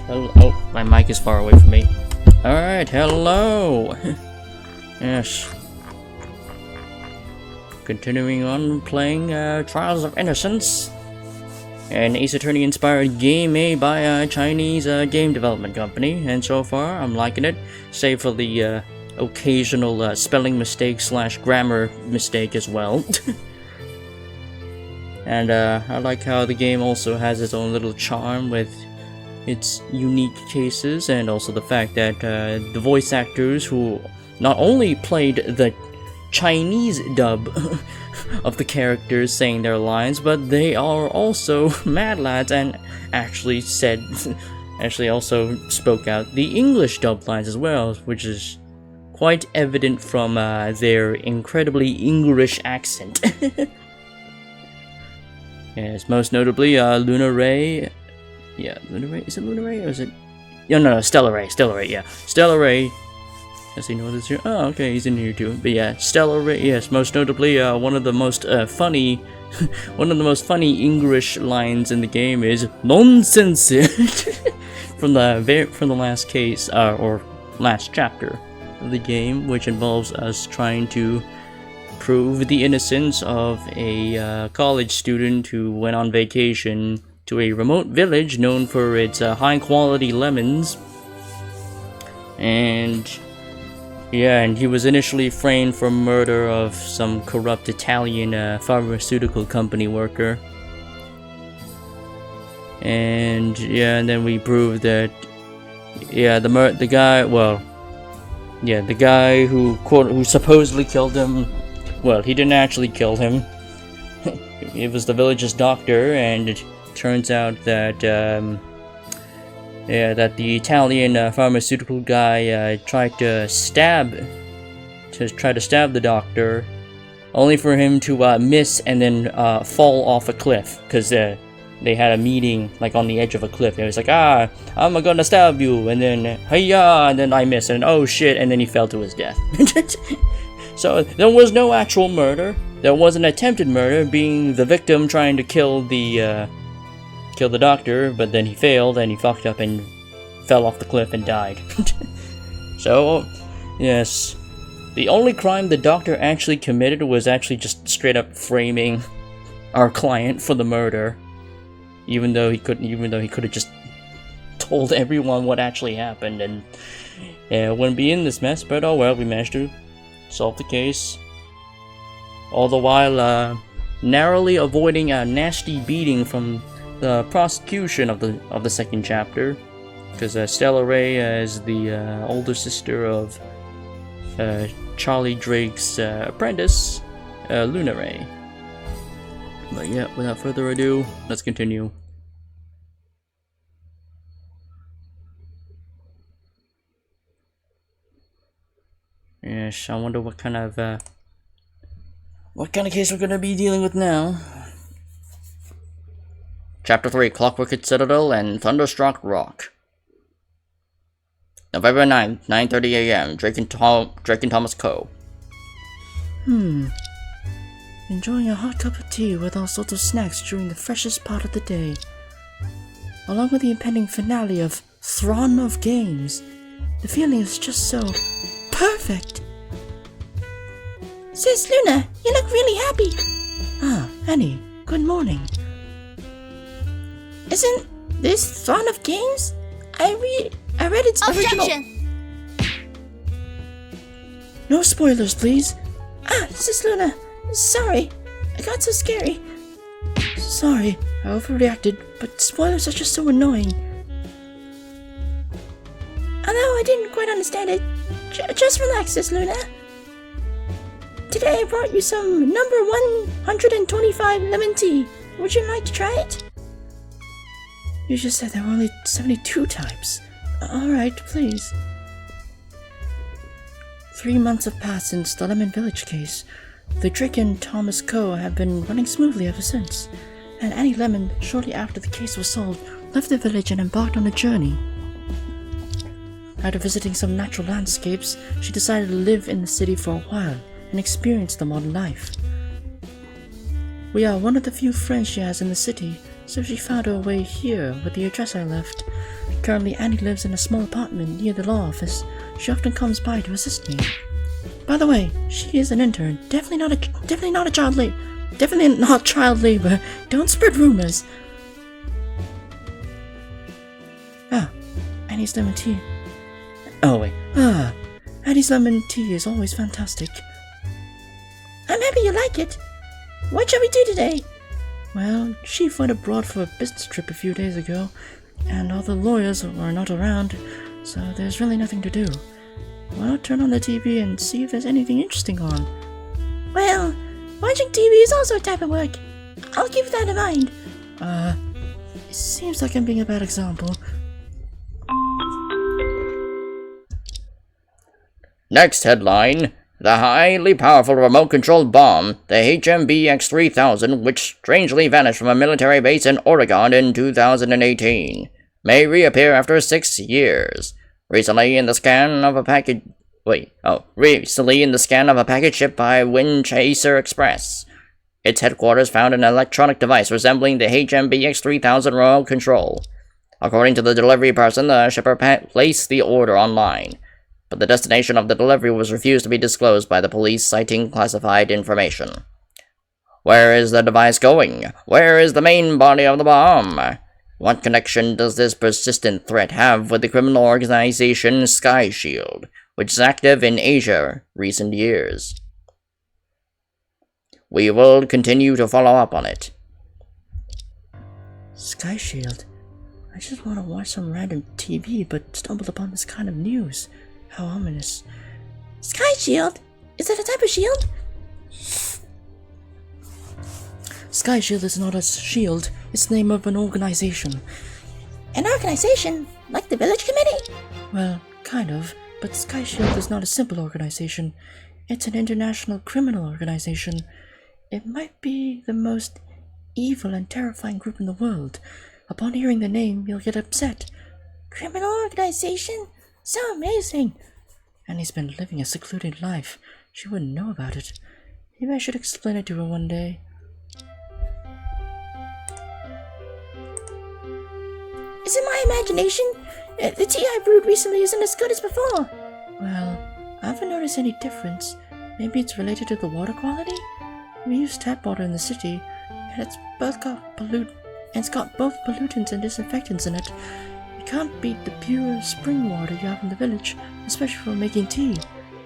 Alright, oh, my mic is far away from me. Alright, hello! Yes. Continuing on playing Trials of Innocence, an Ace Attorney inspired game made by a Chinese game development company, and so far I'm liking it, save for the occasional spelling mistake / grammar mistake as well. And I like how the game also has its own little charm with its unique cases, and also the fact that the voice actors who not only played the Chinese dub of the characters saying their lines, but they are also mad lads and actually also spoke out the English dub lines as well, which is quite evident from their incredibly English accent. Yes, most notably Luna Ray. Yeah, Luna Ray? Is it Luna Ray or is it? Yeah, no, Stella Ray. Stella Ray, yeah. Stella Ray. Does he know this here? Oh, okay, he's in here too. But yeah, Stella Ray. Yes, most notably, one of the most funny English lines in the game is "nonsense" from the last case or last chapter of the game, which involves us trying to prove the innocence of a college student who went on vacation to a remote village known for its high-quality lemons. And yeah, and he was initially framed for murder of some corrupt Italian pharmaceutical company worker. And yeah, and then we proved that the guy who supposedly killed him, well, he didn't actually kill him. It was the village's doctor, and it turns out that that the Italian pharmaceutical guy tried to stab the doctor, only for him to miss and then fall off a cliff, because they had a meeting like on the edge of a cliff. It was like, I'm gonna stab you, and then hiya, and then I missed, and oh shit, and then he fell to his death. So there was no actual murder. There was an attempted murder, being the victim trying to kill the doctor, but then he failed and he fucked up and fell off the cliff and died. So, yes, the only crime the doctor actually committed was actually just straight up framing our client for the murder, even though he could have just told everyone what actually happened, and it wouldn't be in this mess. But oh well, we managed to solve the case, all the while narrowly avoiding a nasty beating from the prosecution of the second chapter, because Stella Ray is the older sister of Charlie Drake's apprentice, Luna Ray. But yeah, without further ado, let's continue. Yes, I wonder what kind of case we're gonna be dealing with now. Chapter 3, Clockwork Citadel and Thunderstruck Rock. November 9th, 9:30 a.m., Drake and Thomas Co. Enjoying a hot cup of tea with all sorts of snacks during the freshest part of the day. Along with the impending finale of Throne of Games, the feeling is just so perfect. Sis Luna, you look really happy. Annie, good morning. Isn't this Throne of Games? I read its original. No spoilers, please. Sis Luna, sorry, I got so scary. Sorry, I overreacted, but spoilers are just so annoying. Although I didn't quite understand it, just relax, Sis Luna. Today I brought you some number 125 lemon tea. Would you like to try it? You just said there were only 72 types. Alright, please. 3 months have passed since the Lemon Village case. The Drake and Thomas Co. have been running smoothly ever since, and Annie Lemon, shortly after the case was solved, left the village and embarked on a journey. After visiting some natural landscapes, she decided to live in the city for a while and experience the modern life. We are one of the few friends she has in the city, so she found her way here with the address I left. Currently, Annie lives in a small apartment near the law office. She often comes by to assist me. By the way, she is an intern. Definitely not child labor. Don't spread rumors. Ah, Annie's lemon tea. Oh, wait. Annie's lemon tea is always fantastic. I'm happy you like it. What shall we do today? Well, Chief went abroad for a business trip a few days ago, and all the lawyers are not around, so there's really nothing to do. Well, turn on the TV and see if there's anything interesting on. Well, watching TV is also a type of work. I'll keep that in mind. It seems like I'm being a bad example. Next headline. The highly powerful remote-controlled bomb, the HMBX-3000, which strangely vanished from a military base in Oregon in 2018, may reappear after 6 years. Recently in the scan of a package shipped by Windchaser Express. Its headquarters found an electronic device resembling the HMBX-3000 remote control. According to the delivery person, the shipper placed the order online, but the destination of the delivery was refused to be disclosed by the police, citing classified information. Where is the device going? Where is the main body of the bomb? What connection does this persistent threat have with the criminal organization Sky Shield, which is active in Asia recent years? We will continue to follow up on it. Sky Shield? I just want to watch some random TV, but stumbled upon this kind of news. How ominous. Sky Shield? Is that a type of shield? Sky Shield is not a shield. It's the name of an organization. An organization? Like the village committee? Well, kind of. But Sky Shield is not a simple organization. It's an international criminal organization. It might be the most evil and terrifying group in the world. Upon hearing the name, you'll get upset. Criminal organization? So amazing. Annie's been living a secluded life. She wouldn't know about it. Maybe I should explain it to her one day. Is it my imagination? The tea I brewed recently isn't as good as before. Well, I haven't noticed any difference. Maybe it's related to the water quality? We use tap water in the city, and it's got both pollutants and disinfectants in it. You can't beat the pure spring water you have in the village, especially for making tea.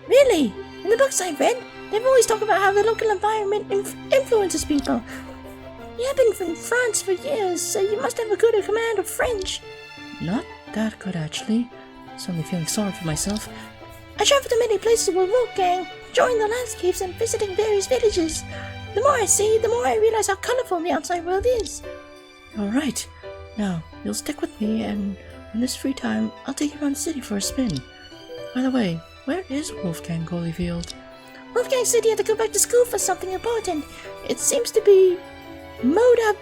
Really? In the books I've read, they've always talked about how the local environment influences people. You've been from France for years, so you must have a good command of French. Not that good, actually. Suddenly feeling sorry for myself. I travel to many places with Wolfgang, enjoying the landscapes and visiting various villages. The more I see, the more I realize how colorful the outside world is. Alright. Now, you'll stick with me, and on this free time, I'll take you around the city for a spin. By the way, where is Wolfgang Holyfield? Wolfgang said he had to go back to school for something important. It seems to be Moda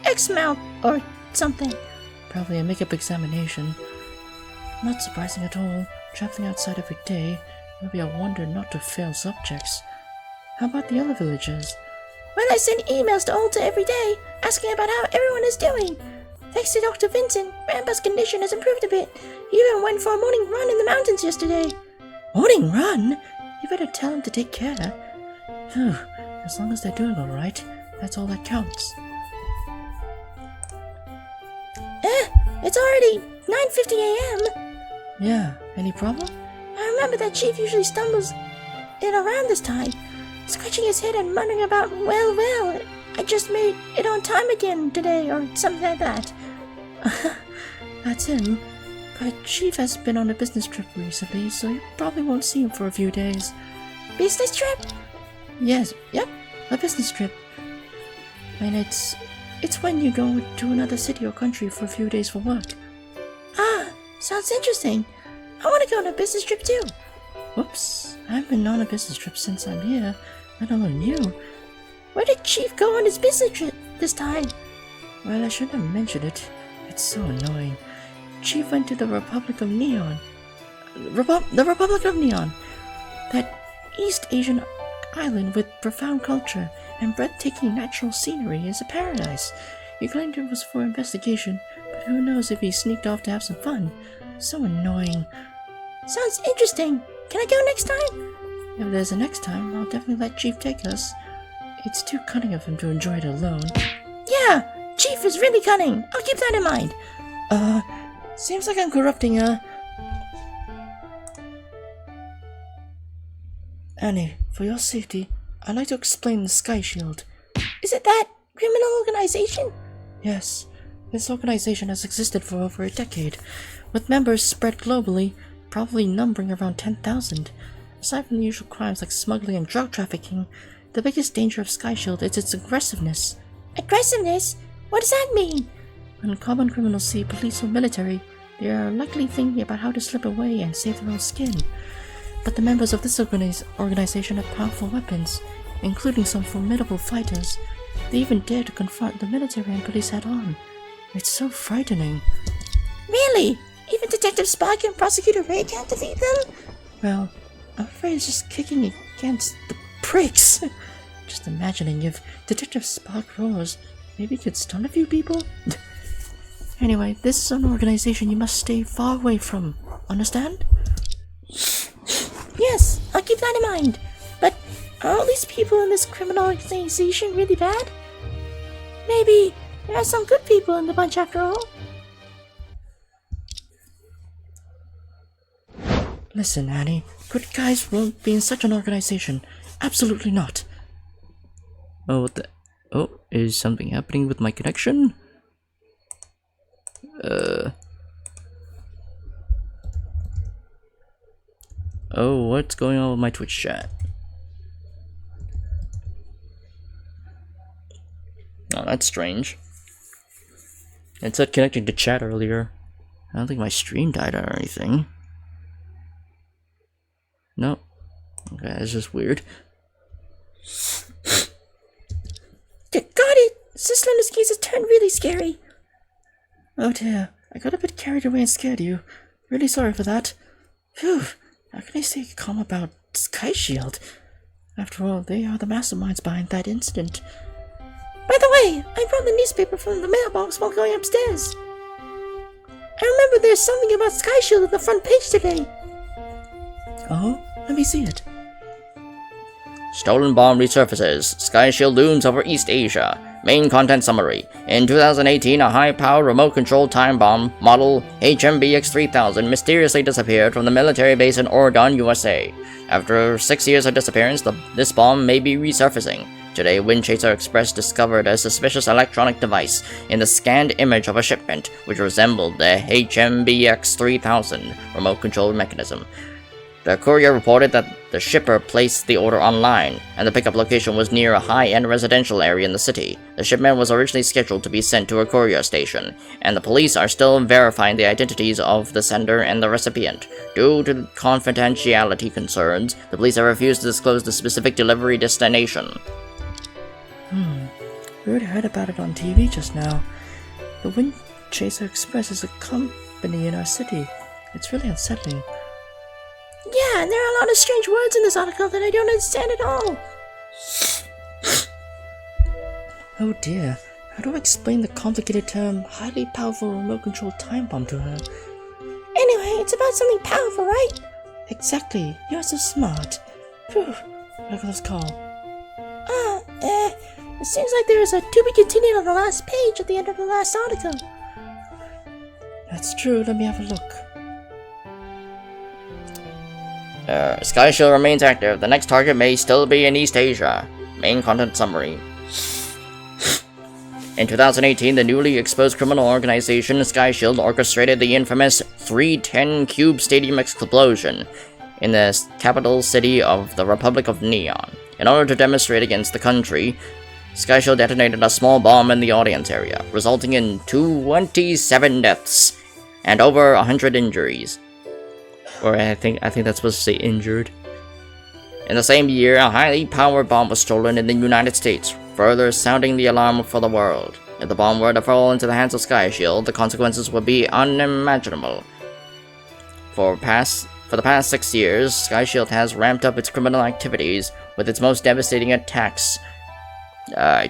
X-Mouth or something. Probably a makeup examination. Not surprising at all. Traveling outside every day, it would be a wonder not to fail subjects. How about the other villagers? Well, I send emails to Alta every day, asking about how everyone is doing. Thanks to Dr. Vincent, Grandpa's condition has improved a bit. He even went for a morning run in the mountains yesterday. Morning run? You better tell him to take care. Phew, as long as they're doing alright, that's all that counts. It's already 9:50 a.m. Yeah, any problem? I remember that Chief usually stumbles in around this time, scratching his head and muttering about, well, I just made it on time again today, or something like that. That's him. But Chief has been on a business trip recently, so you probably won't see him for a few days. Business trip? Yes, yep, a business trip. And it's when you go to another city or country for a few days for work. Ah, sounds interesting. I want to go on a business trip too. Whoops, I haven't been on a business trip since I'm here, let alone you. Where did Chief go on his business trip this time? Well, I shouldn't have mentioned it. It's so annoying. Chief went to the Republic of Neon. The Republic of Neon. That East Asian island with profound culture and breathtaking natural scenery is a paradise. He claimed it was for investigation, but Who knows if he sneaked off to have some fun? So annoying. Sounds interesting. Can I go next time? If there's a next time, I'll definitely let Chief take us. It's too cunning of him to enjoy it alone. Yeah, Chief is really cunning. I'll keep that in mind. Seems like I'm corrupting, Annie, for your safety, I'd like to explain the Sky Shield. Is it that criminal organization? Yes, this organization has existed for over a decade, with members spread globally, probably numbering around 10,000. Aside from the usual crimes like smuggling and drug trafficking, the biggest danger of Sky Shield is its aggressiveness. Aggressiveness? What does that mean? When common criminals see police or military, they are likely thinking about how to slip away and save their own skin. But the members of this organization have powerful weapons, including some formidable fighters. They even dare to confront the military and police head-on. It's so frightening. Really? Even Detective Spock and Prosecutor Ray can't defeat them? Well, I'm afraid it's just kicking against the pricks. Just imagining if Detective Spock roars, maybe he could stun a few people? Anyway, this is an organization you must stay far away from. Understand? Yes, I'll keep that in mind. But are all these people in this criminal organization really bad? Maybe there are some good people in the bunch after all. Listen, Annie, good guys won't be in such an organization. Absolutely not. Oh, what the... Oh, is something happening with my connection? Oh, what's going on with my Twitch chat? Oh, that's strange. It said connecting to chat earlier. I don't think my stream died or anything. No. Okay, that's just weird. Got it! Sister Linda's case has turned really scary. Oh dear, I got a bit carried away and scared you. Really sorry for that. Phew, how can I stay calm about Sky Shield? After all, they are the masterminds behind that incident. By the way, I brought the newspaper from the mailbox while going upstairs. I remember there's something about Sky Shield on the front page today. Oh, let me see it. Stolen bomb resurfaces. Sky Shield looms over East Asia. Main content summary. In 2018, a high-powered remote-controlled time bomb, model HMBX-3000, mysteriously disappeared from the military base in Oregon, USA. After 6 years of disappearance, this bomb may be resurfacing. Today, Windchaser Express discovered a suspicious electronic device in the scanned image of a shipment, which resembled the HMBX-3000 remote-controlled mechanism. The courier reported that the shipper placed the order online, and the pickup location was near a high-end residential area in the city. The shipment was originally scheduled to be sent to a courier station, and the police are still verifying the identities of the sender and the recipient. Due to confidentiality concerns, the police have refused to disclose the specific delivery destination. We already heard about it on TV just now. The Windchaser Express is a company in our city. It's really unsettling. Yeah, and there are a lot of strange words in this article that I don't understand at all. Oh dear, how do I explain the complicated term highly powerful remote-controlled time bomb to her? Anyway, it's about something powerful, right? Exactly, you're so smart. Phew, look at this call. It seems like there is a to be continued on the last page at the end of the last article. That's true, let me have a look. Sky Shield remains active. The next target may still be in East Asia. Main content summary. In 2018, the newly exposed criminal organization Sky Shield orchestrated the infamous 310 Cube Stadium explosion in the capital city of the Republic of Neon. In order to demonstrate against the country, Sky Shield detonated a small bomb in the audience area, resulting in 27 deaths and over 100 injuries. Or I think that's supposed to say injured. In the same year, a highly powered bomb was stolen in the United States, further sounding the alarm for the world. If the bomb were to fall into the hands of Sky Shield, the consequences would be unimaginable. For the past 6 years, Sky Shield has ramped up its criminal activities, with its most devastating attacks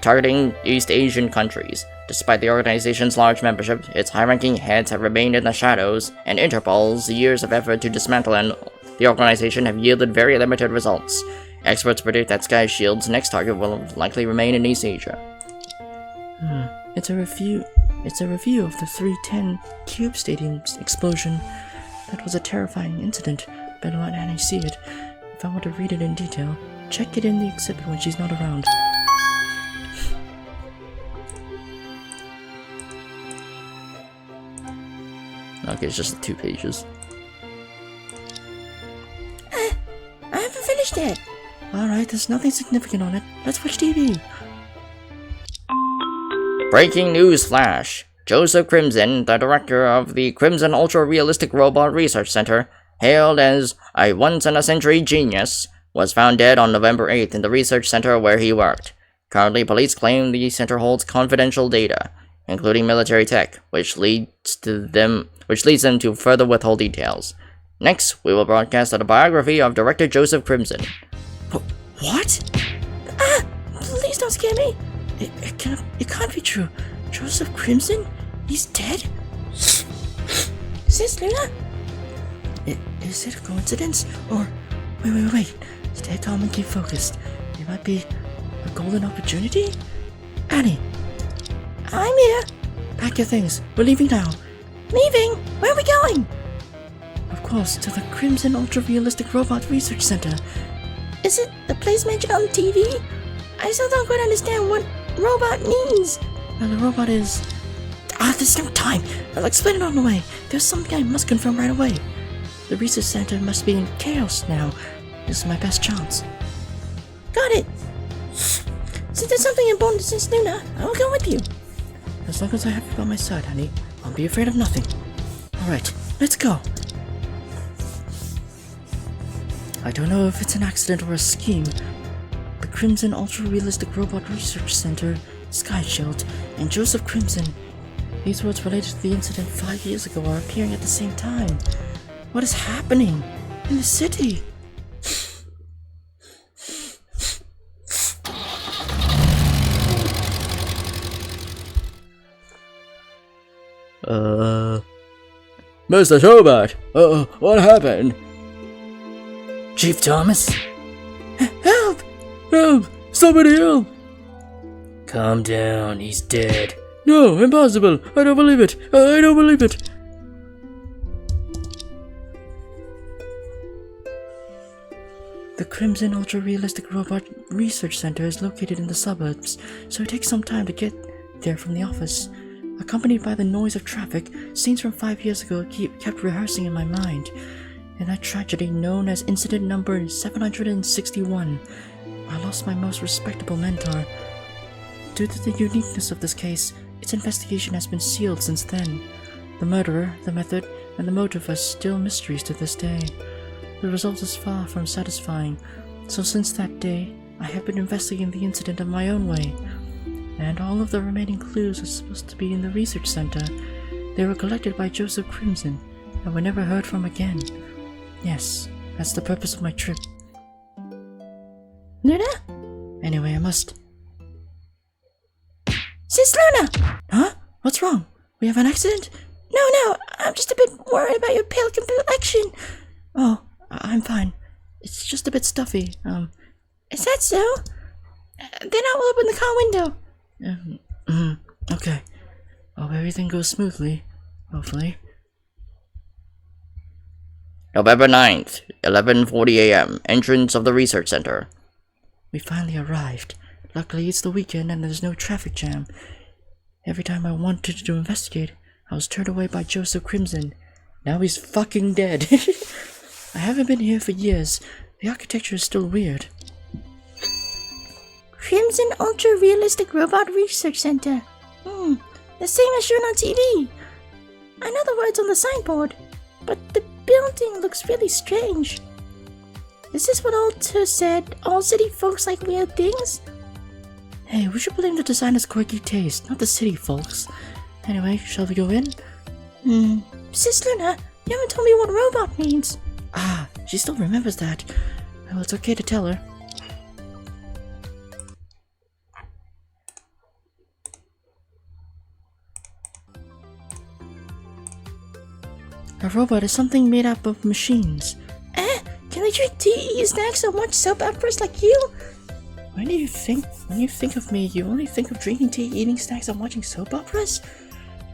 targeting East Asian countries. Despite the organization's large membership, its high-ranking heads have remained in the shadows, and Interpol's years of effort to dismantle the organization have yielded very limited results. Experts predict that Sky Shield's next target will likely remain in East Asia. It's a review of the 310 Cube Stadium explosion. That was a terrifying incident. Better let Annie see it. If I want to read it in detail, check it in the exhibit when she's not around. Okay, it's just 2 pages. I haven't finished it. Alright, there's nothing significant on it. Let's watch TV. Breaking news flash! Joseph Crimson, the director of the Crimson Ultra Realistic Robot Research Center, hailed as a once-in-a-century genius, was found dead on November 8th in the research center where he worked. Currently, police claim the center holds confidential data, including military tech, which leads them to further withhold details. Next, we will broadcast a biography of director Joseph Crimson. What? Ah! Please don't scare me. It can't be true. Joseph Crimson? He's dead? Is this Luna? Is it a coincidence? Or... Wait. Stay calm and keep focused. It might be a golden opportunity? Annie! I'm here. Pack your things. We're leaving now. Leaving? Where are we going? Of course, to the Crimson Ultra Realistic Robot Research Center. Is it the place mentioned on TV? I still don't quite understand what robot means. Well, the robot is... there's no time. I'll explain it on the way. There's something I must confirm right away. The research center must be in chaos now. This is my best chance. Got it. Since there's something important to Sis Luna, I will go with you. As long as I have you by my side, honey, I'll be afraid of nothing. Alright, let's go. I don't know if it's an accident or a scheme. The Crimson Ultra Realistic Robot Research Center, Sky Shield, and Joseph Crimson. These words related to the incident 5 years ago are appearing at the same time. What is happening in the city? Mr. Tobert! What happened? Chief Thomas? Help! Help! Somebody help! Calm down, he's dead. No, impossible! I don't believe it! I don't believe it! The Crimson Ultra Realistic Robot Research Center is located in the suburbs, so it takes some time to get there from the office. Accompanied by the noise of traffic, scenes from 5 years ago kept rehearsing in my mind. In that tragedy known as Incident Number 761, I lost my most respectable mentor. Due to the uniqueness of this case, its investigation has been sealed since then. The murderer, the method, and the motive are still mysteries to this day. The result is far from satisfying, so since that day, I have been investigating the incident in my own way. And all of the remaining clues are supposed to be in the research center. They were collected by Joseph Crimson, and were never heard from again. Yes, that's the purpose of my trip. Luna? Anyway, I must... Sis Luna! Huh? What's wrong? We have an accident? No, I'm just a bit worried about your pale complexion. Oh, I'm fine. It's just a bit stuffy. Is that so? Then I will open the car window. Okay. Hope everything goes smoothly. Hopefully. November 9th, 11:40 a.m. Entrance of the research center. We finally arrived. Luckily, it's the weekend and there's no traffic jam. Every time I wanted to investigate, I was turned away by Joseph Crimson. Now he's fucking dead. I haven't been here for years. The architecture is still weird. Crimson Ultra Realistic Robot Research Center. The same as shown on TV. I know the words on the signboard, but the building looks really strange. Is this what old Tur said? All city folks like weird things? Hey, we should blame the designer's quirky taste, not the city folks. Anyway, shall we go in? Sis Luna, you haven't told me what robot means. She still remembers that. Well, it's okay to tell her. robot is something made up of machines. Can they drink tea, eat snacks, and watch soap operas like you? When you think of me, you only think of drinking tea, eating snacks, and watching soap operas?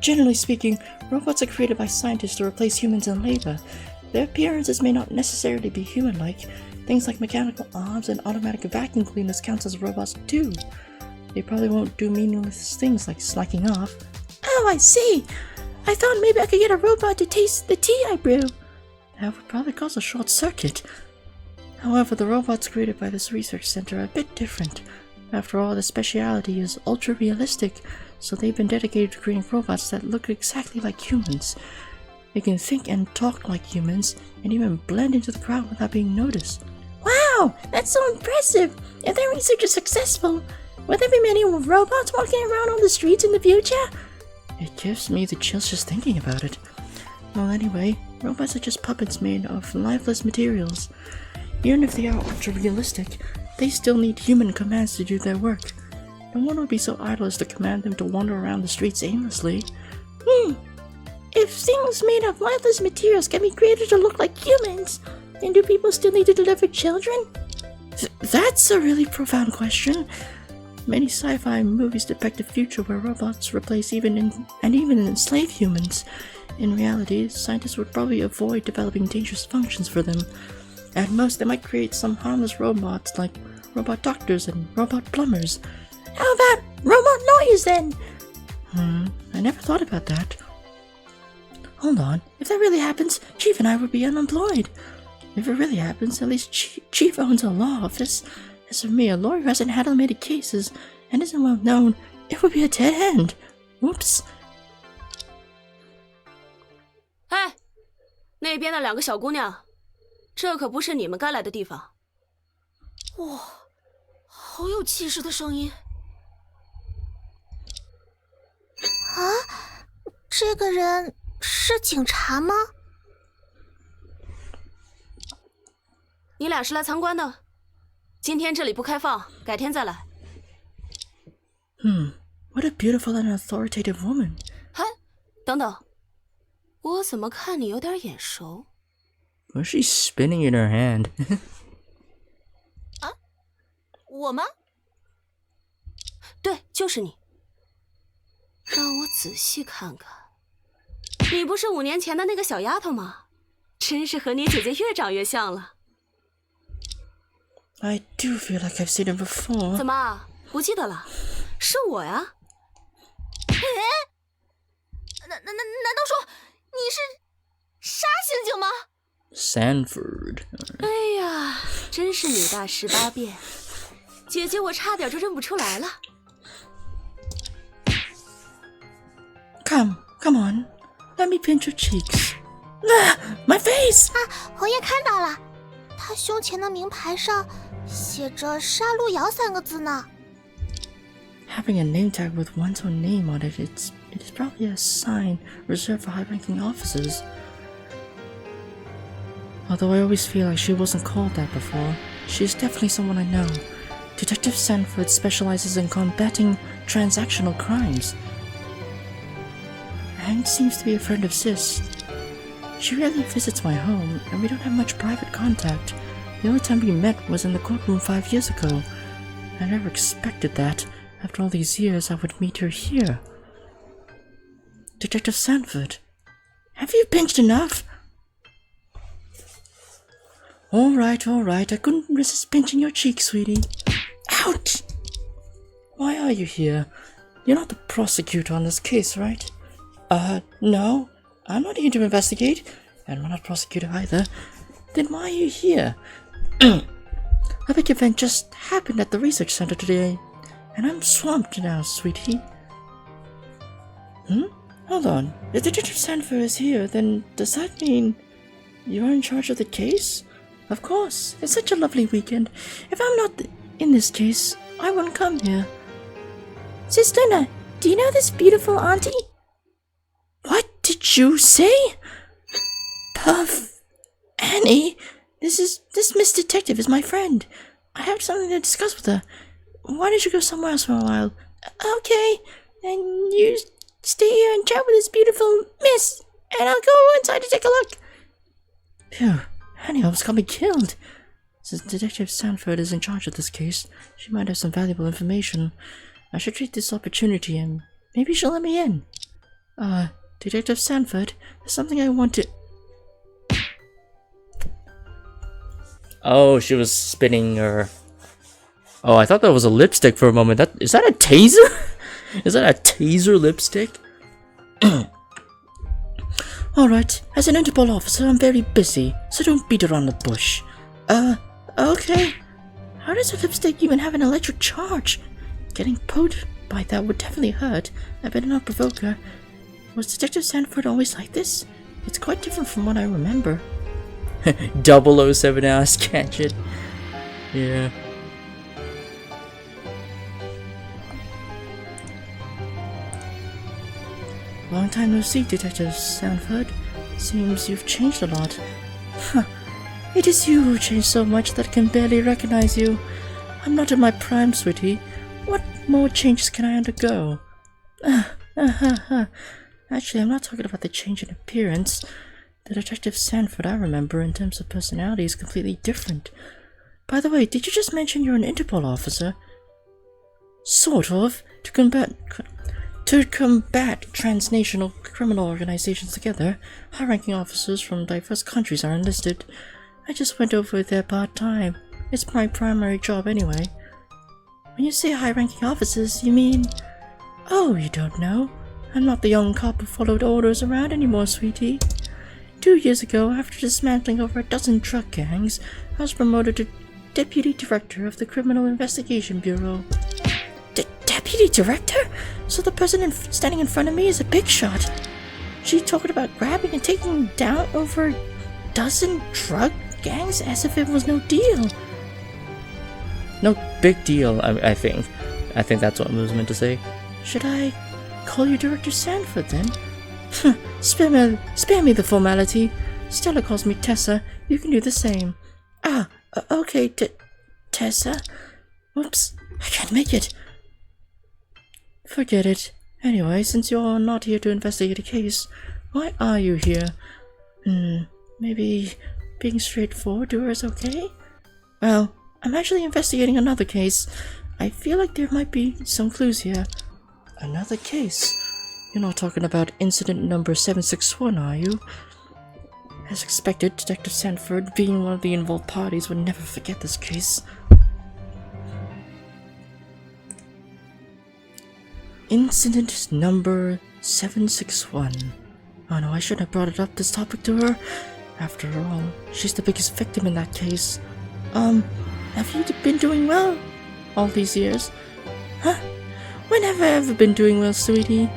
Generally speaking, robots are created by scientists to replace humans in labor. Their appearances may not necessarily be human-like. Things like mechanical arms and automatic vacuum cleaners count as robots too. They probably won't do meaningless things like slacking off. Oh, I see. I thought maybe I could get a robot to taste the tea I brew. That would probably cause a short circuit. However, the robots created by this research center are a bit different. After all, their speciality is ultra-realistic, so they've been dedicated to creating robots that look exactly like humans. They can think and talk like humans, and even blend into the crowd without being noticed. Wow, that's so impressive. If their research is successful, will there be many robots walking around on the streets in the future? It gives me the chills just thinking about it. Well, anyway, robots are just puppets made of lifeless materials. Even if they are ultra-realistic, they still need human commands to do their work. No one would be so idle as to command them to wander around the streets aimlessly. If things made of lifeless materials can be created to look like humans, then do people still need to deliver children? That's a really profound question. Many sci-fi movies depict a future where robots replace even enslave humans. In reality, scientists would probably avoid developing dangerous functions for them. At most, they might create some harmless robots like robot doctors and robot plumbers. How about robot lawyers then? I never thought about that. Hold on, if that really happens, Chief and I would be unemployed. If it really happens, at least Chief owns a law office. As for me, a lawyer who hasn't handled many cases and isn't well known, it would be a dead end. Whoops. 哎，那边的2个小姑娘，这可不是你们该来的地方。哇，好有气势的声音！啊，这个人是警察吗？你俩是来参观的？今天这里不开放，改天再来。What a beautiful and authoritative woman. 嗨，等等，我怎么看你有点眼熟？ What's she spinning in her hand? 啊，我吗？对，就是你。让我仔细看看，你不是5年前的那个小丫头吗？真是和你姐姐越长越像了。I do feel like I've seen her before. 怎么不记得了？是我呀。难道说你是沙猩猩吗？ Sanford. 哎呀，真是女大18变，姐姐我差点就认不出来了。Come on, let me pinch your cheeks. My face! 红叶看到了，他胸前的名牌上写着沙路遥3个字呢。Having a name tag with one's own name on it, it is probably a sign reserved for high-ranking officers. Although I always feel like she wasn't called that before, she is definitely someone I know. Detective Sanford specializes in combating transactional crimes, and seems to be a friend of Sis. She rarely visits my home, and we don't have much private contact. The only time we met was in the courtroom 5 years ago. I never expected that, after all these years, I would meet her here. Detective Sanford, have you pinched enough? Alright, I couldn't resist pinching your cheek, sweetie. Ouch! Why are you here? You're not the prosecutor on this case, right? No. I'm not here to investigate, and I'm not a prosecutor either. Then why are you here? A big event just happened at the research center today, and I'm swamped now, sweetie. Hold on. If Detective Sanford is here, then does that mean you're in charge of the case? Of course. It's such a lovely weekend. If I'm not in this case, I wouldn't come here. Sis Luna, do you know this beautiful auntie? What did you say? Puff. Annie, this Miss Detective is my friend. I have something to discuss with her. Why don't you go somewhere else for a while? Okay, then you stay here and chat with this beautiful miss. and I'll go inside to take a look. Phew, Annie almost got me killed. Since Detective Sanford is in charge of this case, she might have some valuable information. I should treat this opportunity and maybe she'll let me in. Detective Sanford, there's something I want to... Oh, she was spinning her... Oh, I thought that was a lipstick for a moment. Is that a taser? Is that a taser lipstick? Alright, as an Interpol officer, I'm very busy, so don't beat around the bush. Okay. How does a lipstick even have an electric charge? Getting poked by that would definitely hurt. I better not provoke her. Was Detective Sanford always like this? It's quite different from what I remember. 007 ass catch it. Yeah. Long time no see, Detective Sanford. Seems you've changed a lot. Huh. It is you who changed so much that I can barely recognize you. I'm not in my prime, sweetie. What more changes can I undergo? Actually, I'm not talking about the change in appearance. The Detective Sanford I remember in terms of personality is completely different. By the way, did you just mention you're an Interpol officer? Sort of. To combat transnational criminal organizations together, high-ranking officers from diverse countries are enlisted. I just went over there part-time. It's my primary job anyway. When you say high-ranking officers, you mean... Oh, you don't know? I'm not the young cop who followed orders around anymore, sweetie. 2 years ago, after dismantling over a dozen drug gangs, I was promoted to Deputy Director of the Criminal Investigation Bureau. Deputy Director? So the person standing in front of me is a big shot. She talked about grabbing and taking down over a dozen drug gangs as if it was no deal. No big deal, I think. I think that's what I was meant to say. Should I call you Director Sanford then? Spare me the formality. Stella calls me Tessa. You can do the same. Okay, Tessa. Whoops, I can't make it. Forget it. Anyway, since you're not here to investigate a case, why are you here? Maybe being straightforward to her is okay? Well, I'm actually investigating another case. I feel like there might be some clues here. Another case? You're not talking about incident number 761, are you? As expected, Detective Sanford, being one of the involved parties, would never forget this case. Incident number 761. Oh no, I shouldn't have brought this topic to her. After all, she's the biggest victim in that case. Have you been doing well all these years? Huh? When have I ever been doing well, sweetie?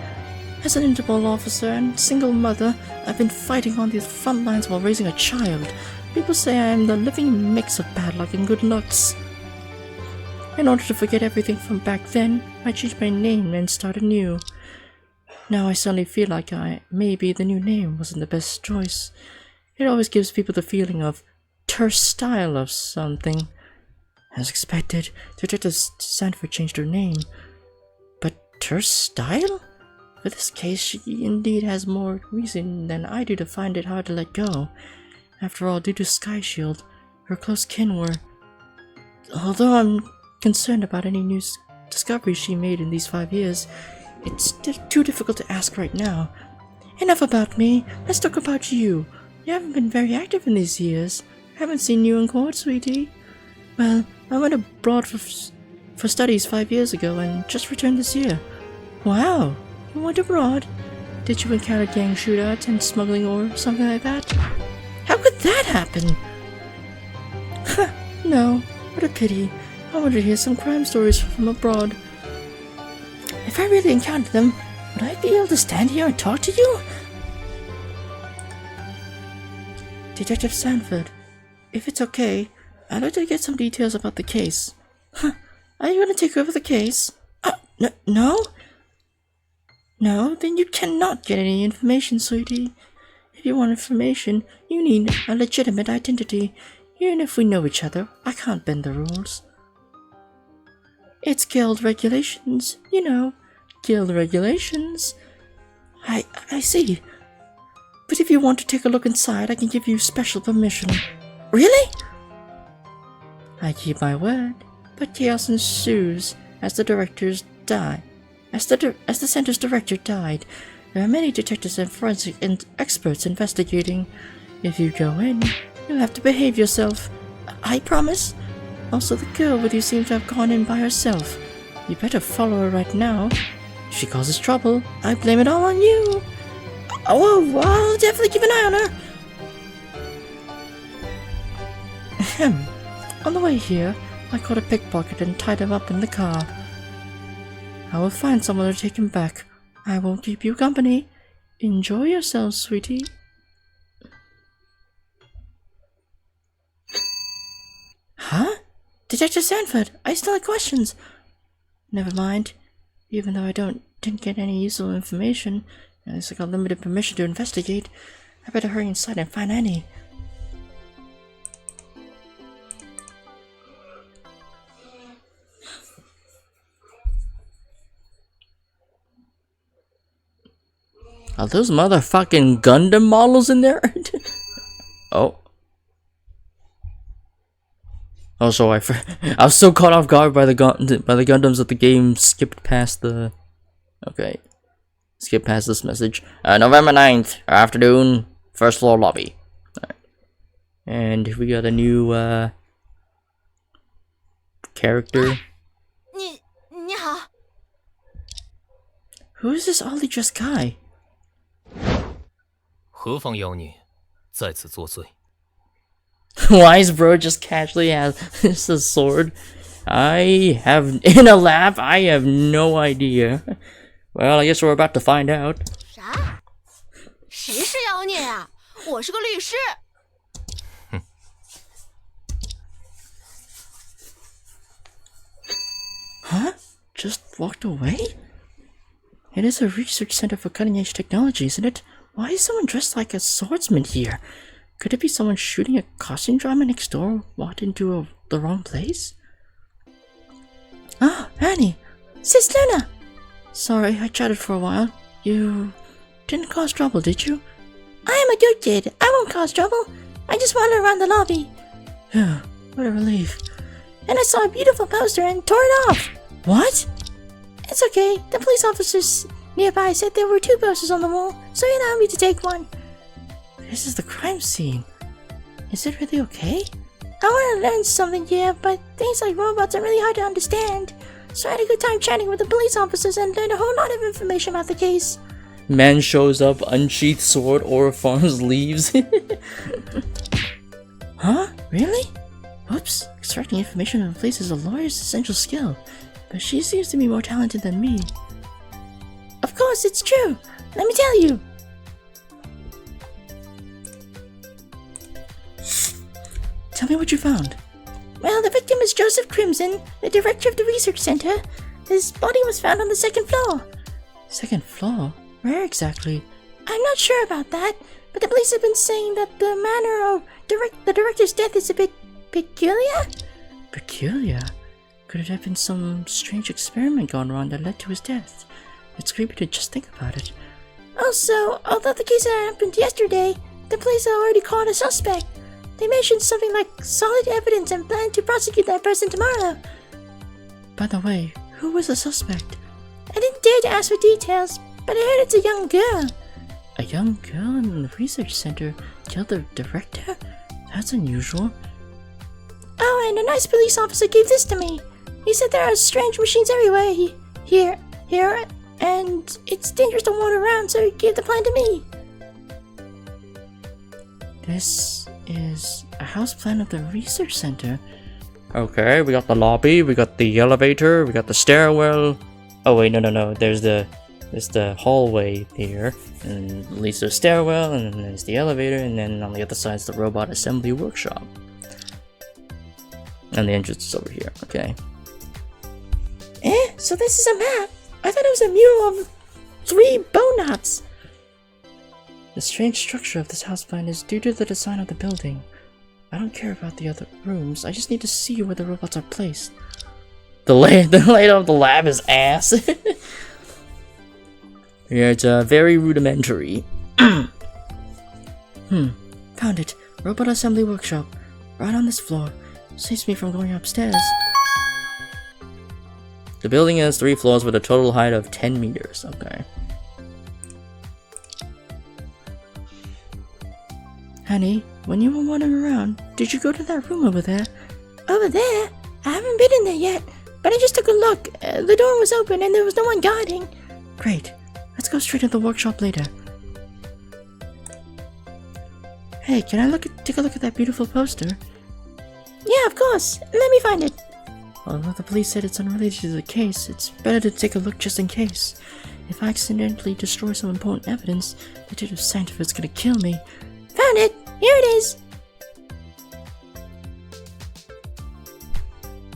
As an Interpol officer and single mother, I've been fighting on the front lines while raising a child. People say I am the living mix of bad luck and good looks. In order to forget everything from back then, I changed my name and started new. Now I suddenly feel like maybe the new name wasn't the best choice. It always gives people the feeling of terse style of something. As expected, Detective Sanford changed her name. But terse style? For this case, she indeed has more reason than I do to find it hard to let go. After all, due to Sky Shield, her close kin were... Although I'm concerned about any new discoveries she made in these 5 years, it's still too difficult to ask right now. Enough about me, let's talk about you. You haven't been very active in these years. I haven't seen you in court, sweetie. Well, I went abroad for studies 5 years ago and just returned this year. Wow, you went abroad? Did you encounter gang shootouts and smuggling or something like that? How could that happen? No, what a pity. I wanted to hear some crime stories from abroad. If I really encountered them, would I be able to stand here and talk to you? Detective Sanford, if it's okay, I'd like to get some details about the case. Are you going to take over the case? No? No, then you cannot get any information, sweetie. If you want information, you need a legitimate identity. Even if we know each other, I can't bend the rules. It's guild regulations, you know. Guild regulations. I see. But if you want to take a look inside, I can give you special permission. Really? I keep my word, but chaos ensues as the directors die. As the center's director died, there are many detectives and forensic experts investigating. If you go in, you'll have to behave yourself. I promise. Also, the girl with you seems to have gone in by herself. You better follow her right now. If she causes trouble, I blame it all on you. Oh, I'll definitely keep an eye on her. Ahem. On the way here, I caught a pickpocket and tied him up in the car. I will find someone to take him back. I won't keep you company. Enjoy yourself, sweetie. Huh? Detective Sanford, I still have questions. Never mind. Even though I didn't get any useful information, at least I got limited permission to investigate. I better hurry inside and find Annie. Are those motherfucking Gundam models in there? Oh. Also, I was so caught off guard by the Gundams that the game skipped past the... Okay. Skip past this message. November 9th, afternoon, first floor lobby. Alright. And we got a new, character. 你好。 Who is this oddly dressed guy? 何方妖孽在此作祟？ Why is bro just casually has a sword? In a lab? I have no idea. Well, I guess we're about to find out. 啥？谁是妖孽啊？我是个律师。 Huh? Just walked away? It is a research center for cutting-edge technology, isn't it? Why is someone dressed like a swordsman here? Could it be someone shooting a costume drama next door walked into the wrong place? Ah, Annie! Sis Luna! Sorry, I chatted for a while. You didn't cause trouble, did you? I am a good kid. I won't cause trouble. I just wander around the lobby. Yeah, what a relief. And I saw a beautiful poster and tore it off. What? It's okay. The police officers nearby said there were 2 posters on the wall, so he allowed me to take one. This is the crime scene. Is it really okay? I want to learn something here, but things like robots are really hard to understand. So I had a good time chatting with the police officers and learned a whole lot of information about the case. Man shows up, unsheathed sword, Aura Farms leaves. Huh? Really? Oops, extracting information from a place is a lawyer's essential skill, but she seems to be more talented than me. Of course, it's true. Let me tell you. Tell me what you found. Well, the victim is Joseph Crimson, the director of the research center. His body was found on the 2nd floor. 2nd floor? Where exactly? I'm not sure about that, but the police have been saying that the manner of the director's death is a bit peculiar. Peculiar? Could it have been some strange experiment gone wrong that led to his death? It's creepy to just think about it. Also, although the case happened yesterday, the police have already caught a suspect. They mentioned something like solid evidence and plan to prosecute that person tomorrow. By the way, who was the suspect? I didn't dare to ask for details, but I heard it's a young girl. A young girl in the research center killed the director? That's unusual. Oh, and a nice police officer gave this to me. He said there are strange machines everywhere here, and it's dangerous to wander around, so he gave the plan to me. This is a house plan of the research center. Okay, we got the lobby, we got the elevator, we got the stairwell. Oh wait, no. There's the hallway here, and leads to the stairwell, and then there's the elevator, and then on the other side is the robot assembly workshop. And the entrance is over here. Okay. So this is a map. I thought it was a mural of 3 bow knots. The strange structure of this house plan is due to the design of the building. I don't care about the other rooms, I just need to see where the robots are placed. The layout of the lab is ass. Yeah, it's very rudimentary. Found it. Robot assembly workshop. Right on this floor. Saves me from going upstairs. The building has 3 floors with a total height of 10 meters. Okay. Honey, when you were wandering around, did you go to that room over there? Over there? I haven't been in there yet, but I just took a look. The door was open and there was no one guarding. Great. Let's go straight to the workshop later. Hey, can I take a look at that beautiful poster? Yeah, of course. Let me find it. Although the police said it's unrelated to the case, it's better to take a look just in case. If I accidentally destroy some important evidence, Detective Santifer's gonna kill me. Found it. Here it is.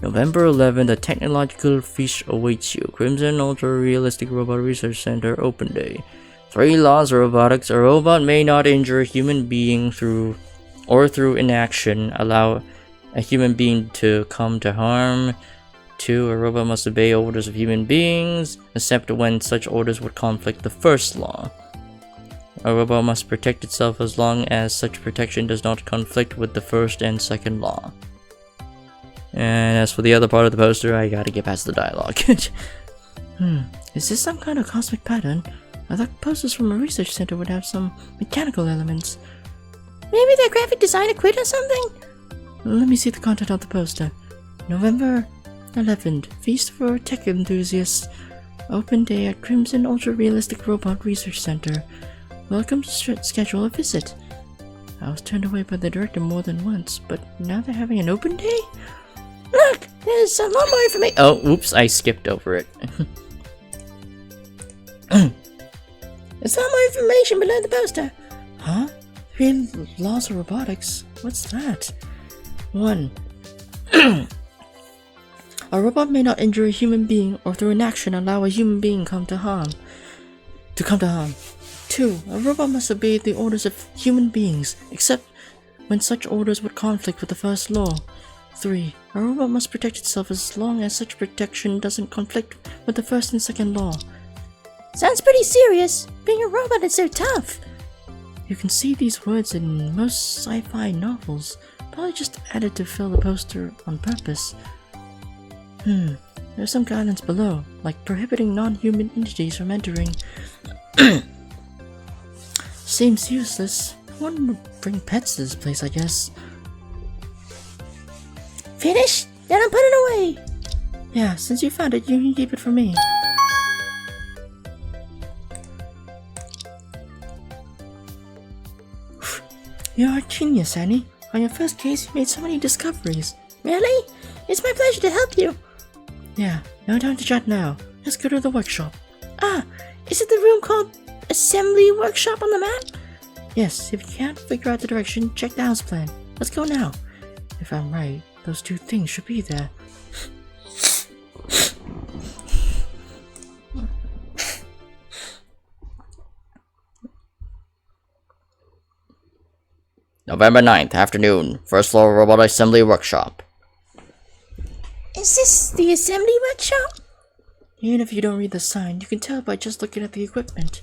November 11th, a technological feast awaits you. Crimson Ultra Realistic Robot Research Center Open Day. 3 laws of robotics. A robot may not injure a human being through inaction, allow a human being to come to harm. 2. A robot must obey orders of human beings, except when such orders would conflict the first law. A robot must protect itself as long as such protection does not conflict with the first and second law. And as for the other part of the poster, I gotta get past the dialogue. Is this some kind of cosmic pattern? I thought posters from a research center would have some mechanical elements. Maybe their graphic designer quit or something? Let me see the content of the poster. November 11th, Feast for Tech Enthusiasts. Open day at Crimson Ultra Realistic Robot Research Center. Welcome to schedule a visit. I was turned away by the director more than once, but now they're having an open day? Look, there's a lot more information. Oh, oops, I skipped over it. There's a lot more information below the poster. Huh? 3 laws of robotics? What's that? 1. A robot may not injure a human being or through inaction allow a human being to come to harm. 2. A robot must obey the orders of human beings, except when such orders would conflict with the first law. 3. A robot must protect itself as long as such protection doesn't conflict with the first and second law. Sounds pretty serious. Being a robot is so tough. You can see these words in most sci-fi novels, probably just added to fill the poster on purpose. There's some guidelines below, like prohibiting non-human entities from entering. Seems useless. One would bring pets to this place, I guess. Finished? Then I'll put it away. Yeah, since you found it, you can keep it for me. You're a genius, Annie. On your first case, you made so many discoveries. Really? It's my pleasure to help you. Yeah, no time to chat now. Let's go to the workshop. Ah, is it the room called Assembly Workshop on the map? Yes, if you can't figure out the direction, check the house plan. Let's go now. If I'm right, those 2 things should be there. November 9th, afternoon. First floor robot assembly workshop. Is this the assembly workshop? Even if you don't read the sign, you can tell by just looking at the equipment.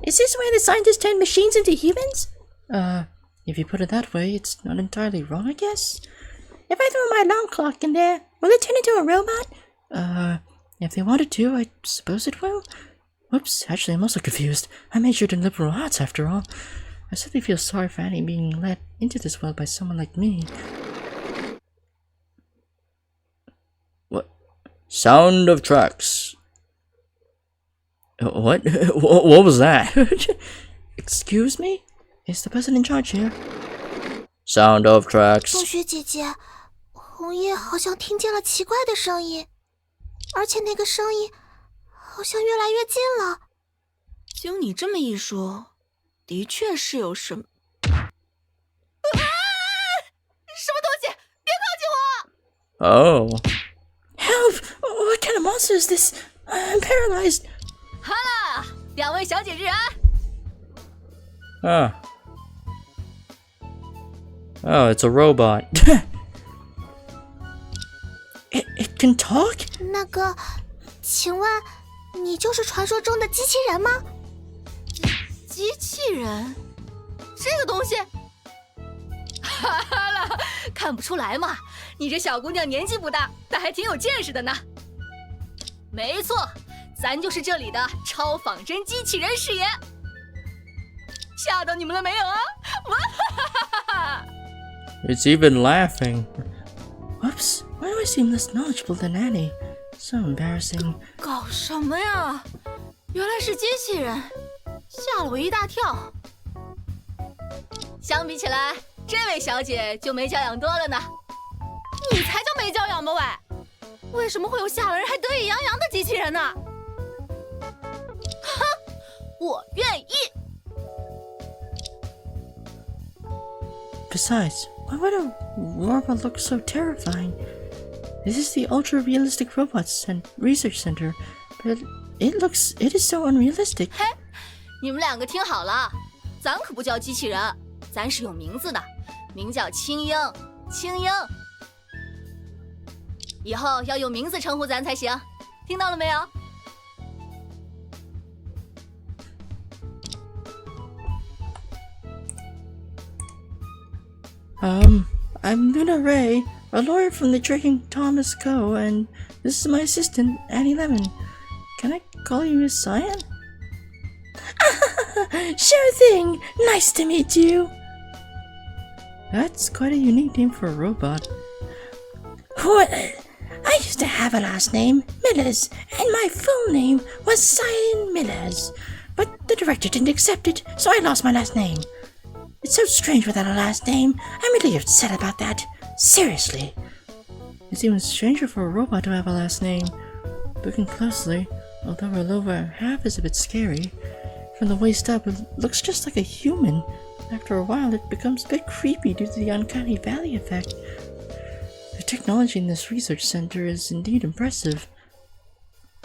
Is this where the scientists turn machines into humans? If you put it that way, it's not entirely wrong, I guess. If I throw my alarm clock in there, will it turn into a robot? If they wanted to, I suppose it will. Whoops, actually I'm also confused. I majored in liberal arts after all. I certainly feel sorry for Annie being led into this world by someone like me. What? Sound of tracks. What? What was that? Excuse me? Is the person in charge here? Sound of tracks. 同学姐姐，红叶好像听见了奇怪的声音，而且那个声音好像越来越近了。经你这么一说，的确是有什么。什么东西？别靠近我！ Oh. Help! What kind of monster is this? I'm paralyzed. 哈啦，两位小姐日安。 Ah. Oh, it's a robot. It can talk? 那个，请问你就是传说中的机器人吗？机器人？这个东西？哈哈啦，看不出来嘛，你这小姑娘年纪不大，但还挺有见识的呢。没错，咱就是这里的超仿真机器人视野。吓到你们了没有啊？哇哈哈哈哈 It's even laughing. Whoops, why do I seem less knowledgeable than Annie? So embarrassing. 搞什么呀？原来是机器人，吓了我一大跳。相比起来，这位小姐就没教养多了呢。你才叫没教养吧喂！为什么会有吓了人还得意洋洋的机器人呢？哼，我愿意。Besides, why would a robot look so terrifying? This is the ultra-realistic robots and research center, but it is so unrealistic. 嘿，你们两个听好了，咱可不叫机器人，咱是有名字的，名叫青鹰。青鹰，以后要用名字称呼咱才行，听到了没有？ I'm Luna Ray, a lawyer from the Drinking Thomas Co., and this is my assistant, Annie Lemon. Can I call you Miss Cyan? Sure thing. Nice to meet you. That's quite a unique name for a robot. Well, I used to have a last name, Millers, and my full name was Cyan Millers. But the director didn't accept it, so I lost my last name. It's so strange without a last name. I'm really upset about that. Seriously. It's even stranger for a robot to have a last name. Looking closely, although her lower half is a bit scary, from the waist up it looks just like a human. After a while it becomes a bit creepy due to the uncanny valley effect. The technology in this research center is indeed impressive.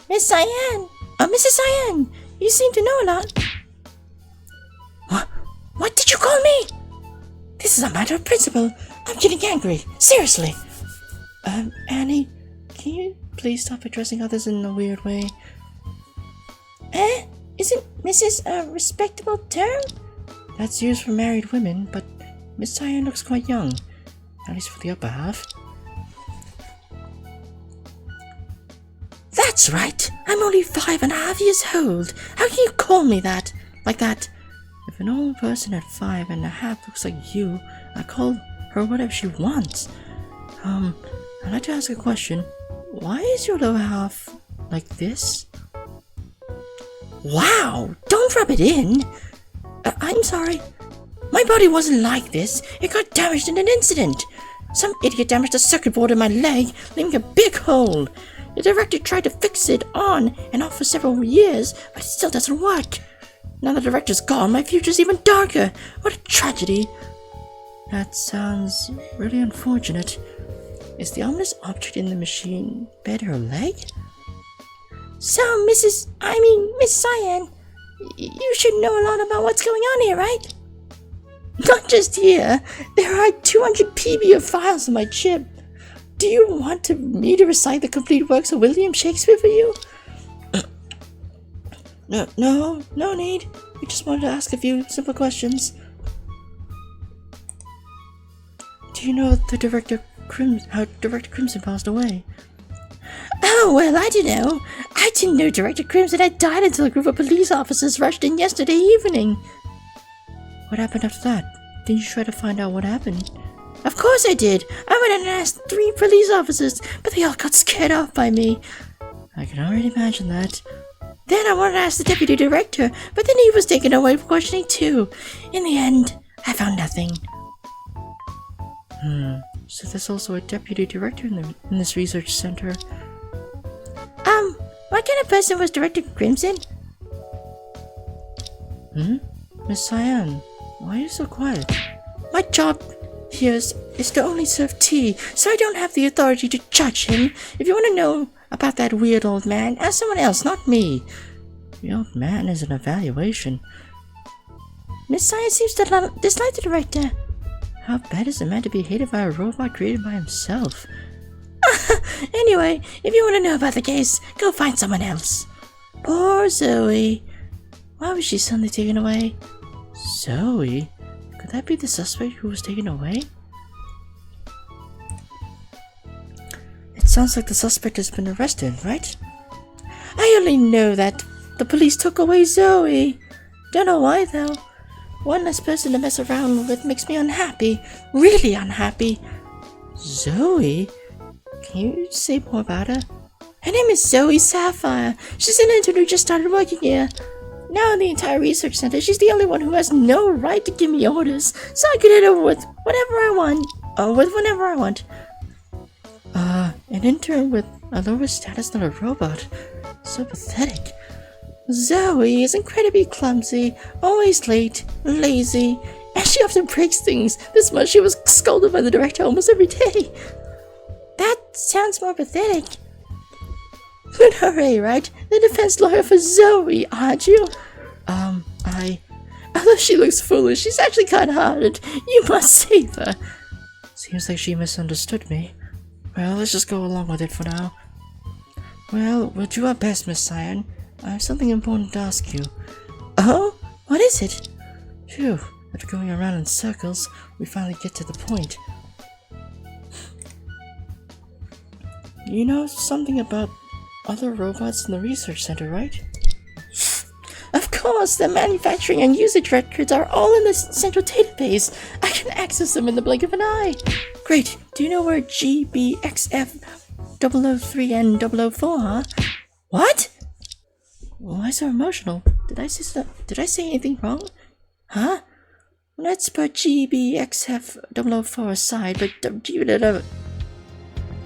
Miss Cyan! Mrs. Cyan! You seem to know a lot. What did you call me? This is a matter of principle. I'm getting angry. Seriously. Annie, can you please stop addressing others in a weird way? Isn't Mrs. a respectable term? That's used for married women, but Miss Cyan looks quite young. At least for the upper half. That's right. I'm only 5.5 years old. How can you call me that? Like that? If an old person at 5.5 looks like you, I call her whatever she wants. I'd like to ask a question. Why is your lower half like this? Wow! Don't rub it in! I'm sorry. My body wasn't like this. It got damaged in an incident. Some idiot damaged the circuit board in my leg, leaving a big hole. The director tried to fix it on and off for several years, but it still doesn't work. Now the director's gone, my future's even darker. What a tragedy. That sounds really unfortunate. Is the ominous object in the machine bed her leg? So, Miss Cyan, you should know a lot about what's going on here, right? Not just here. There are 200 PB of files on my chip. Do you want me to recite the complete works of William Shakespeare for you? No need. We just wanted to ask a few simple questions. Do you know how Director Crimson passed away? Oh, well, I don't know. I didn't know Director Crimson had died until a group of police officers rushed in yesterday evening. What happened after that? Didn't you try to find out what happened? Of course I did. I went and asked 3 police officers, but they all got scared off by me. I can already imagine that. Then I wanted to ask the deputy director, but then he was taken away for questioning too. In the end, I found nothing. So there's also a deputy director in this research center. What kind of person was Director Crimson? Miss Cyan, why are you so quiet? My job here is to only serve tea, so I don't have the authority to judge him. If you want to know about that weird old man, ask someone else, not me. The old man is an evaluation. Miss Cyan seems to dislike the director. How bad is a man to be hated by a robot created by himself? Anyway, if you want to know about the case, go find someone else. Poor Zoe. Why was she suddenly taken away? Zoe? that be the suspect who was taken away? It sounds like the suspect has been arrested, right? I only know that the police took away Zoe. Don't know why though. One less person to mess around with makes me unhappy. Really unhappy. Zoe? Can you say more about her? Her name is Zoe Sapphire. She's an intern who just started working here. Now in the entire research center, she's the only one who has no right to give me orders, so I can hit her with whatever I want, or with whenever I want. An intern with a lower status than a robot. So pathetic. Zoe is incredibly clumsy, always late, lazy, and she often breaks things. This much she was scolded by the director almost every day. That sounds more pathetic. But hooray, right? The defense lawyer for Zoe, aren't you? Although she looks foolish, she's actually kind-hearted. You must save her. Seems like she misunderstood me. Well, let's just go along with it for now. Well, we'll do our best, Miss Cyan. I have something important to ask you. Oh? What is it? Phew, after going around in circles, we finally get to the point. You know something about other robots in the research center, right? Of course, the manufacturing and usage records are all in the central database. I can access them in the blink of an eye. Great. Do you know where GBXF 003 and 004 are? What? Why so emotional? Did I say anything wrong? Huh? Let's put GBXF 004 aside, but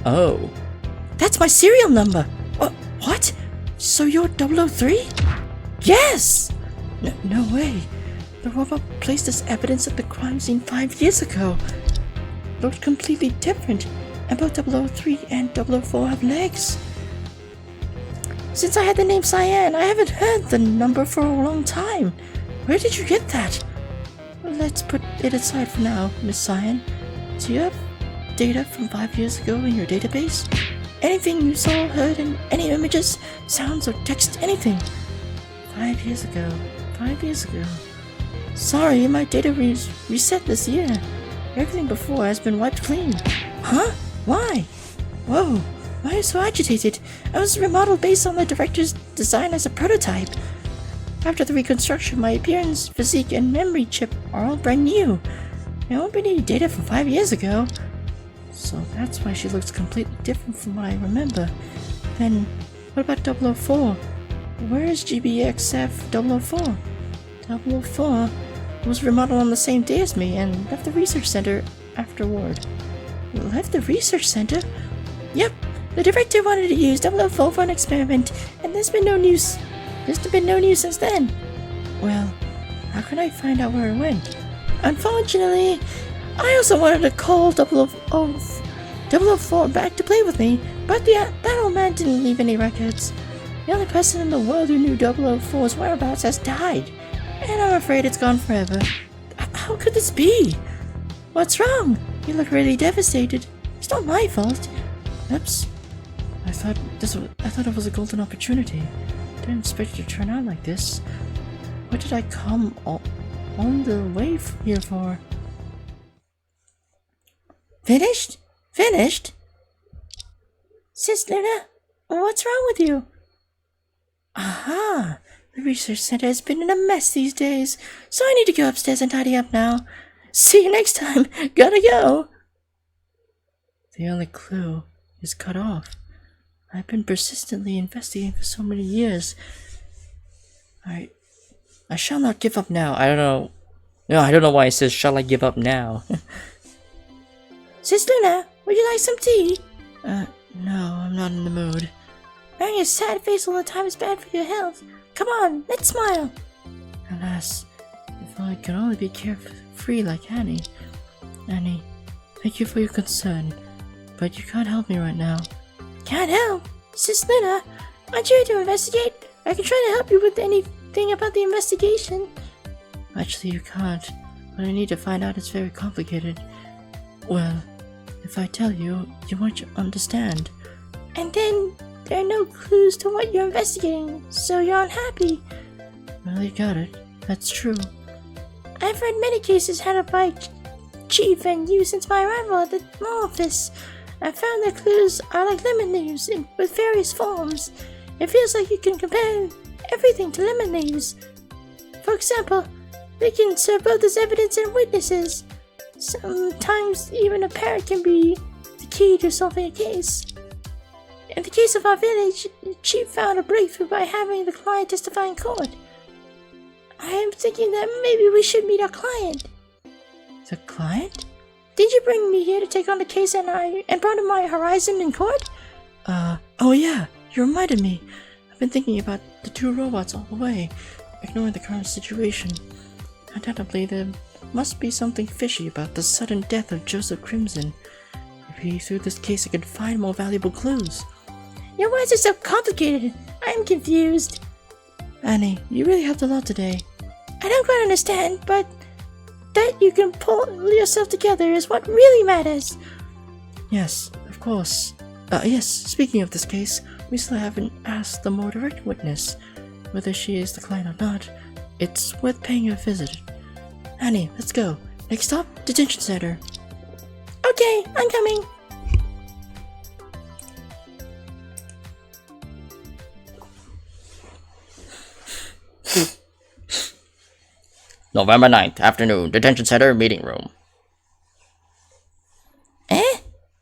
Oh. That's my serial number! What? So you're 003? Yes! No way. The robot placed as evidence at the crime scene 5 years ago. Looked completely different, and both 003 and 004 have legs. Since I had the name Cyan, I haven't heard the number for a long time. Where did you get that? Let's put it aside for now, Miss Cyan. Do you have data from 5 years ago in your database? Anything you saw, heard, and any images, sounds, or text, anything. 5 years ago. 5 years ago. Sorry, my data reset this year. Everything before has been wiped clean. Huh? Why? Whoa, why are you so agitated? I was remodeled based on the director's design as a prototype. After the reconstruction, my appearance, physique, and memory chip are all brand new. There won't be any data from 5 years ago. So that's why she looks completely different from what I remember. Then, what about 004? Where is GBXF 004? 004 was remodeled on the same day as me and left the research center afterward. Left the research center? Yep, the director wanted to use 004 for an experiment, and there's been no news. There's been no news since then. Well, how can I find out where it went? Unfortunately, I also wanted to call 004 back to play with me, but that old man didn't leave any records. The only person in the world who knew 004's whereabouts has died, and I'm afraid it's gone forever. How could this be? What's wrong? You look really devastated. It's not my fault. Oops. I thought it was a golden opportunity. Didn't expect it to turn out like this. What did I come on the way here for? Finished? Finished? Sis Luna, what's wrong with you? Aha! The research center has been in a mess these days, so I need to go upstairs and tidy up now. See you next time. Gotta go. The only clue is cut off. I've been persistently investigating for so many years. I shall not give up now. I don't know. No, I don't know why it says, shall I give up now? Sis Luna, would you like some tea? No, I'm not in the mood. Wearing a sad face all the time is bad for your health. Come on, let's smile. Alas, if I could only be carefree like Annie. Annie, thank you for your concern, but you can't help me right now. Can't help? Sis Luna, aren't you here to investigate? I can try to help you with anything about the investigation. Actually, you can't, but I need to find out. It's very complicated. Well, if I tell you, you won't understand. And then there are no clues to what you're investigating, so you're unhappy. Well, you got it. That's true. I I've read many cases handled by Chief and you since my arrival at the law office. I found that clues are like lemon leaves with various forms. It feels like you can compare everything to lemon leaves. For example, they can serve both as evidence and witnesses. Sometimes even a parrot can be the key to solving a case. In the case of our village, the chief found a breakthrough by having the client testify in court. I am thinking that maybe we should meet our client. The client? Did you bring me here to take on the case and broaden my horizon in court? Oh yeah, you reminded me. I've been thinking about the two robots all the way, ignoring the current situation. Undoubtedly, there must be something fishy about the sudden death of Joseph Crimson. Maybe through this case I could find more valuable clues. Your words are so complicated. I am confused. Annie, you really helped a lot today. I don't quite understand, but that you can pull yourself together is what really matters. Yes, of course. Yes, speaking of this case, we still haven't asked the more direct witness. Whether she is the client or not, it's worth paying a visit. Annie, let's go. Next stop, detention center. Okay, I'm coming. November 9th, afternoon, detention center, meeting room.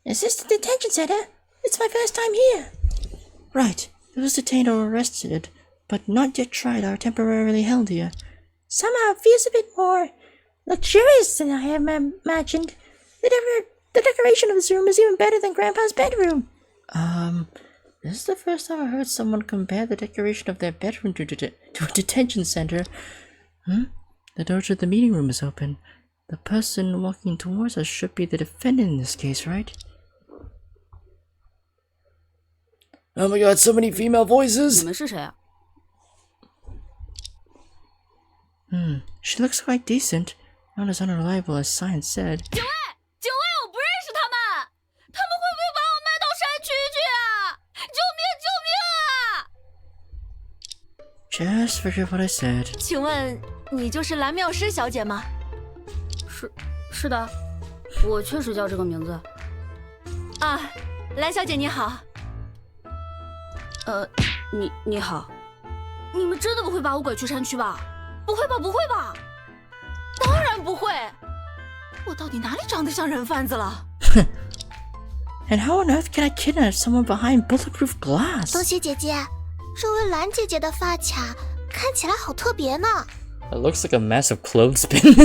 Is this the detention center? It's my first time here. Right, those detained or arrested, but not yet tried are temporarily held here. Somehow it feels a bit more luxurious than I have imagined. The decoration of this room is even better than Grandpa's bedroom. This is the first time I heard someone compare the decoration of their bedroom to a detention center. The door to the meeting room is open. The person walking towards us should be the defendant in this case, right? Oh my god, so many female voices! 你们是谁啊？ She looks quite decent. Not as unreliable as science said. 警卫，警卫，我不认识他们，他们会不会把我卖到山区去啊？救命，救命啊！ Just forget what I said. 请问你就是蓝妙诗小姐吗？是的，我确实叫这个名字。啊，蓝小姐你好。你好。你们真的不会把我拐去山区吧？不会吧，不会吧？当然不会。我到底哪里长得像人贩子了？ And how on earth can I kidnap someone behind bulletproof glass? 东西姐姐，这位蓝姐姐的发卡看起来好特别呢。 It looks like a massive clothespin.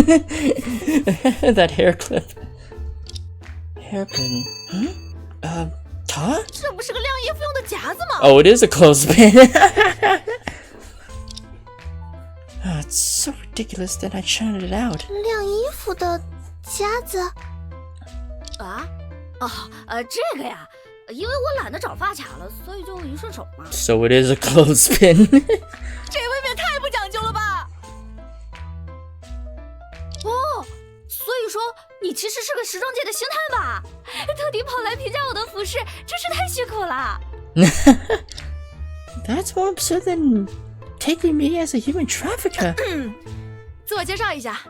That hair clip. Hairpin. Huh? 这不是个晾衣服用的夹子吗？ Oh, it is a clothespin. It's so ridiculous that I shouted it out. 晾衣服的夹子。啊？这个呀，因为我懒得找发卡了，所以就一顺手嘛。 So it is a clothespin. 这未免太不讲究了吧？哦，所以说你其实是个时装界的星探吧？特地跑来评价我的服饰，真是太辛苦了。That's more absurd than taking me as a human trafficker. 自我介绍一下，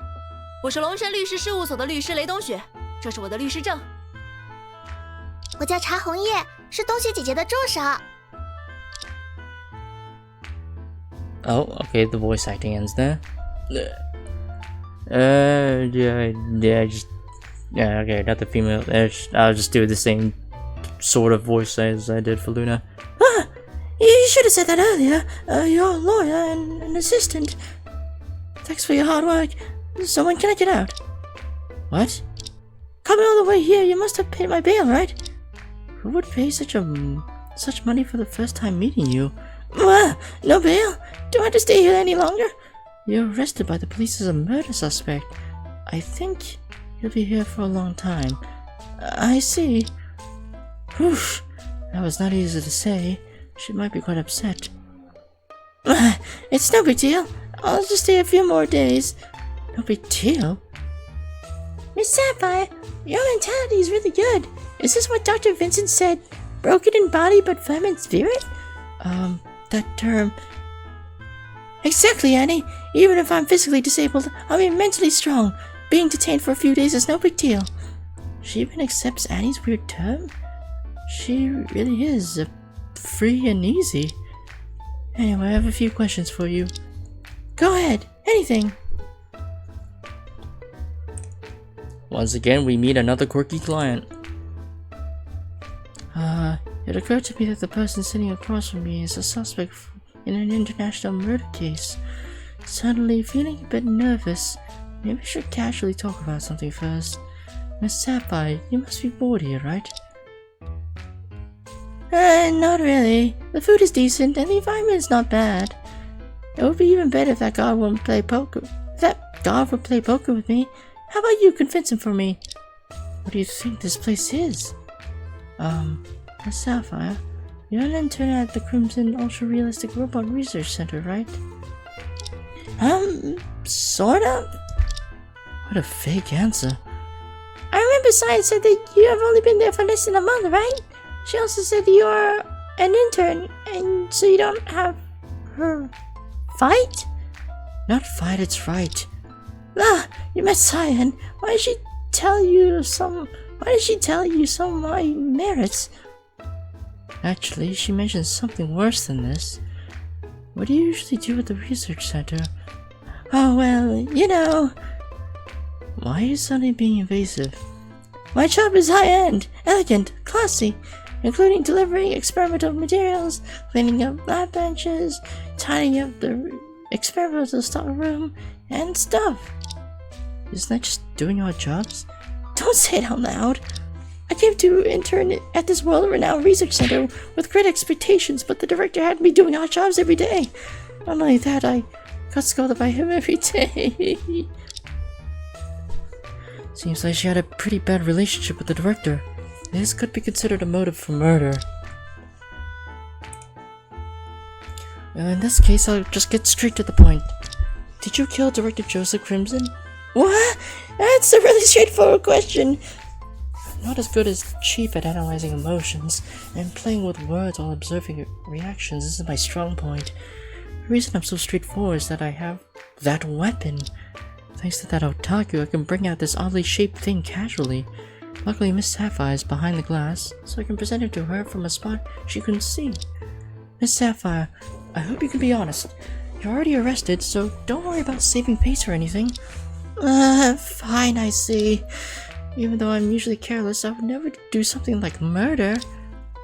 我是龙神律师事务所的律师雷东雪，这是我的律师证。我叫茶红叶，是东西姐姐的助手。 Oh, okay, the voice acting ends there. Okay, not the female. I'll just do the same sort of voice as I did for Luna. You should have said that earlier. You're a lawyer and an assistant. Thanks for your hard work. So when can I get out? What? Coming all the way here, you must have paid my bail, right? Who would pay such money for the first time meeting you? No bail? Do I have to stay here any longer? You're arrested by the police as a murder suspect. I think you'll be here for a long time. I see. Whew. That was not easy to say. She might be quite upset. It's no big deal. I'll just stay a few more days. No big deal. Miss Sapphire, your mentality is really good. Is this what Dr. Vincent said? Broken in body but firm in spirit? That term... Exactly, Annie. Even if I'm physically disabled, I'll be mentally strong. Being detained for a few days is no big deal. She even accepts Annie's weird term? She really is free and easy. Anyway, I have a few questions for you. Go ahead, anything. Once again, we meet another quirky client. It occurred to me that the person sitting across from me is a suspect in an international murder case. Suddenly, feeling a bit nervous, maybe we should casually talk about something first. Miss Sapphire, you must be bored here, right? Not really. The food is decent and the environment is not bad. It would be even better if that guard would play poker. With me. How about you convince him for me? What do you think this place is? Miss Sapphire, you're an intern at the Crimson Ultra Realistic Robot Research Center, right? Sort of. What a fake answer. I remember Science said that you have only been there for less than a month, right? She also said that you're an intern, and so you don't have her fight? Not fight, it's right. You met Cyan. Why did she tell you some of my merits? Actually, she mentioned something worse than this. What do you usually do at the research center? Oh, well, you know. Why are you suddenly being invasive? My job is high-end, elegant, classy, including delivering experimental materials, cleaning up lab benches, tidying up the experimental stock room, and stuff. Isn't that just doing our jobs? Don't say it out loud. I came to intern at this world-renowned research center with great expectations, but the director had me doing odd jobs every day. Not only that, I got scolded by him every day. Seems like she had a pretty bad relationship with the director. This could be considered a motive for murder. Well, in this case, I'll just get straight to the point. Did you kill Director Joseph Crimson? What? That's a really straightforward question. I'm not as good as Chief at analyzing emotions, and playing with words while observing reactions isn't my strong point. The reason I'm so straightforward is that I have that weapon. Thanks to that otaku, I can bring out this oddly shaped thing casually. Luckily, Miss Sapphire is behind the glass, so I can present it to her from a spot she couldn't see. Miss Sapphire, I hope you can be honest. You're already arrested, so don't worry about saving face or anything. Fine, I see. Even though I'm usually careless, I would never do something like murder.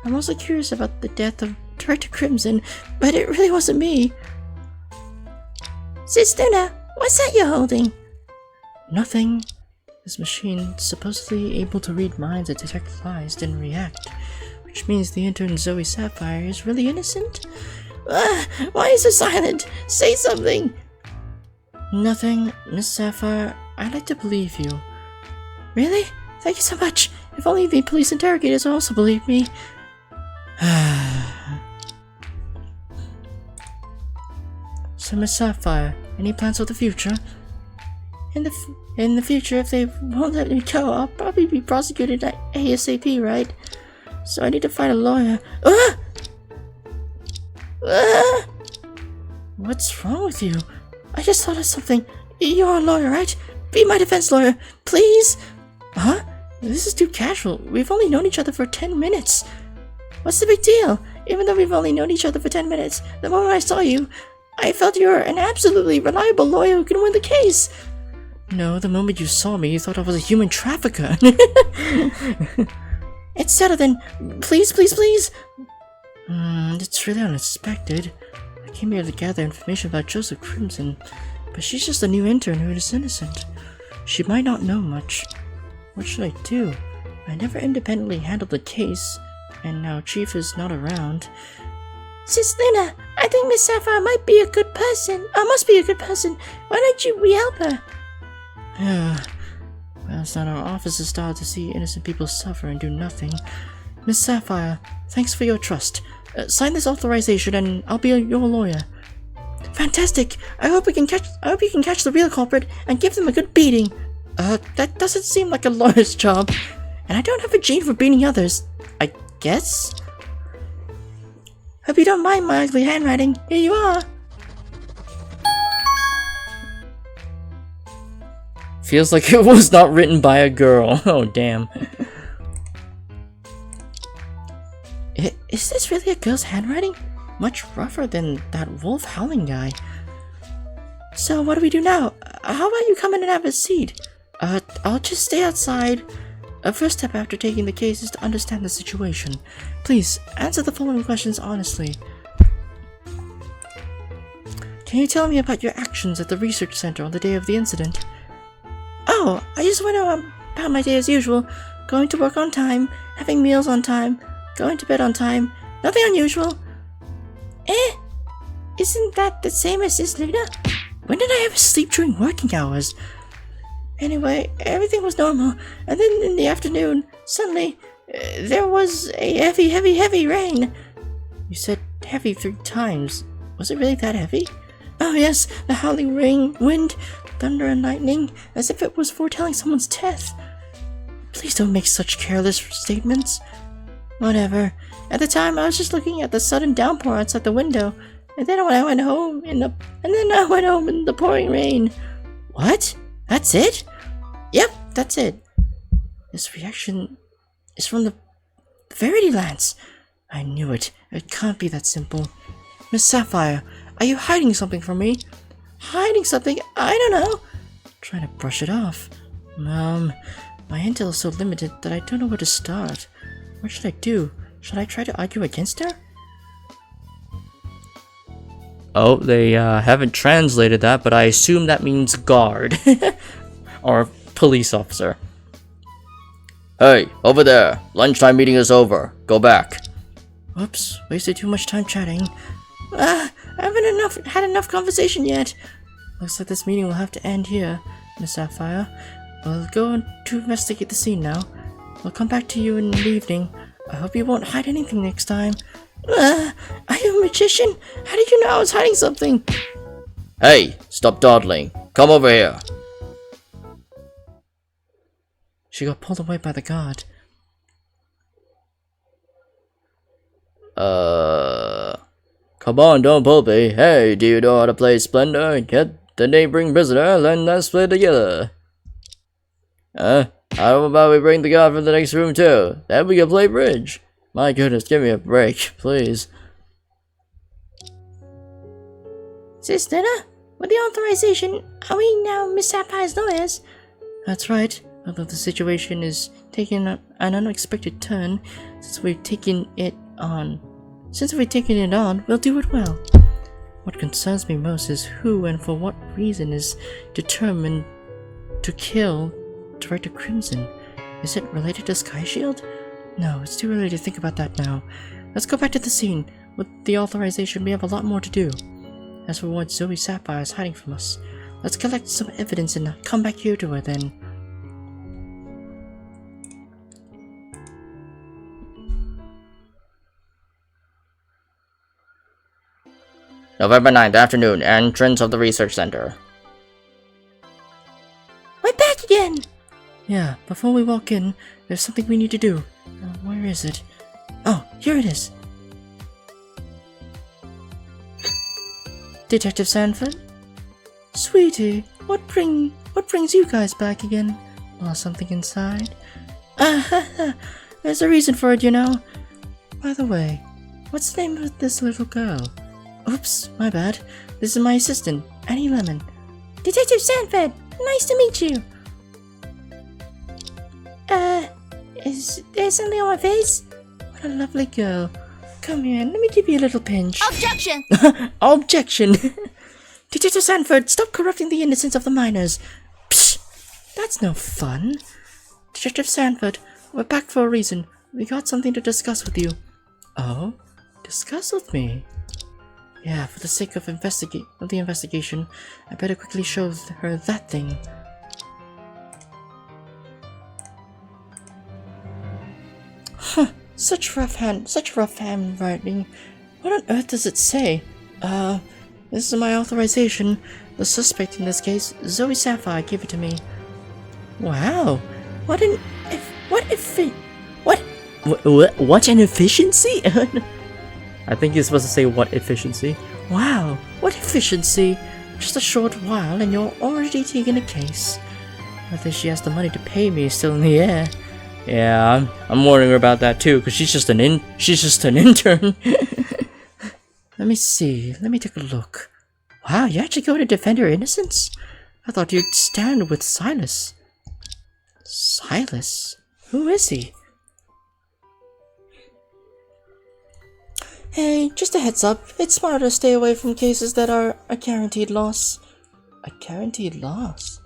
I'm also curious about the death of Director Crimson, but it really wasn't me. Sis Luna, what's that you're holding? Nothing. This machine, supposedly able to read minds and detect lies, didn't react. Which means the intern Zoe Sapphire is really innocent? Why is it silent? Say something! Nothing, Miss Sapphire. I'd like to believe you. Really? Thank you so much. If only the police interrogators also believe me. So, Miss Sapphire, any plans for the future? In the future, if they won't let me go, I'll probably be prosecuted at ASAP, right? So I need to find a lawyer. What's wrong with you? I just thought of something. You're a lawyer, right? Be my defense lawyer, please! Huh? This is too casual. We've only known each other for 10 minutes. What's the big deal? Even though we've only known each other for 10 minutes, the moment I saw you, I felt you were an absolutely reliable lawyer who can win the case. No, the moment you saw me, you thought I was a human trafficker. It's settled then. Please, please, please. It's really unexpected. I came here to gather information about Joseph Crimson, but she's just a new intern who is innocent. She might not know much. What should I do? I never independently handled the case, and now Chief is not around. Sis Luna, I think Miss Sapphire might be a good person. Must be a good person. Why don't we help her? Well, it's not our office's style to see innocent people suffer and do nothing. Miss Sapphire, thanks for your trust. Sign this authorization and I'll be your lawyer. Fantastic! I hope you can catch the real culprit and give them a good beating. That doesn't seem like a lawyer's job. And I don't have a gene for beating others, I guess? Hope you don't mind my ugly handwriting. Here you are. Feels like it was not written by a girl. Oh, damn. Is this really a girl's handwriting? Much rougher than that wolf howling guy. So what do we do now? How about you come in and have a seat? I'll just stay outside. A first step after taking the case is to understand the situation. Please, answer the following questions honestly. Can you tell me about your actions at the research center on the day of the incident? Oh, I just went about my day as usual. Going to work on time, having meals on time, going to bed on time. Nothing unusual. Isn't that the same as this, Luna? When did I ever sleep during working hours? Anyway, everything was normal, and then in the afternoon, suddenly, there was a heavy rain. You said heavy 3 times. Was it really that heavy? Oh yes, the howling rain, wind, thunder and lightning, as if it was foretelling someone's death. Please don't make such careless statements. Whatever. At the time, I was just looking at the sudden downpour outside the window, and then I went home in the pouring rain. What? That's it? Yep, that's it. This reaction is from the Verity Lance. I knew it. It can't be that simple. Miss Sapphire, are you hiding something from me? Hiding something? I don't know. Trying to brush it off. My intel is so limited that I don't know where to start. What should I do? Should I try to argue against her? Oh, they haven't translated that, but I assume that means guard. Or police officer. Hey, over there. Lunchtime meeting is over. Go back. Whoops, wasted too much time chatting. I haven't had enough conversation yet. Looks like this meeting will have to end here, Miss Sapphire. We'll go to investigate the scene now. We'll come back to you in the evening. I hope you won't hide anything next time. Are you a magician? How did you know I was hiding something? Hey, stop dawdling. Come over here. She got pulled away by the guard. Come on, don't pull me. Hey, do you know how to play Splendor? Get the neighboring prisoner, then let's play together. How about we bring the guard from the next room too? Then we can play bridge. My goodness, give me a break, please. Sis Luna, with the authorization, are we now Miss Sapphire's lawyers? That's right. Although the situation is taking an unexpected turn, since we've taken it on, we'll do it well. What concerns me most is who and for what reason is determined to kill Director Crimson. Is it related to Sky Shield? No, it's too early to think about that now. Let's go back to the scene. With the authorization, we have a lot more to do. As for what Zoe Sapphire is hiding from us, let's collect some evidence and come back here to her then. November 9th, afternoon, entrance of the research center. We're back again! Yeah, before we walk in, there's something we need to do. Where is it? Oh, here it is. Detective Sanford? Sweetie, what brings you guys back again? Lost something inside? There's a reason for it, you know. By the way, what's the name of this little girl? Oops, my bad. This is my assistant, Annie Lemon. Detective Sanford, nice to meet you. Is there something on my face? What a lovely girl. Come here, let me give you a little pinch. Objection! Objection! Detective Sanford, stop corrupting the innocence of the minors. Psh! That's no fun. Detective Sanford, we're back for a reason. We got something to discuss with you. Oh? Discuss with me? Yeah, for the sake of the investigation, I better quickly show her that thing. Huh, such rough handwriting. What on earth does it say? This is my authorization. The suspect in this case, Zoe Sapphire, gave it to me. Wow, what an efficiency? I think you're supposed to say what efficiency. Wow, what efficiency! Just a short while and you're already taking a case. Whether she has the money to pay me is still in the air. Yeah, I'm wondering about that too, because she's just an intern. Let me see. Let me take a look. Wow, you actually go to defend her innocence? I thought you'd stand with Silas. Silas? Who is he? Hey, just a heads up. It's smarter to stay away from cases that are a guaranteed loss. A guaranteed loss?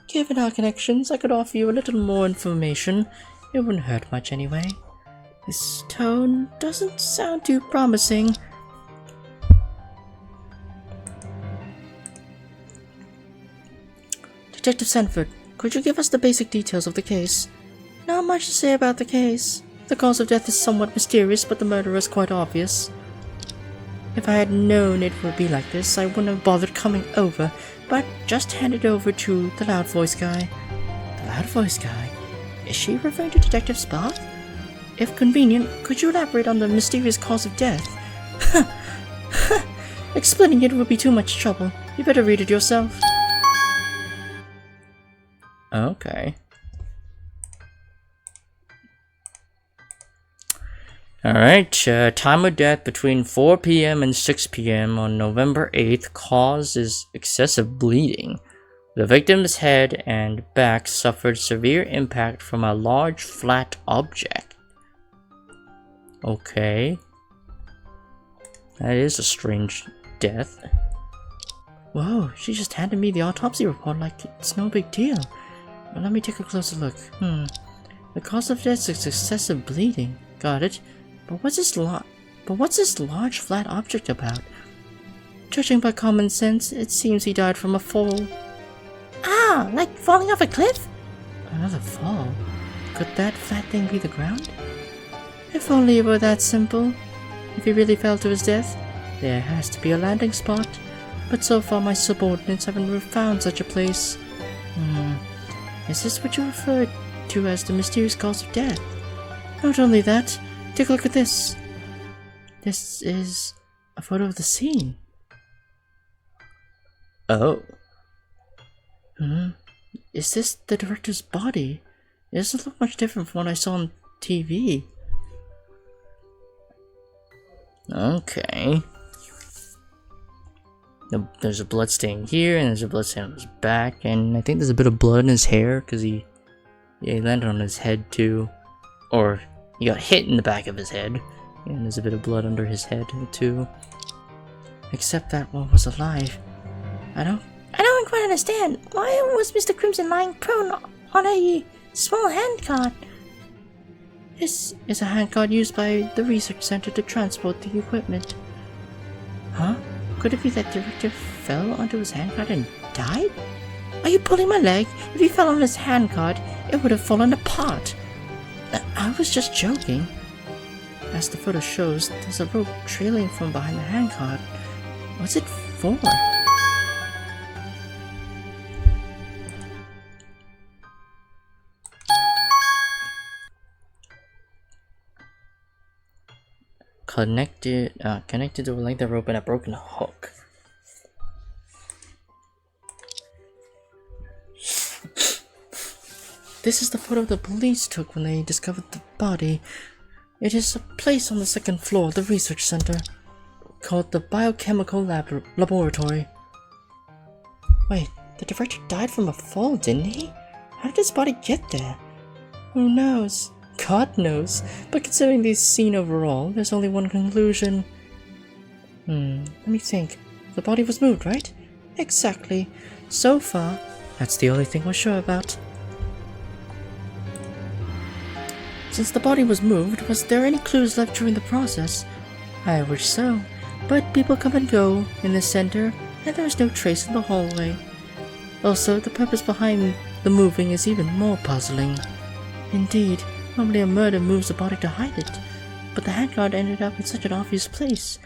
Given our connections, I could offer you a little more information. It wouldn't hurt much anyway. This tone doesn't sound too promising. Detective Sanford, could you give us the basic details of the case? Not much to say about the case. The cause of death is somewhat mysterious, but the murder is quite obvious. If I had known it would be like this, I wouldn't have bothered coming over, but just hand it over to the loud voice guy. The loud voice guy? Is she referring to Detective Spark? If convenient, could you elaborate on the mysterious cause of death? Explaining it would be too much trouble. You better read it yourself. Okay. Alright, time of death between 4 p.m. and 6 p.m. on November 8th. Cause is excessive bleeding. The victim's head and back suffered severe impact from a large flat object. Okay. That is a strange death. Whoa, she just handed me the autopsy report like it's no big deal. Well, let me take a closer look. The cause of death is excessive bleeding. Got it. But what's this large flat object about? Judging by common sense, it seems he died from a fall. Ah, like falling off a cliff? Another fall? Could that flat thing be the ground? If only it were that simple. If he really fell to his death, there has to be a landing spot. But so far my subordinates haven't found such a place. Is this what you referred to as the mysterious cause of death? Not only that, take a look at this. This is a photo of the scene. Oh. Is this the director's body? It doesn't look much different from what I saw on TV. Okay. There's a blood stain here, and there's a blood stain on his back, and I think there's a bit of blood in his hair, because he landed on his head too. Or, he got hit in the back of his head, and there's a bit of blood under his head too. Except that one was alive. I don't quite understand. Why was Mr. Crimson lying prone on a small handcart? This is a handcart used by the research center to transport the equipment. Huh? Could it be that director fell onto his handcart and died? Are you pulling my leg? If he fell on his handcart, it would have fallen apart. I was just joking. As the photo shows, there's a rope trailing from behind the handcart. What's it for? Connected to a length of rope and a broken hook. This is the photo the police took when they discovered the body. It is a place on the second floor of the research center, called the Biochemical Laboratory. Wait, the director died from a fall, didn't he? How did his body get there? Who knows? God knows, but considering the scene overall, there's only one conclusion. Let me think. The body was moved, right? Exactly. So far, that's the only thing we're sure about. Since the body was moved, was there any clues left during the process? I wish so, but people come and go in the center, and there's no trace in the hallway. Also, the purpose behind the moving is even more puzzling. Indeed, normally a murder moves the body to hide it, but the handcart ended up in such an obvious place.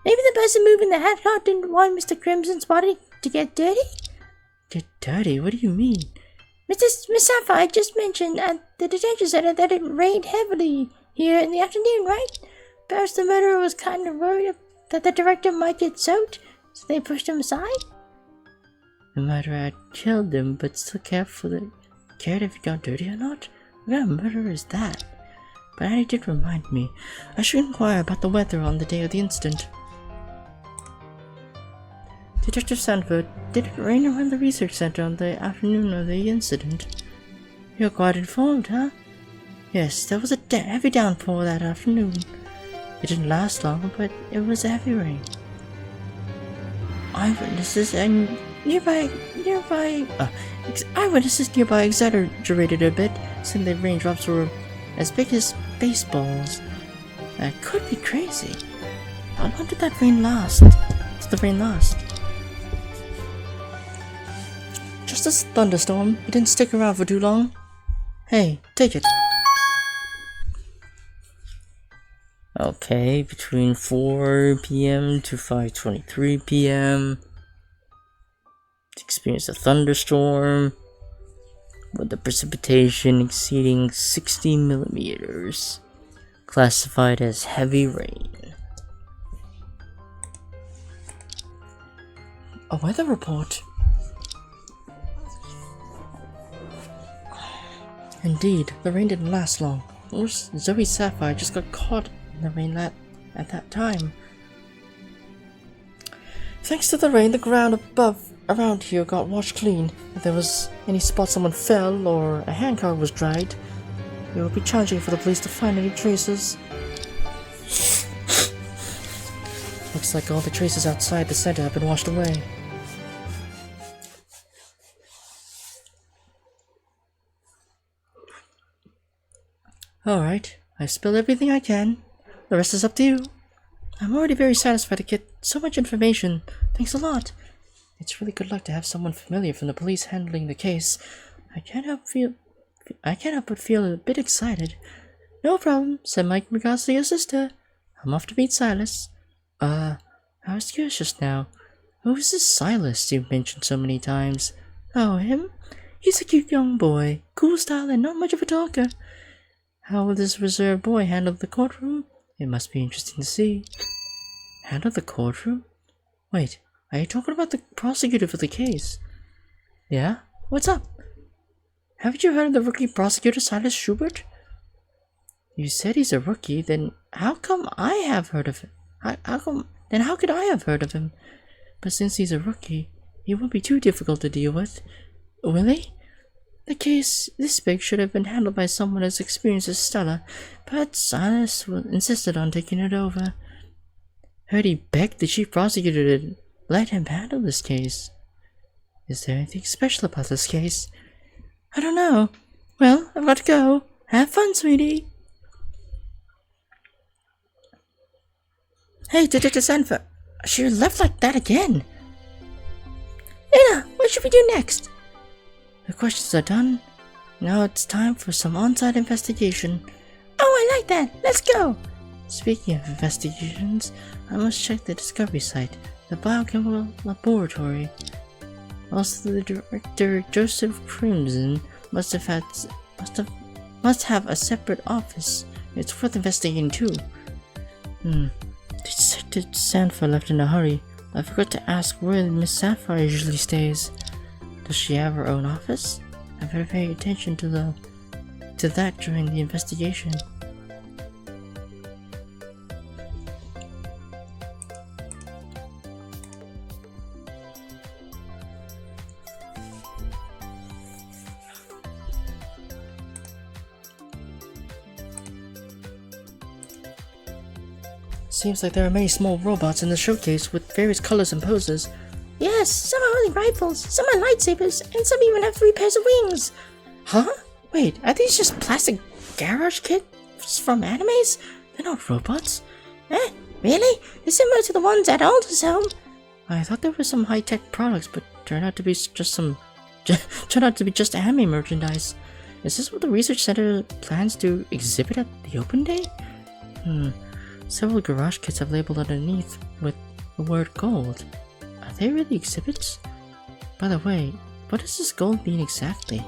Maybe the person moving the handcart didn't want Mr. Crimson's body to get dirty? Get dirty? What do you mean? Miss Sapphire just mentioned at the detention center that it rained heavily here in the afternoon, right? Perhaps the murderer was kind of worried that the director might get soaked, so they pushed him aside? The murderer had killed him, but still cared if he got dirty or not? What kind of murderer is that? But Annie did remind me, I should inquire about the weather on the day of the incident. Detective Sanford, did it rain around the research center on the afternoon of the incident? You're quite informed, huh? Yes, there was a heavy downpour that afternoon. It didn't last long, but it was a heavy rain. Eyewitnesses nearby exaggerated a bit, saying the raindrops were as big as baseballs. That could be crazy. How long did that rain last? Did the rain last? Just a thunderstorm. It didn't stick around for too long. Hey, take it. Okay, between 4 p.m. to 5:23 p.m. Experienced a thunderstorm with the precipitation exceeding 60 millimeters, classified as heavy rain. A weather report. Indeed, the rain didn't last long. Zoe Sapphire just got caught in the rain at that time. Thanks to the rain, the ground around here got washed clean. If there was any spot someone fell or a handcar was dried, it would be challenging for the police to find any traces. Looks like all the traces outside the center have been washed away. Alright, I've spilled everything I can. The rest is up to you. I'm already very satisfied to get so much information. Thanks a lot. It's really good luck to have someone familiar from the police handling the case. I can't help but feel a bit excited. No problem. Send my regards to your sister. I'm off to meet Silas. I was curious just now. Who is this Silas you've mentioned so many times? Oh, him? He's a cute young boy. Cool style and not much of a talker. How will this reserved boy handle the courtroom? It must be interesting to see. Handle the courtroom? Wait, are you talking about the prosecutor for the case? Yeah? What's up? Haven't you heard of the rookie prosecutor Silas Schubert? You said he's a rookie, then how come I have heard of him? How could I have heard of him? But since he's a rookie, he won't be too difficult to deal with. Will he? The case this big should have been handled by someone as experienced as Stella, but Silas insisted on taking it over. Heard he begged the chief prosecutor to let him handle this case. Is there anything special about this case? I don't know. Well, I've got to go. Have fun, sweetie. Hey, Detective Sanford. She left like that again. Anna, what should we do next? The questions are done. Now it's time for some on-site investigation. Oh, I like that. Let's go. Speaking of investigations, I must check the discovery site, the biochemical laboratory. Also, the director, Joseph Crimson, must have a separate office. It's worth investigating too. Detective Sanford left in a hurry. I forgot to ask where Miss Sapphire usually stays. Does she have her own office? I better pay attention to that during the investigation. Seems like there are many small robots in the showcase with various colors and poses. Yes, some are holding rifles, some are lightsabers, and some even have 3 pairs of wings. Huh? Wait, are these just plastic garage kits from animes? They're not robots. Really? They're similar to the ones at Alder's home. I thought there were some high-tech products, but turned out to be just anime merchandise. Is this what the research center plans to exhibit at the open day? Several garage kits have labeled underneath with the word gold. Are they really exhibits? By the way, what does this gold mean exactly?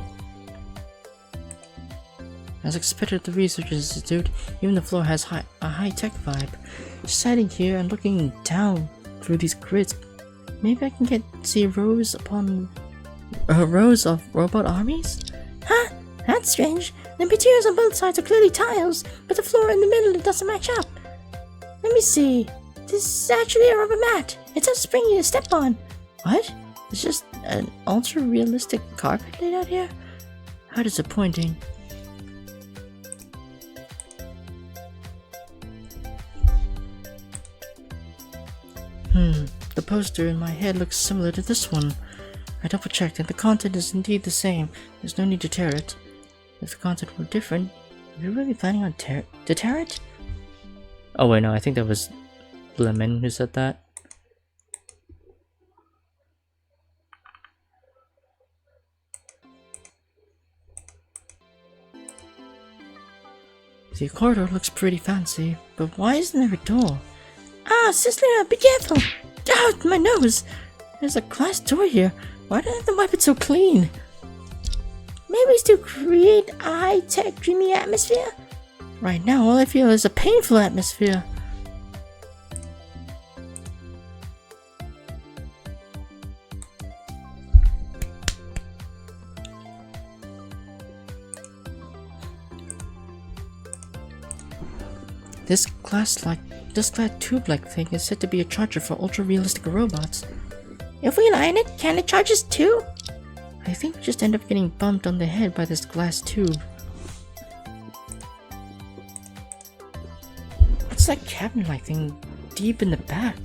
As expected at the Research Institute, even the floor has a high-tech vibe. Standing here and looking down through these grids Maybe I can see rows upon rows of robot armies? Huh? That's strange. The materials on both sides are clearly tiles, but the floor in the middle doesn't match up. Let me see. This is actually a rubber mat. It's so springy to step on. What? It's just an ultra-realistic carpet laid out here? How disappointing. The poster in my head looks similar to this one. I double-checked and the content is indeed the same. There's no need to tear it. If the content were different, are you really planning on tear it? Oh wait, no, I think that was Lemon who said that. The corridor looks pretty fancy, but why isn't there a door? Ah, Sister, be careful! Ah, my nose! There's a glass door here. Why didn't they wipe it so clean? Maybe it's to create a high-tech, dreamy atmosphere? Right now, all I feel is a painful atmosphere. This glass tube-like thing is said to be a charger for ultra-realistic robots. If we line it, can it charge us too? I think we just end up getting bumped on the head by this glass tube. What's that cabinet-like thing deep in the back?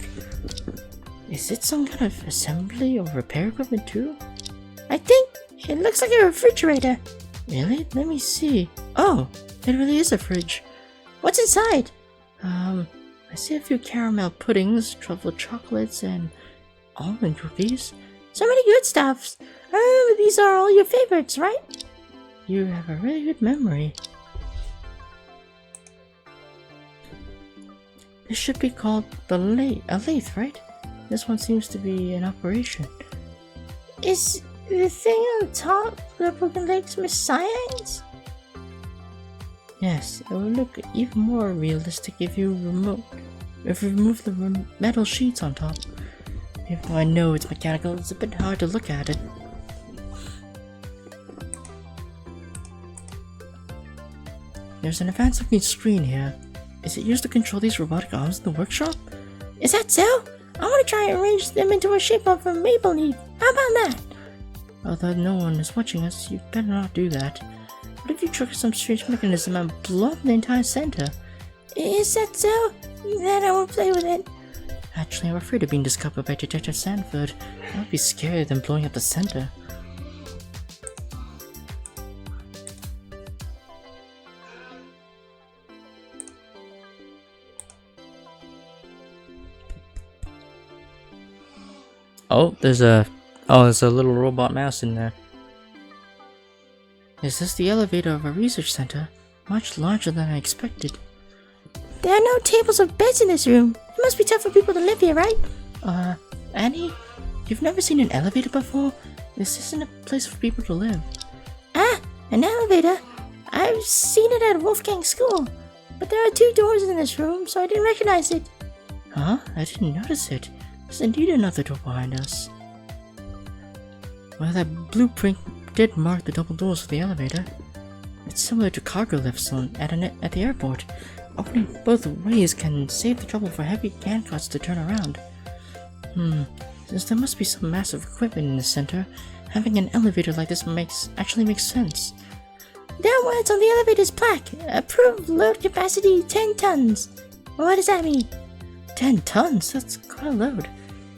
Is it some kind of assembly or repair equipment too? I think it looks like a refrigerator. Really? Let me see. Oh, it really is a fridge. What's inside? I see a few caramel puddings, truffle chocolates, and almond cookies. So many good stuffs. These are all your favorites, right? You have a really good memory. This should be called a lathe, right? This one seems to be in operation. Is the thing on top the broken legs Messiah's? Yes, it would look even more realistic if you remove the metal sheets on top. Even though I know it's mechanical, it's a bit hard to look at it. There's an advanced looking screen here. Is it used to control these robotic arms in the workshop? Is that so? I want to try and arrange them into a shape of a maple leaf. How about that? Although no one is watching us, you better not do that. What if you trigger some strange mechanism and blow up the entire center? Is that so? Then I won't play with it. Actually, I'm afraid of being discovered by Detective Sanford. That would be scarier than blowing up the center. Oh, there's a little robot mouse in there. Is this the elevator of a research center? Much larger than I expected. There are no tables or beds in this room. It must be tough for people to live here, right? Annie? You've never seen an elevator before? This isn't a place for people to live. Ah, an elevator? I've seen it at Wolfgang's school. But there are 2 doors in this room, so I didn't recognize it. Huh? I didn't notice it. There's indeed another door behind us. Well, that blueprint did mark the double doors of the elevator. It's similar to cargo lifts at the airport. Opening both ways can save the trouble for heavy handcarts to turn around. Since there must be some massive equipment in the center, having an elevator like this actually makes sense. There are words on the elevator's plaque. Approved load capacity 10 tons. What does that mean? 10 tons? That's quite a load.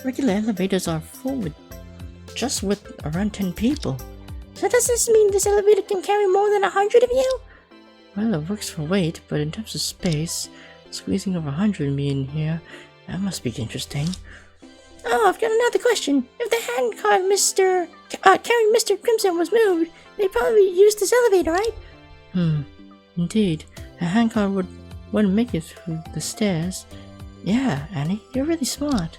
Regular elevators are full with around 10 people. So does this mean this elevator can carry more than 100 of you? Well, it works for weight, but in terms of space, squeezing over 100 of me in here, that must be interesting. Oh, I've got another question. If the handcart carrying Mr. Crimson was moved, they probably used this elevator, right? Indeed. A handcart wouldn't make it through the stairs. Yeah, Annie, you're really smart.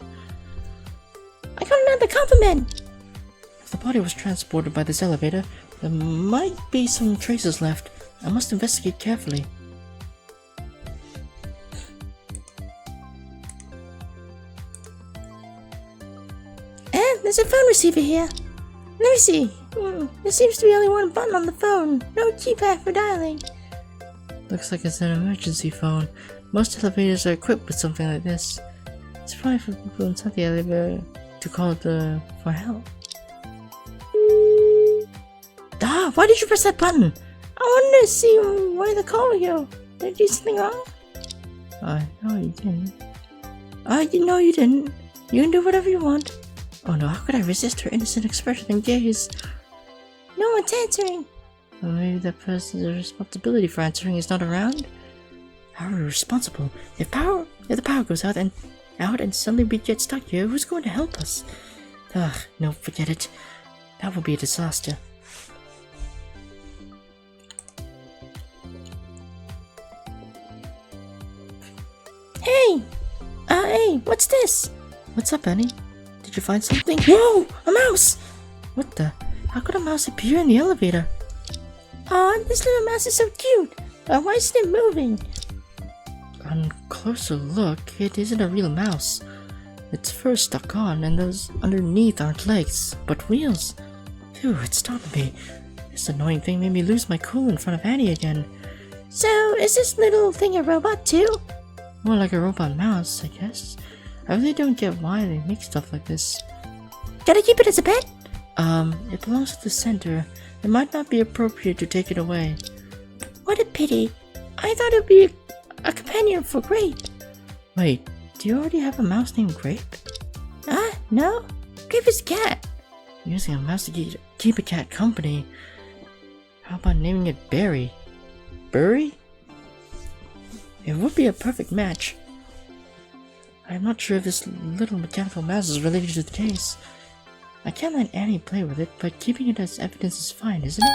I got another compliment! If the body was transported by this elevator, there might be some traces left. I must investigate carefully. there's a phone receiver here. Let me see. There seems to be only one button on the phone. No keypad for dialing. Looks like it's an emergency phone. Most elevators are equipped with something like this. It's probably for people inside the elevator to call for help. Why did you press that button? I wanted to see where the call would go. Did I do something wrong? No, you didn't. No, you didn't. You can do whatever you want. Oh no, how could I resist her innocent expression and gaze? No one's answering. Well, maybe that person's responsibility for answering is not around? How are we responsible? If the power goes out and suddenly we get stuck here, who's going to help us? No, forget it. That will be a disaster. Hey, what's this? What's up, Annie? Did you find something? Whoa, a mouse! What the? How could a mouse appear in the elevator? This little mouse is so cute. Why isn't it moving? On closer look, it isn't a real mouse. Its fur is stuck on, and those underneath aren't legs, but wheels. Phew, it stopped me. This annoying thing made me lose my cool in front of Annie again. So, is this little thing a robot too? More like a robot mouse, I guess. I really don't get why they make stuff like this. Can I keep it as a pet? It belongs to the center. It might not be appropriate to take it away. What a pity. I thought it would be a companion for Grape. Wait, do you already have a mouse named Grape? No. Grape is a cat. Using a mouse to keep a cat company. How about naming it Berry? Burry? It would be a perfect match. I'm not sure if this little mechanical mouse is related to the case. I can't let Annie play with it, but keeping it as evidence is fine, isn't it?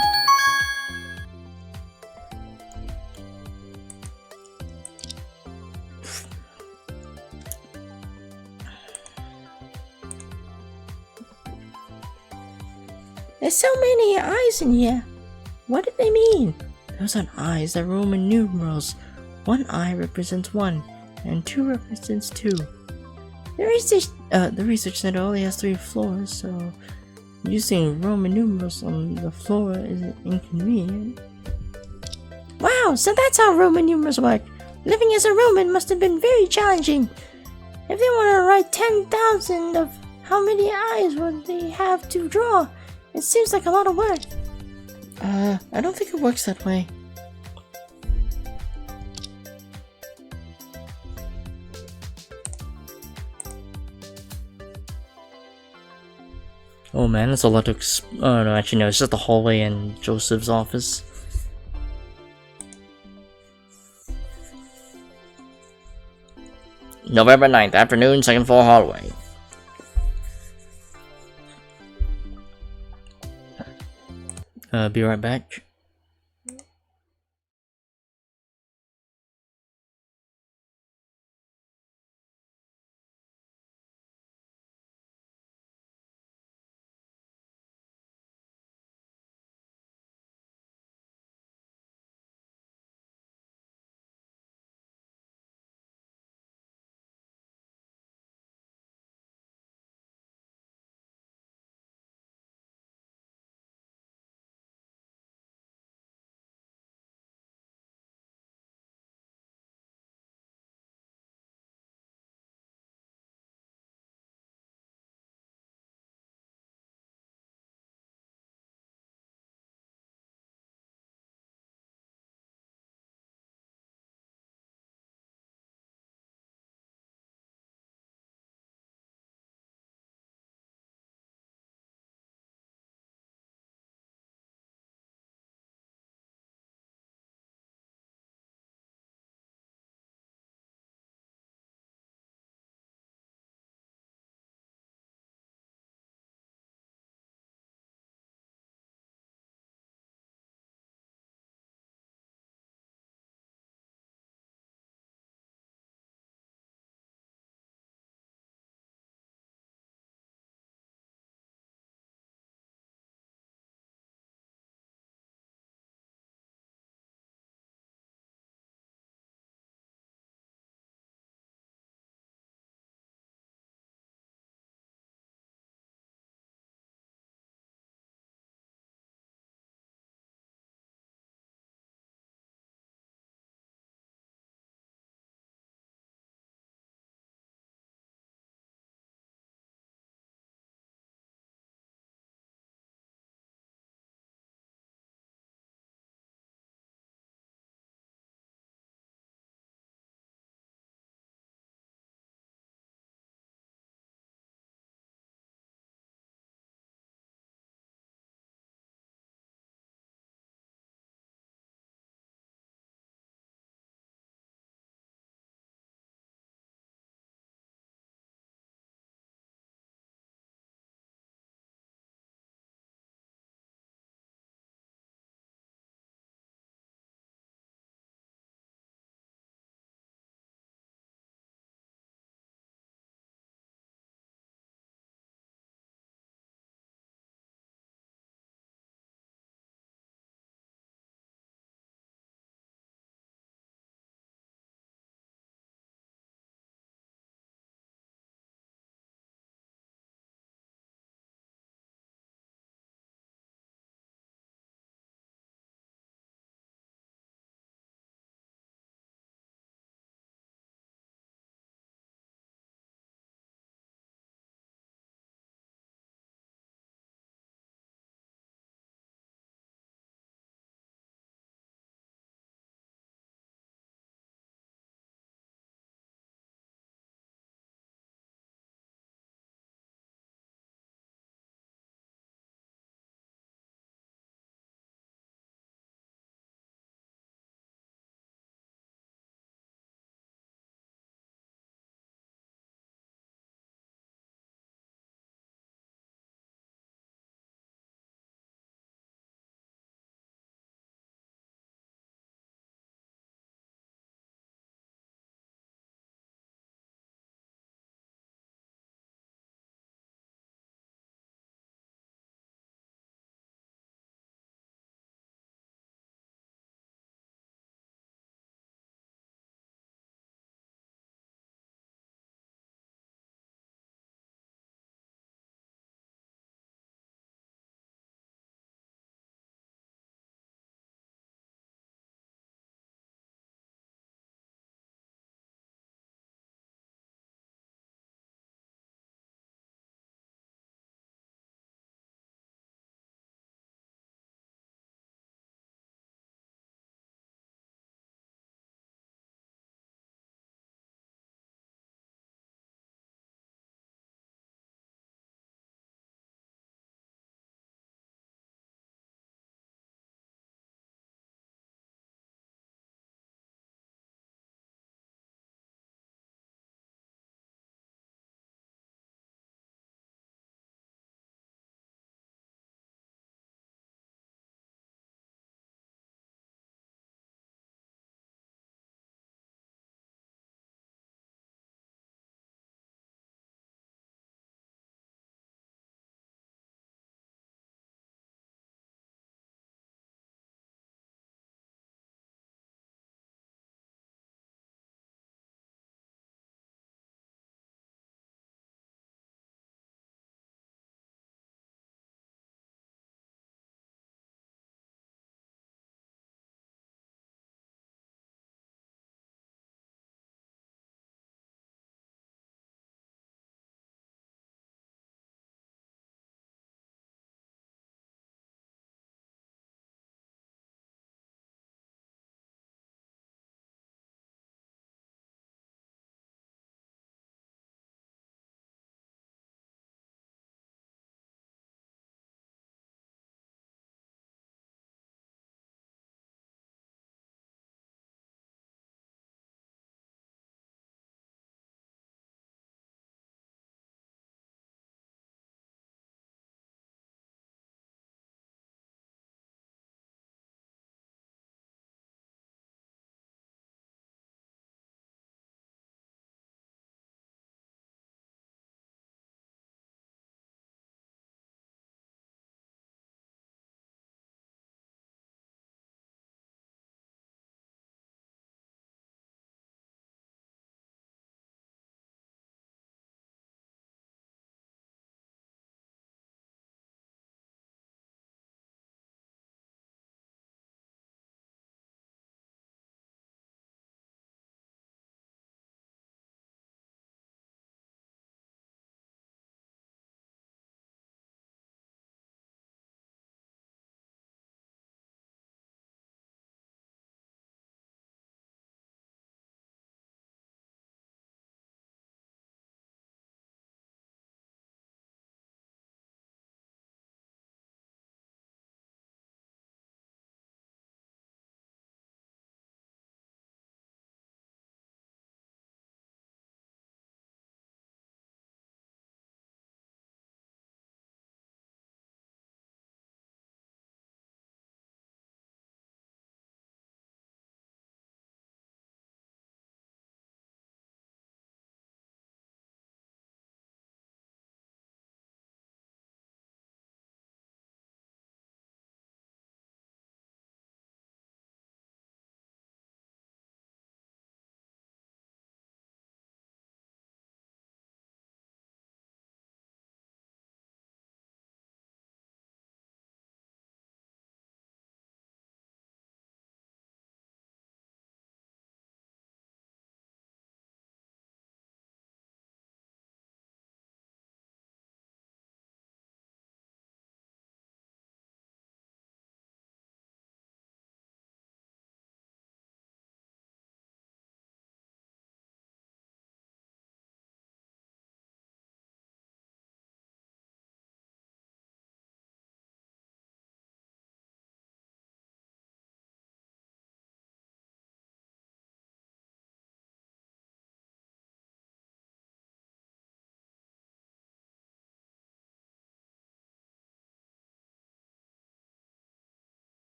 There's so many eyes in here. What do they mean? Those aren't eyes, they're Roman numerals. One eye represents 1, and 2 represents 2. The research center only has 3 floors, so using Roman numerals on the floor is inconvenient. Wow, so that's how Roman numerals work. Living as a Roman must have been very challenging. If they want to write 10,000 of how many eyes would they have to draw? It seems like a lot of work. I don't think it works that way. Oh man, that's a lot to oh no, actually no, it's just the hallway in Joseph's office. November 9th, afternoon, 2nd floor hallway. Be right back.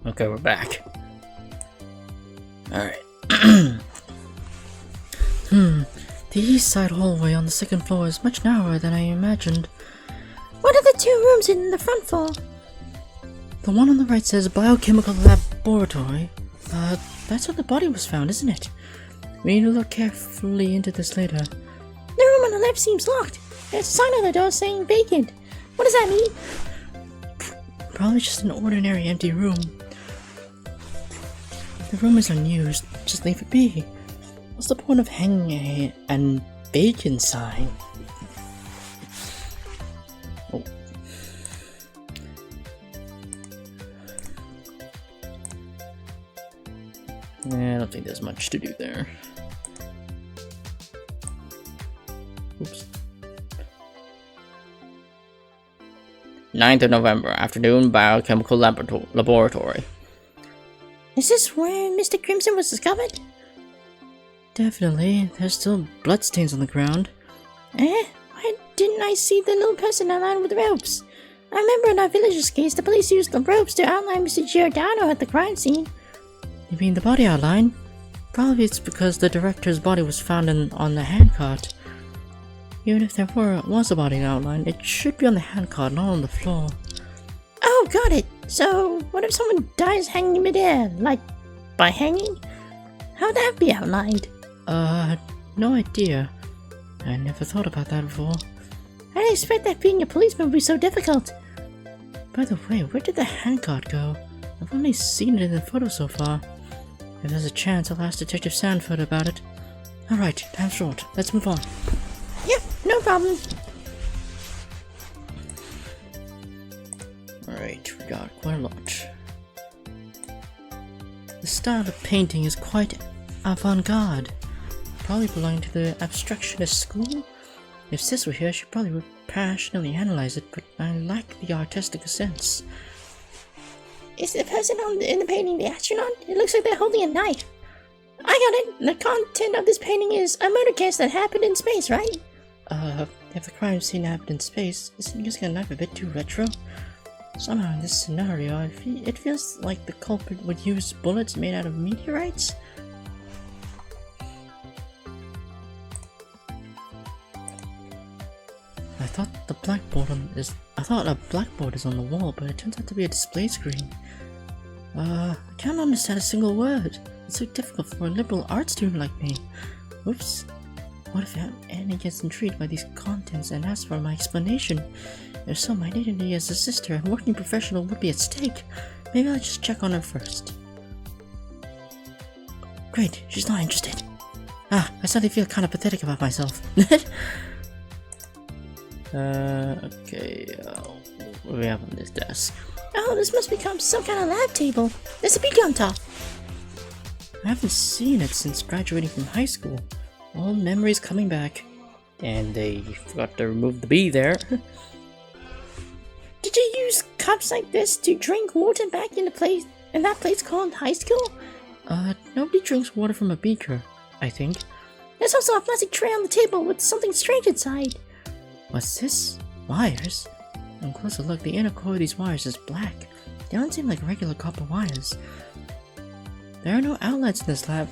Okay, we're back. Alright. The east side hallway on the second floor is much narrower than I imagined. What are the 2 rooms in the front for? The one on the right says biochemical laboratory. That's where the body was found, isn't it? We need to look carefully into this later. The room on the left seems locked. There's a sign on the door saying vacant. What does that mean? Probably just an ordinary empty room. The room is unused. Just leave it be. What's the point of hanging a bacon sign? Oh. I don't think there's much to do there. Oops. 9th of November, afternoon, biochemical laboratory. Is this where Mr. Crimson was discovered? Definitely. There's still bloodstains on the ground. Why didn't I see the little person outlined with ropes? I remember in our village's case, the police used the ropes to outline Mr. Giordano at the crime scene. You mean the body outline? Probably it's because the director's body was found on the handcart. Even if there was a body outline, it should be on the handcart, not on the floor. Oh, got it. So, what if someone dies hanging in midair? Like, by hanging? How'd that be outlined? No idea. I never thought about that before. I didn't expect that being a policeman would be so difficult. By the way, where did the handcart go? I've only seen it in the photo so far. If there's a chance, I'll ask Detective Sanford about it. Alright, time's short. Let's move on. Yep, no problem. Alright, we got quite a lot. The style of painting is quite avant-garde. Probably belonging to the abstractionist school. If Sis were here, she probably would passionately analyze it, but I lack the artistic sense. Is the person in the painting the astronaut? It looks like they're holding a knife. I got it. The content of this painting is a murder case that happened in space, right? If the crime scene happened in space, isn't using a knife a bit too retro? Somehow in this scenario, it feels like the culprit would use bullets made out of meteorites. I thought a blackboard is on the wall, but it turns out to be a display screen. I can't understand a single word. It's so difficult for a liberal arts student like me. Oops. What if Annie gets intrigued by these contents and asks for my explanation? If so, my dignity as a sister and working professional would be at stake. Maybe I'll just check on her first. Great, she's not interested. I suddenly feel kind of pathetic about myself. Okay, what do we have on this desk? Oh, this must become some kind of lab table. There's a beacon on top. I haven't seen it since graduating from high school. Old memories coming back. And they forgot to remove the B there. Did you use cups like this to drink water back in that place called high school? Nobody drinks water from a beaker, I think. There's also a plastic tray on the table with something strange inside. What's this? Wires? On closer look, the inner core of these wires is black. They don't seem like regular copper wires. There are no outlets in this lab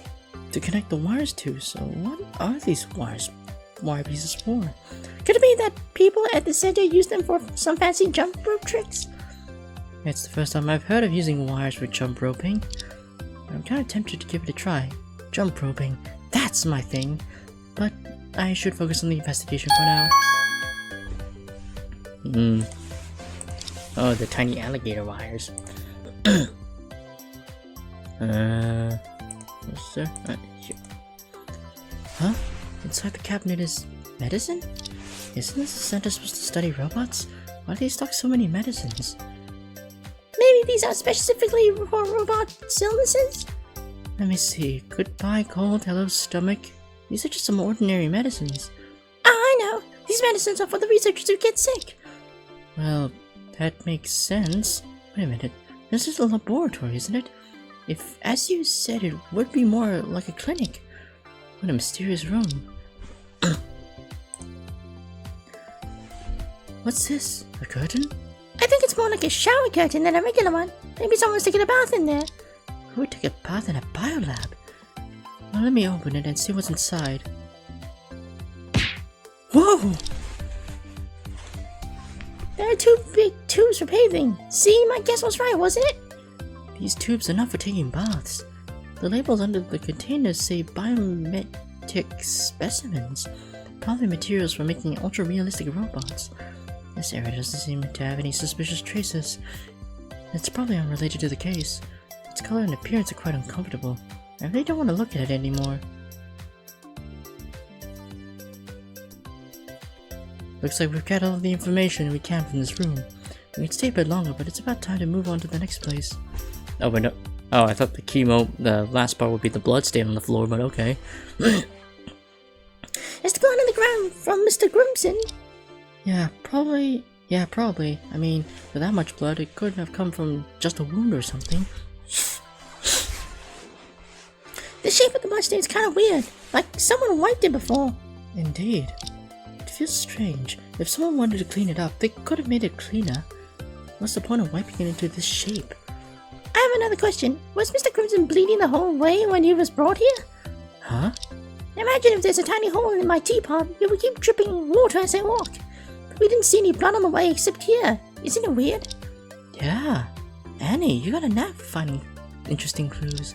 to connect the wires to, so what are these wire pieces for? Could it be that people at the center use them for some fancy jump rope tricks? It's the first time I've heard of using wires for jump roping. I'm kind of tempted to give it a try. Jump roping, that's my thing. But I should focus on the investigation for now. Oh, the tiny alligator wires. What's there? Here. Huh? Inside the cabinet is medicine? Isn't this a center supposed to study robots? Why do they stock so many medicines? Maybe these are specifically for robot illnesses? Let me see. Goodbye cold, hello stomach. These are just some ordinary medicines. I know! These medicines are for the researchers who get sick. Well, that makes sense. Wait a minute. This is a laboratory, isn't it? If, as you said, it would be more like a clinic. What a mysterious room. What's this? A curtain? I think it's more like a shower curtain than a regular one. Maybe someone's taking a bath in there. Who would take a bath in a biolab? Well, let me open it and see what's inside. Whoa! There are 2 big tubes for paving. See, my guess was right, wasn't it? These tubes are not for taking baths. The labels under the containers say biometric specimens, probably materials for making ultra-realistic robots. This area doesn't seem to have any suspicious traces. It's probably unrelated to the case. Its color and appearance are quite uncomfortable. I really don't want to look at it anymore. Looks like we've got all the information we can from this room. We could stay a bit longer, but it's about time to move on to the next place. Oh, but no. Oh, I thought the last part would be the blood stain on the floor, but okay. It's the blood on the ground from Mr. Grimson. Yeah, probably. I mean, with that much blood, it couldn't have come from just a wound or something. The shape of the blood stain is kind of weird, like someone wiped it before. Indeed. It feels strange. If someone wanted to clean it up, they could have made it cleaner. What's the point of wiping it into this shape? I have another question. Was Mr. Crimson bleeding the whole way when he was brought here? Huh? Imagine if there's a tiny hole in my teapot, it would keep dripping water as I walk. But we didn't see any blood on the way except here. Isn't it weird? Yeah. Annie, you got a knack for finding interesting clues.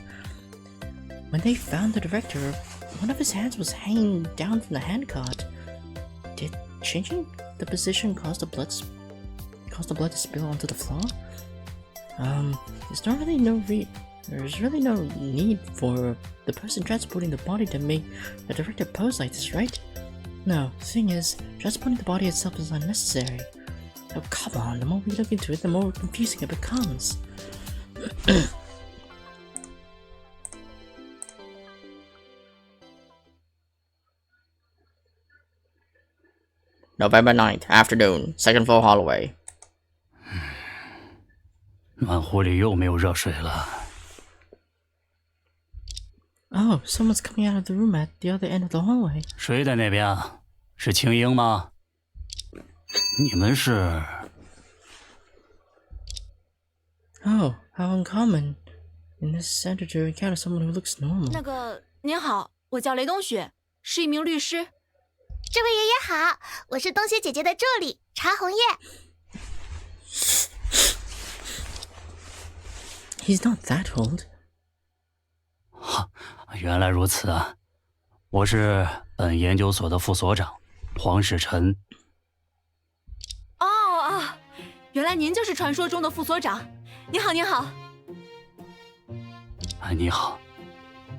When they found the director, one of his hands was hanging down from the handcart. Did changing the position cause the blood to spill onto the floor? There's really no need for the person transporting the body to make the director pose like this, right? No, the thing is, transporting the body itself is unnecessary. Oh, come on, the more we look into it, the more confusing it becomes. November 9th, afternoon, second floor hallway. 暖壶里又没有热水了。 Oh, someone's coming out of the room at the other end of the hallway. 谁在那边？是青樱吗？你们是？ Oh, how uncommon in this center to encounter someone who looks normal. 那个，您好，我叫雷冬雪，是一名律师。这位爷爷好，我是冬雪姐姐的助理茶红叶。 He's not that old. 哈，原来如此啊！我是本研究所的副所长黄世臣。哦，原来您就是传说中的副所长。您好，您好。哎，你好，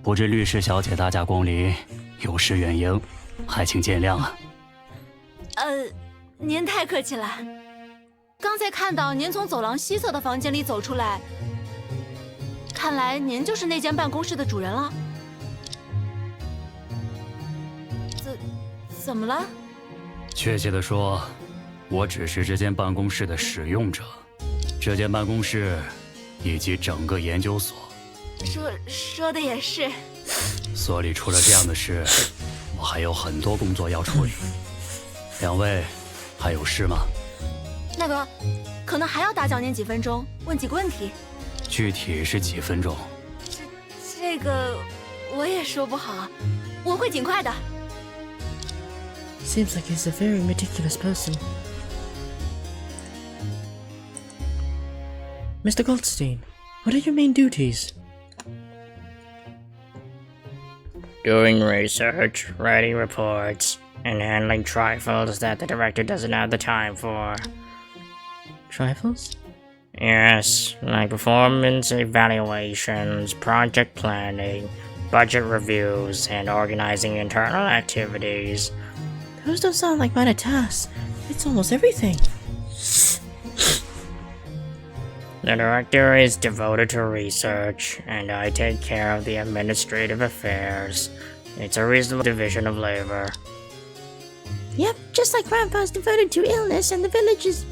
不知律师小姐大驾光临，有失远迎，还请见谅啊。您太客气了。刚才看到您从走廊西侧的房间里走出来。 看来您就是那间办公室的主人了。怎么了？确切地说，我只是这间办公室的使用者。这间办公室以及整个研究所。说的也是。所里出了这样的事，我还有很多工作要处理。两位还有事吗？那个，可能还要打搅您几分钟，问几个问题。 具体是几分钟？这个我也说不好，我会尽快的。Seems like he's a very meticulous person. Mr. Goldstein, what are your main duties? Doing research, writing reports, and handling trifles that the director doesn't have the time for. Trifles? Yes, like performance evaluations, project planning, budget reviews, and organizing internal activities. Those don't sound like minor tasks. It's almost everything. The director is devoted to research, and I take care of the administrative affairs. It's a reasonable division of labor. Yep, just like Grandpa's devoted to illness and the village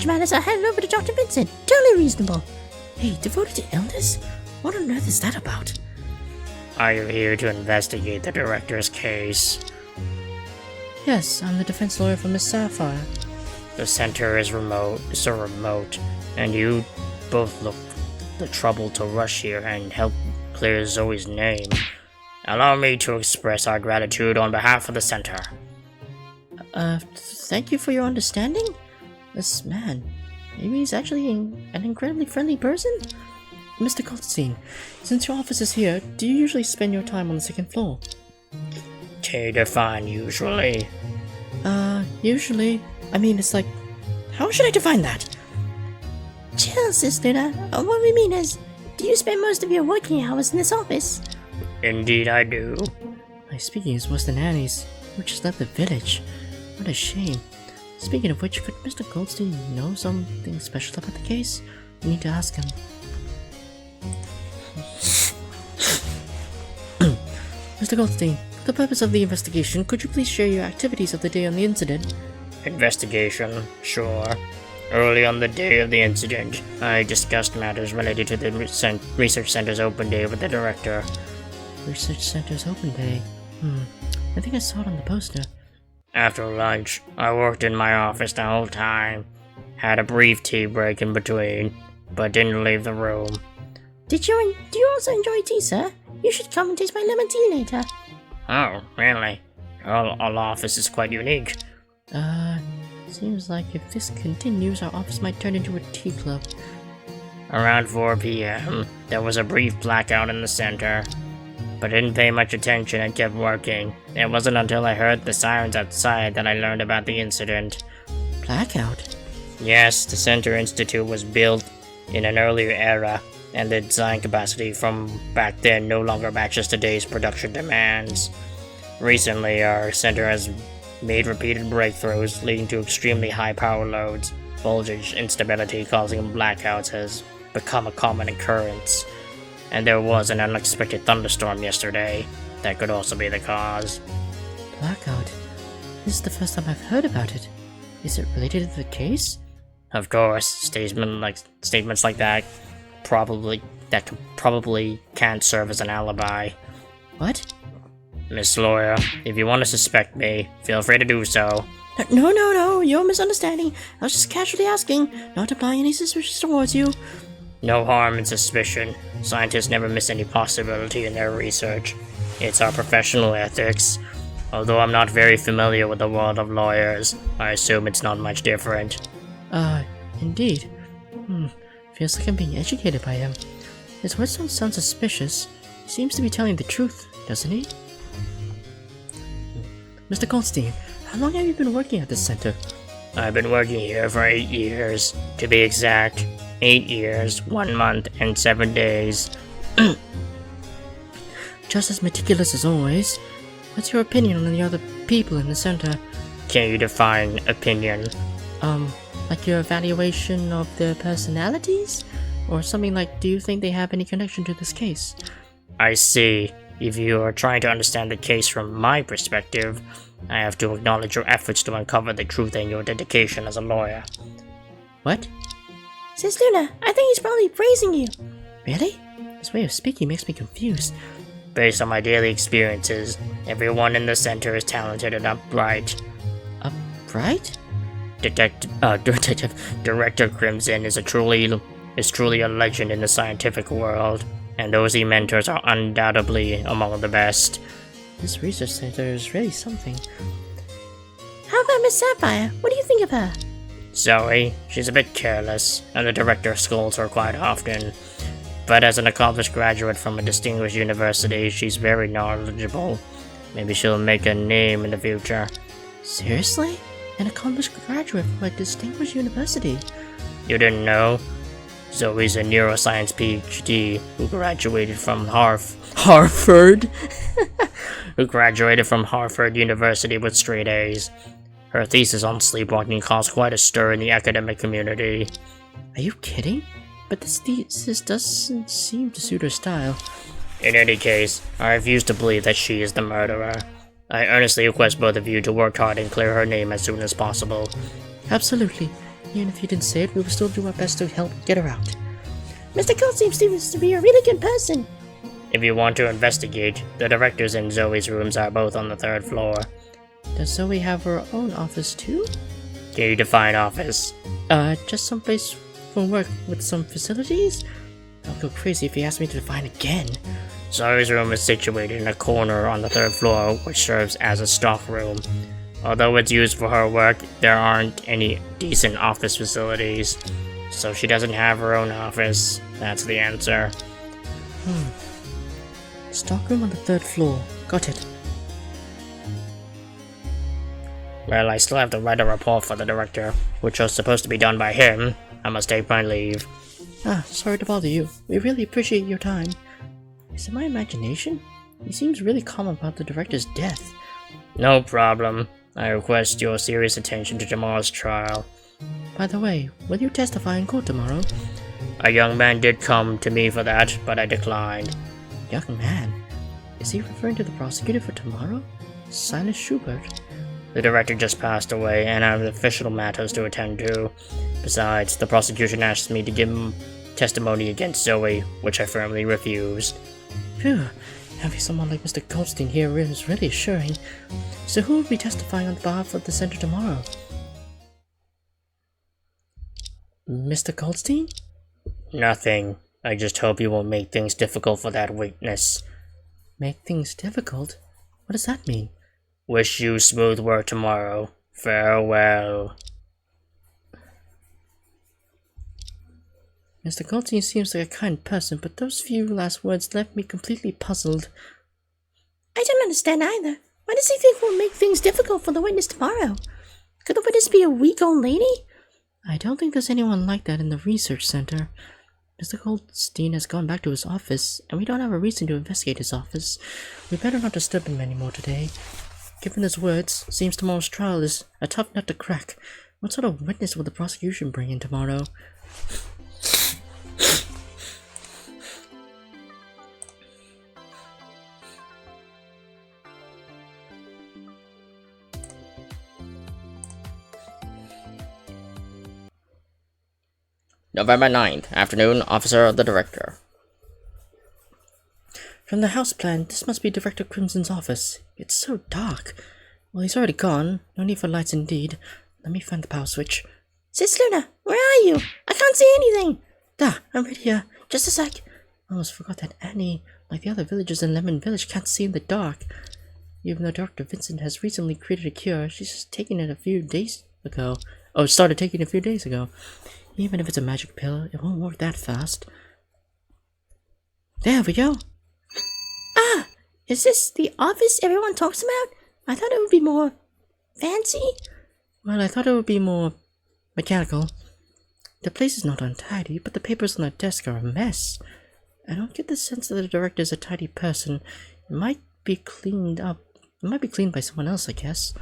matters are handed over to Dr. Vincent. Totally reasonable. Hey, devoted to illness? What on earth is that about? Are you here to investigate the director's case? Yes, I'm the defense lawyer for Miss Sapphire. The center is so remote, and you both look the trouble to rush here and help clear Zoe's name. Allow me to express our gratitude on behalf of the center. Thank you for your understanding? This man, maybe he's actually an incredibly friendly person? Mr. Goldstein, since your office is here, do you usually spend your time on the second floor? To define usually. Usually. I mean, it's like, how should I define that? Chill, Sis Luna. What we mean is, do you spend most of your working hours in this office? Indeed I do. My speaking is worse than Annie's, who just left the village. What a shame. Speaking of which, could Mr. Goldstein know something special about the case? We need to ask him. Mr. Goldstein, for the purpose of the investigation, could you please share your activities of the day on the incident? Investigation, sure. Early on the day of the incident, I discussed matters related to the research center's open day with the director. Research Center's open day. I think I saw it on the poster. After lunch, I worked in my office the whole time. Had a brief tea break in between, but didn't leave the room. Do you also enjoy tea, sir? You should come and taste my lemon tea later. Oh, really? Our office is quite unique. Seems like if this continues, our office might turn into a tea club. Around 4 p.m., there was a brief blackout in the center, but didn't pay much attention and kept working. It wasn't until I heard the sirens outside that I learned about the incident. Blackout? Yes, the Center Institute was built in an earlier era, and the design capacity from back then no longer matches today's production demands. Recently, our center has made repeated breakthroughs leading to extremely high power loads. Voltage instability causing blackouts has become a common occurrence, and there was an unexpected thunderstorm yesterday that could also be the cause. Blackout? This is the first time I've heard about it. Is it related to the case? Of course, statements like that probably can't serve as an alibi. What? Miss Lawyer, if you want to suspect me, feel free to do so. No, you're misunderstanding. I was just casually asking, not applying any suspicions towards you. No harm in suspicion. Scientists never miss any possibility in their research. It's our professional ethics. Although I'm not very familiar with the world of lawyers, I assume it's not much different. Indeed. Feels like I'm being educated by him. His words don't sound suspicious. He seems to be telling the truth, doesn't he? Mr. Goldstein, how long have you been working at this center? I've been working here for 8 years. To be exact, 8 years, 1 month, and 7 days. Just as meticulous as always. What's your opinion on the other people in the center? Can you define opinion? Like your evaluation of their personalities? Or something like, do you think they have any connection to this case? I see. If you are trying to understand the case from my perspective, I have to acknowledge your efforts to uncover the truth and your dedication as a lawyer. What? Sis Luna, I think he's probably praising you. Really? His way of speaking makes me confused. Based on my daily experiences, everyone in the center is talented and upright. Upright? Director Crimson is truly a legend in the scientific world, and those he mentors are undoubtedly among the best. This research center is really something. How about Miss Sapphire? What do you think of her? Zoe, she's a bit careless, and the director scolds her quite often. But as an accomplished graduate from a distinguished university, she's very knowledgeable. Maybe she'll make a name in the future. Seriously? An accomplished graduate from a distinguished university? You didn't know? Zoe's a neuroscience PhD who graduated from Harvard? Who graduated from Harvard University with straight A's. Her thesis on sleepwalking caused quite a stir in the academic community. Are you kidding? But this thesis doesn't seem to suit her style. In any case, I refuse to believe that she is the murderer. I earnestly request both of you to work hard and clear her name as soon as possible. Absolutely. Even if you didn't say it, we will still do our best to help get her out. Mr. Goldstein seems to be a really good person. If you want to investigate, the director's and Zoe's rooms are both on the 3rd floor. Does Zoe have her own office too? Can you define office? Just someplace for work with some facilities? I'll go crazy if he asks me to define again. Zoe's room is situated in a corner on the 3rd floor, which serves as a stock room. Although it's used for her work, there aren't any decent office facilities, so she doesn't have her own office. That's the answer. Stockroom on the 3rd floor. Got it. Well, I still have to write a report for the director, which was supposed to be done by him. I must take my leave. Sorry to bother you. We really appreciate your time. Is it my imagination? He seems really calm about the director's death. No problem. I request your serious attention to tomorrow's trial. By the way, will you testify in court tomorrow? A young man did come to me for that, but I declined. Young man? Is he referring to the prosecutor for tomorrow? Silas Schubert? The director just passed away, and I have official matters to attend to. Besides, the prosecution asked me to give him testimony against Zoe, which I firmly refused. Phew, having someone like Mr. Goldstein here is really assuring. So who will be testifying on behalf of the center tomorrow? Mr. Goldstein? Nothing. I just hope you won't make things difficult for that witness. Make things difficult? What does that mean? Wish you smooth work tomorrow. Farewell. Mr. Goldstein seems like a kind person, but those few last words left me completely puzzled. I don't understand either. Why does he think we'll make things difficult for the witness tomorrow? Could the witness be a weak old lady? I don't think there's anyone like that in the research center. Mr. Goldstein has gone back to his office, and we don't have a reason to investigate his office. We better not disturb him anymore today. Given his words, seems tomorrow's trial is a tough nut to crack. What sort of witness will the prosecution bring in tomorrow? November 9th, afternoon, officer of the director. From the house plan, this must be Director Crimson's office. It's so dark. Well, he's already gone. No need for lights indeed. Let me find the power switch. Sis Luna, where are you? I can't see anything. I'm right here. Just a sec. I almost forgot that Annie, like the other villagers in Lemon Village, can't see in the dark. Even though Dr. Vincent has recently created a cure, she's just taken it a few days ago. Oh, started taking it a few days ago. Even if it's a magic pill, it won't work that fast. There we go. Is this the office everyone talks about? I thought it would be more fancy. Well, I thought it would be more mechanical. The place is not untidy, but the papers on the desk are a mess. I don't get the sense that the director is a tidy person. It might be cleaned up. It might be cleaned by someone else, I guess.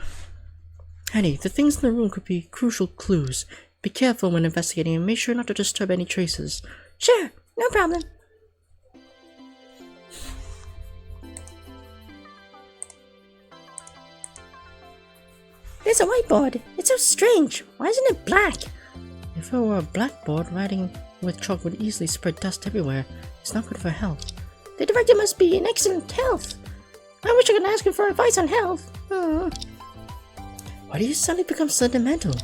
Annie, the things in the room could be crucial clues. Be careful when investigating and make sure not to disturb any traces. Sure, no problem. There's a whiteboard. It's so strange. Why isn't it black? If it were a blackboard, writing with chalk would easily spread dust everywhere. It's not good for health. The director must be in excellent health. I wish I could ask him for advice on health. Why do you suddenly become sentimental?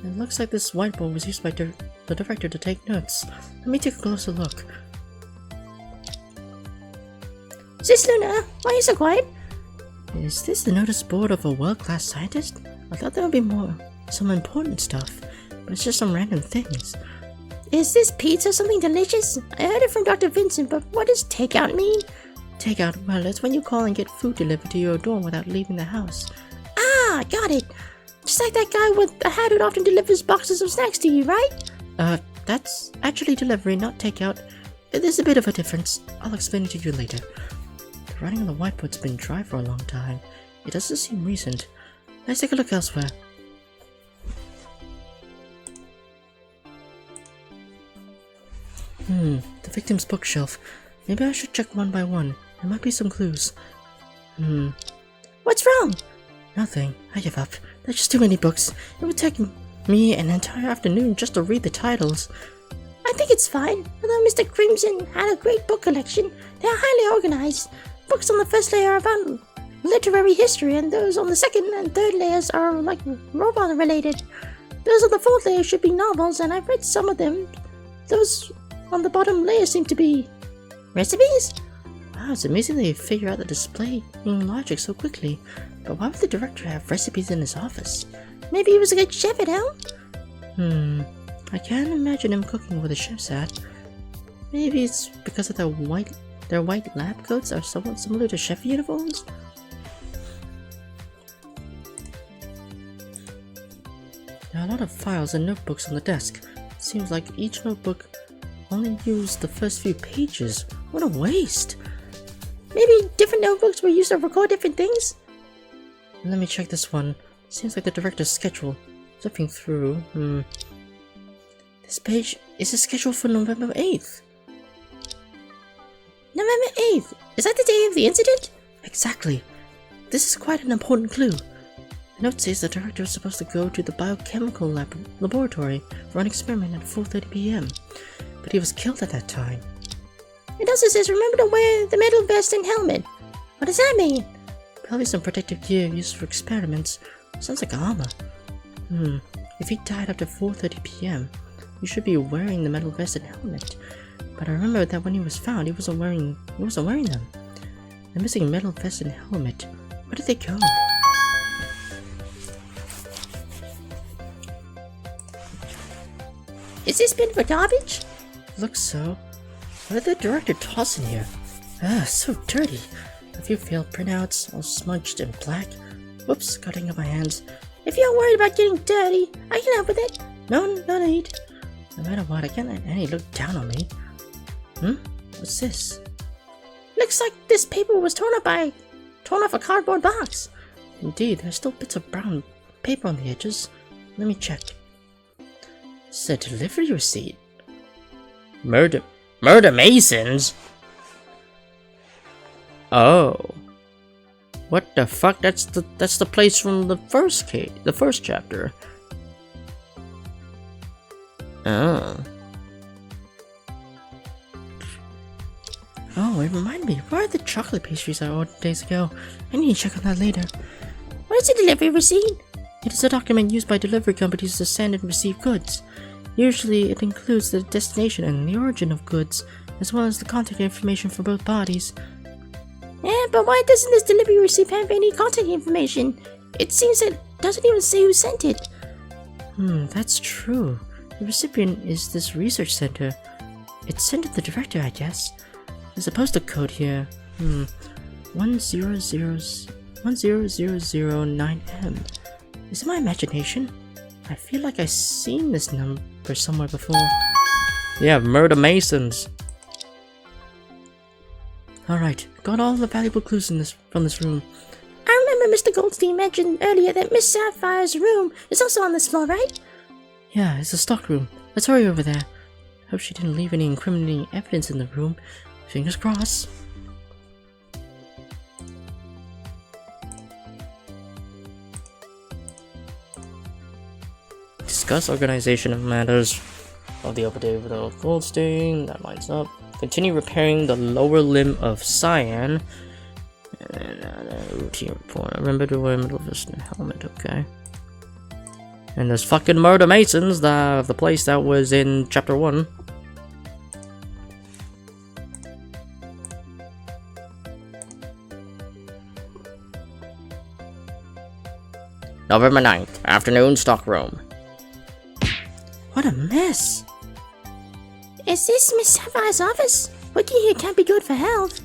It looks like this whiteboard was used by the director to take notes. Let me take a closer look. Sis Luna, why are you so quiet? Is this the notice board of a world-class scientist? I thought there would be some important stuff, but it's just some random things. Is this pizza something delicious? I heard it from Dr. Vincent, but what does takeout mean? Takeout, well, it's when you call and get food delivered to your door without leaving the house. Ah, got it. Just like that guy with the hat who often delivers boxes of snacks to you, right? That's actually delivery, not takeout. There's a bit of a difference. I'll explain it to you later. The writing on the whiteboard's been dry for a long time. It doesn't seem recent. Let's take a look elsewhere. The victim's bookshelf. Maybe I should check one by one. There might be some clues. What's wrong? Nothing. I give up. There's just too many books. It would take me an entire afternoon just to read the titles. I think it's fine. Although Mr. Crimson had a great book collection, they are highly organized. Books on the first layer are about literary history, and those on the second and third layers are like robot related. Those on the fourth layer should be novels, and I've read some of them. Those on the bottom layer seem to be recipes? Wow, it's amazing they figure out the displaying logic so quickly. But why would the director have recipes in his office? Maybe he was a good chef at home? I can't imagine him cooking with a chef's hat. Maybe it's because of their white lab coats are somewhat similar to chef uniforms? There are a lot of files and notebooks on the desk. It seems like each notebook only used the first few pages. What a waste! Maybe different notebooks were used to record different things? Let me check this one. Seems like the director's schedule. Flipping through, This page is a schedule for November 8th. November 8th? Is that the day of the incident? Exactly. This is quite an important clue. The note says the director was supposed to go to the biochemical laboratory for an experiment at 4:30 p.m. But he was killed at that time. It also says remember to wear the metal vest and helmet. What does that mean? Probably some protective gear used for experiments. Sounds like armor. If he died after 4:30 p.m., he should be wearing the metal vest and helmet. But I remember that when he was found, he wasn't wearing them. The missing metal vest and helmet. Where did they go? Is this bin for garbage? Looks so. What did the director toss in here? So dirty. A few failed printouts, all smudged and black. Whoops, cutting up my hands. If you're worried about getting dirty, I can help with it. No need. No matter what, I can't let Annie look down on me. What's this? Looks like this paper was torn off a cardboard box. Indeed, there's still bits of brown paper on the edges. Let me check. This is a delivery receipt. Murder Masons? Oh. What the fuck? That's the place from the first chapter. Oh. Oh, it reminded me. Where are the chocolate pastries I ordered days ago? I need to check on that later. What is a delivery receipt? It is a document used by delivery companies to send and receive goods. Usually, it includes the destination and the origin of goods, as well as the contact information for both parties. Yeah, but why doesn't this delivery receipt have any contact information? It seems it doesn't even say who sent it. That's true. The recipient is this research center. It's sent to the director, I guess. There's a postal code here. 10009M. Is it my imagination? I feel like I've seen this number somewhere before. Yeah, Murder Masons. Alright, got all the valuable clues from this room. I remember Mr. Goldstein mentioned earlier that Miss Sapphire's room is also on this floor, right? Yeah, it's a stock room. Let's hurry over there. Hope she didn't leave any incriminating evidence in the room. Fingers crossed. Discuss organization of matters of the upper day with Goldstein. That lines up. Continue repairing the lower limb of Cyan. And routine report. Remember to wear middle vest and helmet. Okay. And there's fucking Murder Masons, the place that was in chapter 1. November 9th, afternoon stockroom. What a mess! Is this Miss Sapphire's office? Working here can't be good for health.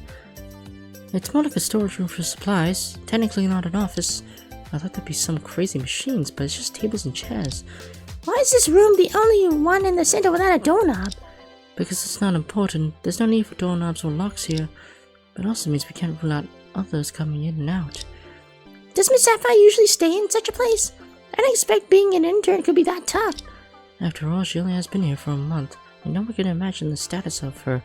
It's more like a storage room for supplies. Technically not an office. I thought there'd be some crazy machines, but it's just tables and chairs. Why is this room the only one in the center without a doorknob? Because it's not important. There's no need for doorknobs or locks here. But it also means we can't rule out others coming in and out. Does Miss Sapphire usually stay in such a place? I didn't expect being an intern could be that tough. After all, she only has been here for a month. And no one can imagine the status of her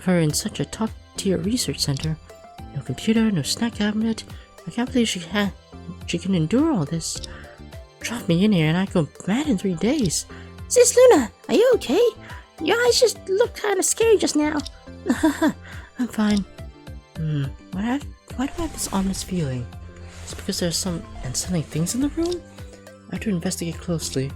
in such a top-tier research center. No computer, no snack cabinet. I can't believe she can endure all this. Drop me in here and I go mad in 3 days. Sis Luna, are you okay? Your eyes just look kind of scary just now. I'm fine. What why do I have this ominous feeling? Is it because there's some unsettling things in the room? I have to investigate closely.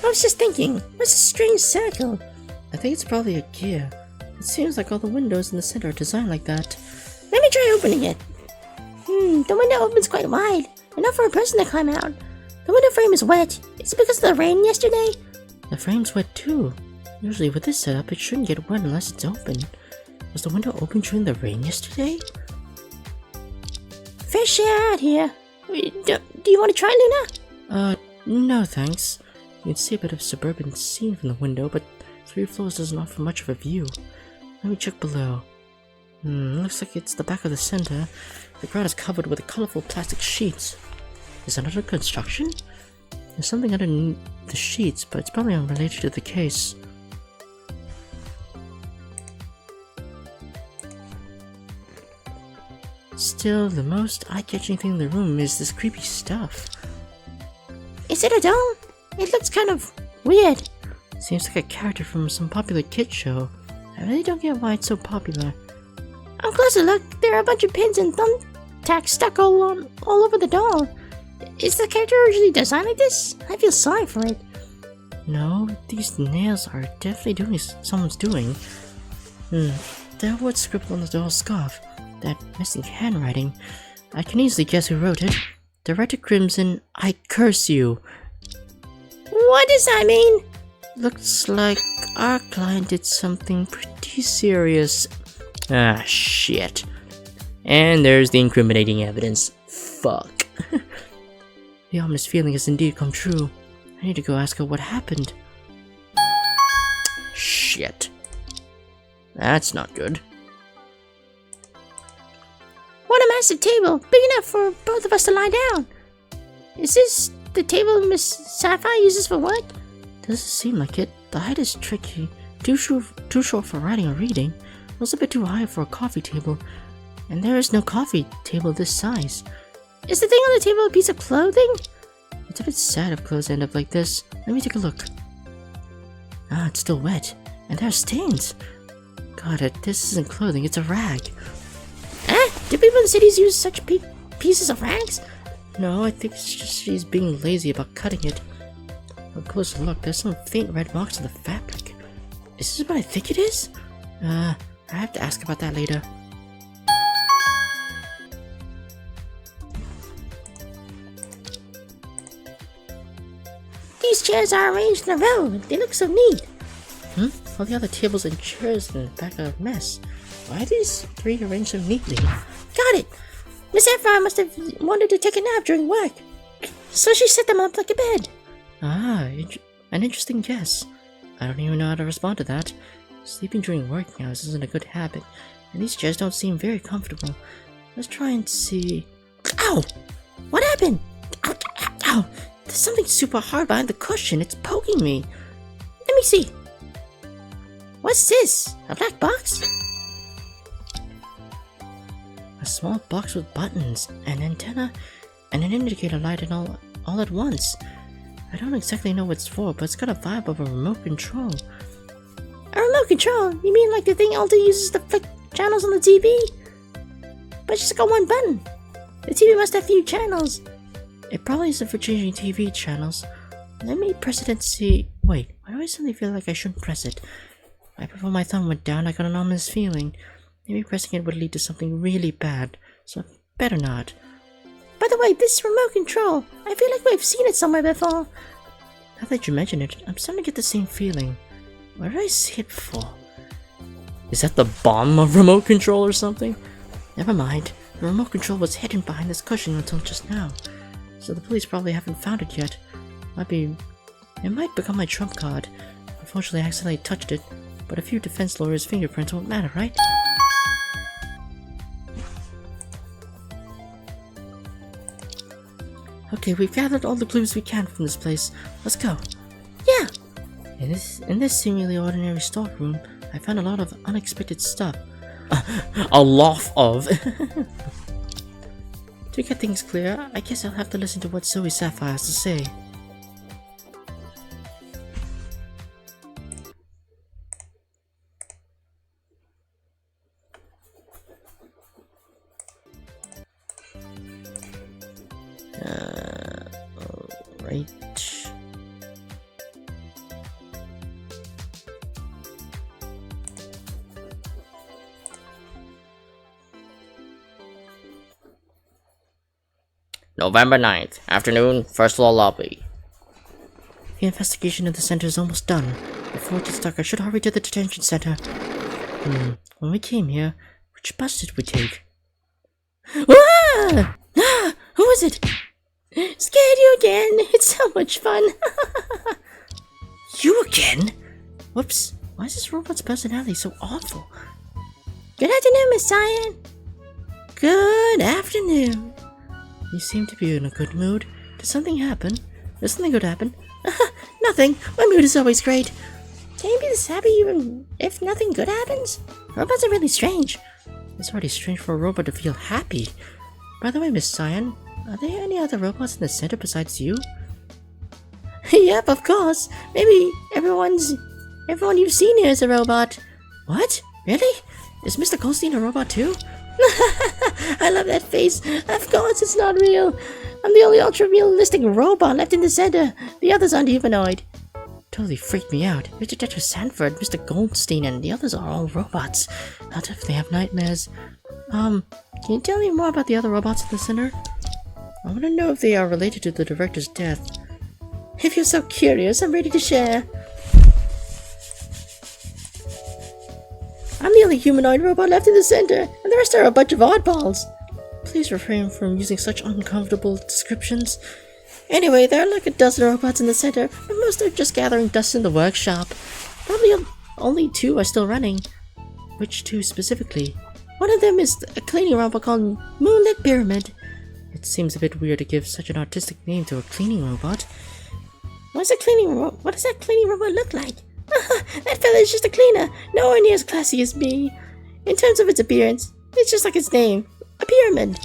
I was just thinking, what's this strange circle? I think it's probably a gear. It seems like all the windows in the center are designed like that. Let me try opening it. The window opens quite wide, enough for a person to climb out. The window frame is wet. Is it because of the rain yesterday? The frame's wet too. Usually with this setup, it shouldn't get wet unless it's open. Was the window open during the rain yesterday? Fresh air out here. Do you want to try, Luna? No thanks. You can see a bit of suburban scene from the window, but 3 floors doesn't offer much of a view. Let me check below. Looks like it's the back of the center. The ground is covered with colorful plastic sheets. Is that under construction? There's something underneath the sheets, but it's probably unrelated to the case. Still, the most eye-catching thing in the room is this creepy stuff. Is it a doll? It looks kind of weird. Seems like a character from some popular kid show. I really don't get why it's so popular. On closer look, there are a bunch of pins and thumbtacks stuck all over the doll. Is the character originally designed like this? I feel sorry for it. No, these nails are definitely doing someone's doing. There was scribbled on the doll's scarf. That missing handwriting. I can easily guess who wrote it. Director Crimson, I curse you. What does that mean? Looks like our client did something pretty serious. Ah, shit. And there's the incriminating evidence. Fuck. The ominous feeling has indeed come true. I need to go ask her what happened. Shit. That's not good. What a massive table, big enough for both of us to lie down. Is this the table Miss Sapphire uses for work? Doesn't seem like it. The height is tricky. Too short for writing or reading. Also a bit too high for a coffee table. And there is no coffee table this size. Is the thing on the table a piece of clothing? It's a bit sad if clothes end up like this. Let me take a look. Ah, it's still wet. And there are stains. God, this isn't clothing, it's a rag. Do people in cities use such pieces of rags? No, I think it's just she's being lazy about cutting it. On closer look, there's some faint red marks on the fabric. Is this what I think it is? I have to ask about that later. These chairs are arranged in a row. They look so neat. All the other tables and chairs in the back are a mess. Why are these 3 arranged so neatly? Got it. Miss Sapphire must have wanted to take a nap during work, so she set them up like a bed. Ah, an interesting guess. I don't even know how to respond to that. Sleeping during working hours isn't a good habit, and these chairs don't seem very comfortable. Let's try and see... Ow! What happened? Ow, ow, ow! There's something super hard behind the cushion. It's poking me. Let me see. What's this? A black box? A small box with buttons, an antenna, and an indicator light and all at once. I don't exactly know what it's for, but it's got a vibe of a remote control. A remote control? You mean like the thing Alta uses to flick channels on the TV? But she's got one button. The TV must have few channels. It probably isn't for changing TV channels. Let me press it and see... Wait, why do I suddenly feel like I shouldn't press it? Right before my thumb went down, I got an ominous feeling. Maybe pressing it would lead to something really bad, so better not. By the way, this remote control, I feel like we've seen it somewhere before. Now that you mention it, I'm starting to get the same feeling. Where did I see it before? Is that the bomb of remote control or something? Never mind. The remote control was hidden behind this cushion until just now. So the police probably haven't found it yet. It might become my trump card. Unfortunately, I accidentally touched it, but a few defense lawyers' fingerprints won't matter, right? Okay, we've gathered all the clues we can from this place. Let's go. Yeah. In this seemingly ordinary storeroom, I found a lot of unexpected stuff. A lot of. To get things clear, I guess I'll have to listen to what Zoe Sapphire has to say. Right. November 9th, afternoon, first floor lobby. The investigation in the center is almost done. Before it gets dark, I should hurry to the detention center. When we came here, which bus did we take? Ah! Ah! Who is it? Scared you again. It's so much fun. You again? Whoops. Why is this robot's personality so awful? Good afternoon, Miss Cyan. Good afternoon. You seem to be in a good mood. Did something happen? Did something good happen? Nothing. My mood is always great. Can you be this happy even if nothing good happens? Robots are really strange. It's already strange for a robot to feel happy. By the way, Miss Cyan, are there any other robots in the center besides you? Yep, of course. Maybe everyone you've seen here is a robot. What? Really? Is Mr. Goldstein a robot too? I love that face. Of course it's not real. I'm the only ultra-realistic robot left in the center. The others aren't humanoid. Totally freaked me out. Mr. Detective Sanford, Mr. Goldstein, and the others are all robots. I'll definitely have nightmares. Can you tell me more about the other robots in the center? I want to know if they are related to the director's death. If you're so curious, I'm ready to share. I'm the only humanoid robot left in the center, and the rest are a bunch of oddballs. Please refrain from using such uncomfortable descriptions. Anyway, there are like a dozen robots in the center, and most are just gathering dust in the workshop. Probably only 2 are still running. Which 2 specifically? One of them is a cleaning robot called Moonlit Pyramid. It seems a bit weird to give such an artistic name to a cleaning robot. What does that cleaning robot look like? That fella is just a cleaner, nowhere near as classy as me. In terms of its appearance, it's just like its name, a pyramid.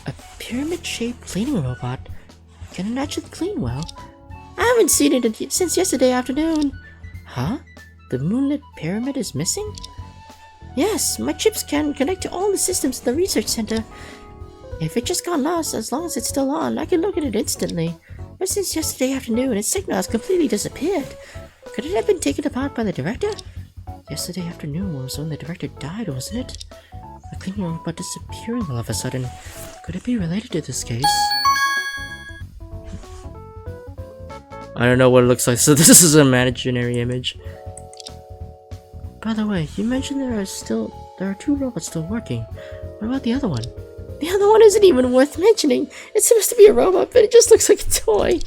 A pyramid-shaped cleaning robot? Can it actually clean well? I haven't seen it since yesterday afternoon. Huh? The Moonlit Pyramid is missing? Yes, my chips can connect to all the systems in the research center. If it just got lost, as long as it's still on, I can look at it instantly. But since yesterday afternoon, its signal has completely disappeared. Could it have been taken apart by the director? Yesterday afternoon was when the director died, wasn't it? A cleaning robot disappearing all of a sudden. Could it be related to this case? I don't know what it looks like, so this is an imaginary image. By the way, you mentioned there are 2 robots still working. What about the other one? The other one isn't even worth mentioning. It's supposed to be a robot, but it just looks like a toy.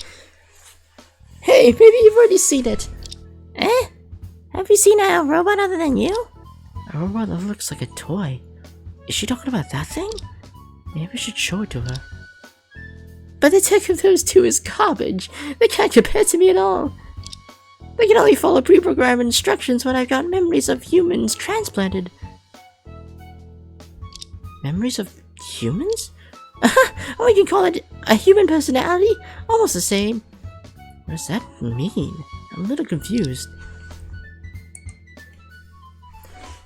Hey, maybe you've already seen it. Eh? Have you seen a robot other than you? A robot that looks like a toy. Is she talking about that thing? Maybe I should show it to her. But the tech of those 2 is garbage. They can't compare to me at all. They can only follow pre-programmed instructions when I've got memories of humans transplanted. Memories of humans? Oh, you can call it a human personality? Almost the same. What does that mean? I'm a little confused.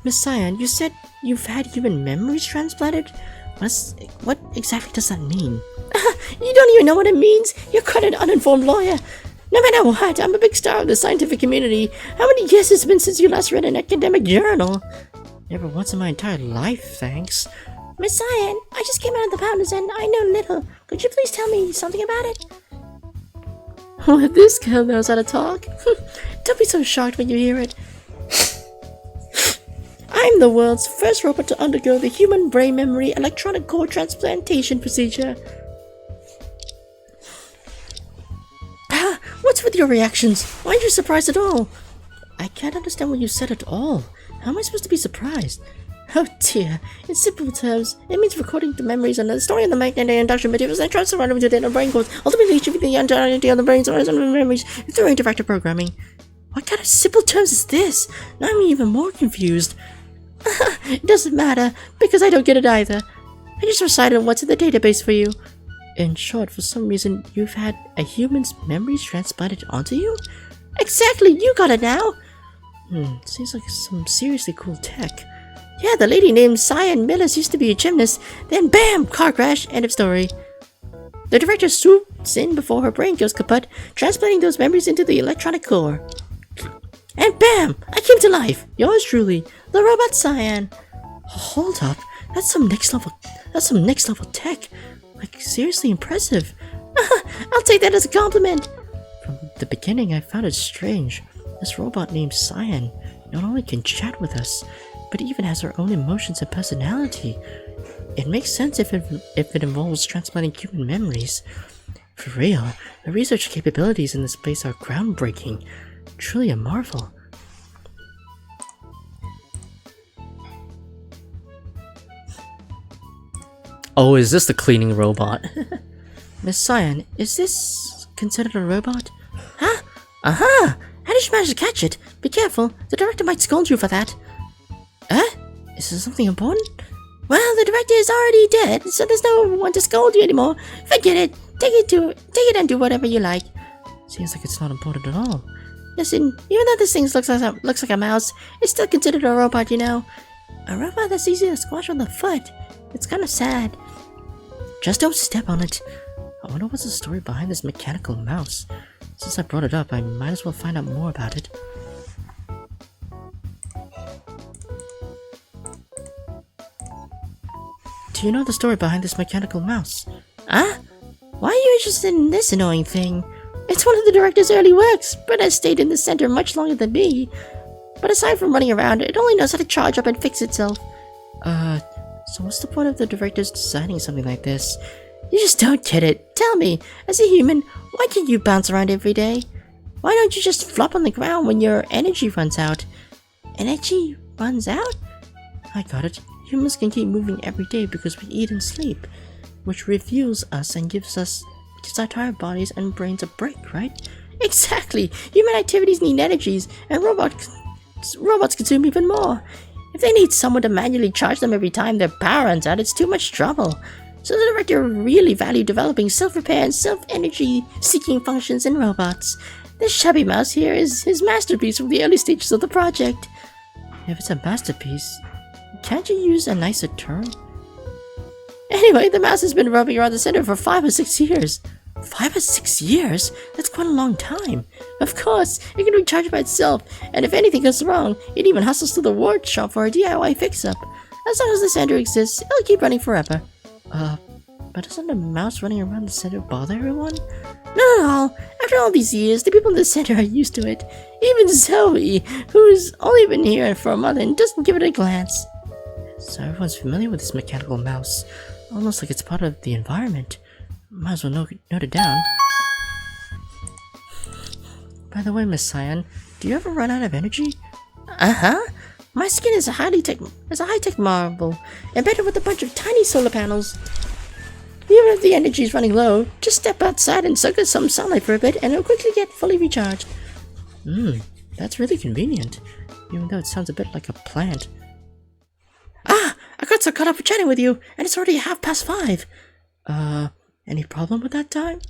Miss Cyan, you said you've had human memories transplanted? What exactly does that mean? You don't even know what it means? You're quite an uninformed lawyer. No matter what, I'm a big star of the scientific community. How many years has it been since you last read an academic journal? Never once in my entire life, thanks. Miss Cyan, I just came out of the mountains and I know little. Could you please tell me something about it? Well, this girl knows how to talk. Don't be so shocked when you hear it. I'm the world's first robot to undergo the human brain memory electronic core transplantation procedure. What's with your reactions? Why aren't you surprised at all? I can't understand what you said at all. How am I supposed to be surprised? Oh dear. In simple terms, it means recording the memories and the story on the magnetic induction materials and transferring them to data brain cores, ultimately achieving the entirety of the brain's original memories through interactive programming. What kind of simple terms is this? Now I'm even more confused. It doesn't matter, because I don't get it either. I just recited what's in the database for you. In short, for some reason, you've had a human's memories transplanted onto you? Exactly, you got it now! Seems like some seriously cool tech. Yeah, the lady named Cyan Millis used to be a gymnast, then BAM! Car crash, end of story. The director swoops in before her brain goes kaput, transplanting those memories into the electronic core. And bam! I came to life! Yours truly, the robot Cyan. Hold up, that's some next level tech. Like, seriously impressive. I'll take that as a compliment. From the beginning, I found it strange. This robot named Cyan not only can chat with us, but even has her own emotions and personality. It makes sense if it involves transplanting human memories. For real, the research capabilities in this place are groundbreaking. Truly a marvel. Oh, is this the cleaning robot? Miss Cyan, is this considered a robot? Huh? Aha! How did you manage to catch it? Be careful, the director might scold you for that. Is this something important? Well, the director is already dead, so there's no one to scold you anymore. Forget it. Take it and do whatever you like. Seems like it's not important at all. Listen, even though this thing looks like a mouse, it's still considered a robot, you know. A robot that's easy to squash on the foot. It's kind of sad. Just don't step on it. I wonder what's the story behind this mechanical mouse. Since I brought it up, I might as well find out more about it. Do you know the story behind this mechanical mouse? Huh? Why are you interested in this annoying thing? It's one of the director's early works, but has stayed in the center much longer than me. But aside from running around, it only knows how to charge up and fix itself. So what's the point of the directors designing something like this? You just don't get it. Tell me, as a human, why can't you bounce around every day? Why don't you just flop on the ground when your energy runs out? Energy runs out? I got it. Humans can keep moving every day because we eat and sleep, which refuels us and gives our tired bodies and brains a break, right? Exactly! Human activities need energies, and robots consume even more. If they need someone to manually charge them every time their power runs out, it's too much trouble. So the director really valued developing self-repair and self-energy seeking functions in robots. This chubby mouse here is his masterpiece from the early stages of the project. If it's a masterpiece, can't you use a nicer term? Anyway, the mouse has been roaming around the center for 5 or 6 years. 5 or 6 years? That's quite a long time. Of course, it can recharge by itself, and if anything goes wrong, it even hustles to the workshop for a DIY fix-up. As long as the center exists, it'll keep running forever. But doesn't a mouse running around the center bother everyone? Not at all. After all these years, the people in the center are used to it. Even Zoe, who's only been here for a month and doesn't give it a glance. So everyone's familiar with this mechanical mouse, almost like it's part of the environment. Might as well note it down. By the way, Miss Cyan, do you ever run out of energy? My skin is a high-tech marble, embedded with a bunch of tiny solar panels. Even if the energy is running low, just step outside and suck up some sunlight for a bit, and it'll quickly get fully recharged. That's really convenient, even though it sounds a bit like a plant. I got so caught up with chatting with you, and it's already 5:30. Any problem with that time?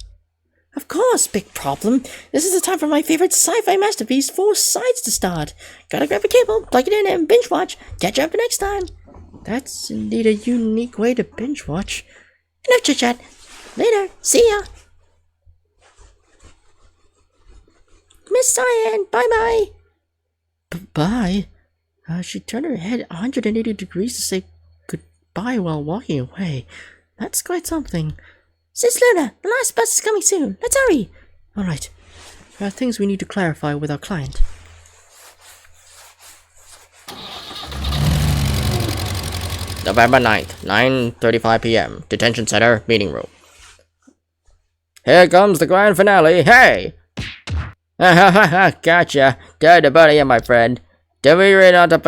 Of course, big problem. This is the time for my favorite sci-fi masterpiece, Four Sides, to start. Gotta grab a cable, plug it in, and binge watch. Catch you up next time. That's indeed a unique way to binge watch. Enough chit-chat. Later. See ya. Miss Cyan, bye-bye. Bye? She turned her head 180 degrees to say goodbye while walking away. That's quite something. Sis Luna, the last bus is coming soon. Let's hurry. Alright. There are things we need to clarify with our client. November 9th, 9:35 p.m. Detention Center, meeting room. Here comes the grand finale. Hey! Gotcha. Dirty buddy, my friend. Do we really not to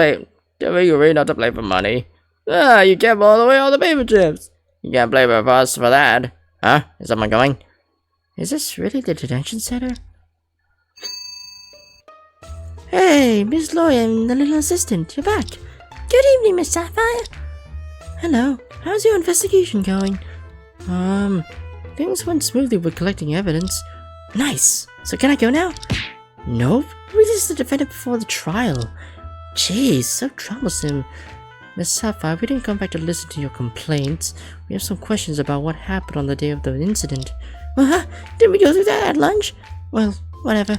play for money? You gamble all away all the paper chips. You can't blame us for that. Huh? Is someone going? Is this really the detention center? Hey, Miss Loy and the little assistant, you're back. Good evening, Miss Sapphire. Hello, how's your investigation going? Things went smoothly with collecting evidence. Nice! So can I go now? Nope, release the defendant before the trial. Jeez, so troublesome. Miss Sapphire, we didn't come back to listen to your complaints. We have some questions about what happened on the day of the incident. Did we go through that at lunch? Well, whatever.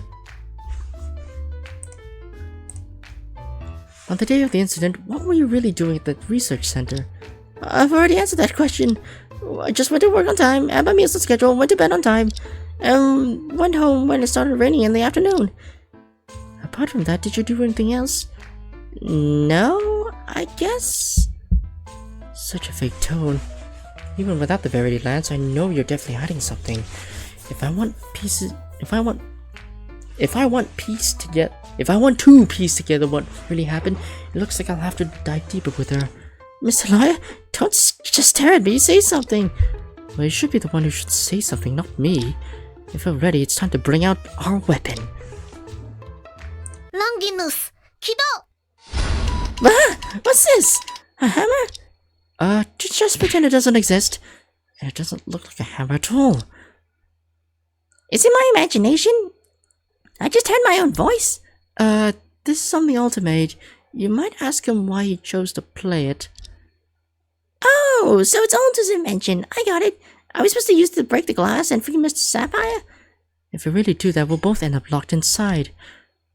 On the day of the incident, what were you really doing at the research center? I've already answered that question. I just went to work on time, had my meals on schedule, went to bed on time, and went home when it started raining in the afternoon. Apart from that, did you do anything else? No, I guess. Such a fake tone. Even without the Verity Lance, I know you're definitely hiding something. If I want to piece together what really happened, it looks like I'll have to dive deeper with her. Mr. Lawyer, don't just stare at me, say something. Well, you should be the one who should say something, not me. If we're ready, it's time to bring out our weapon. Longinus, Kido! What's this? A hammer? Just pretend it doesn't exist. And it doesn't look like a hammer at all. Is it my imagination? I just heard my own voice. This is something Alta made. You might ask him why he chose to play it. Oh, so it's Alta's invention. I got it. Are we supposed to use it to break the glass and free Mr. Sapphire? If we really do that, we'll both end up locked inside.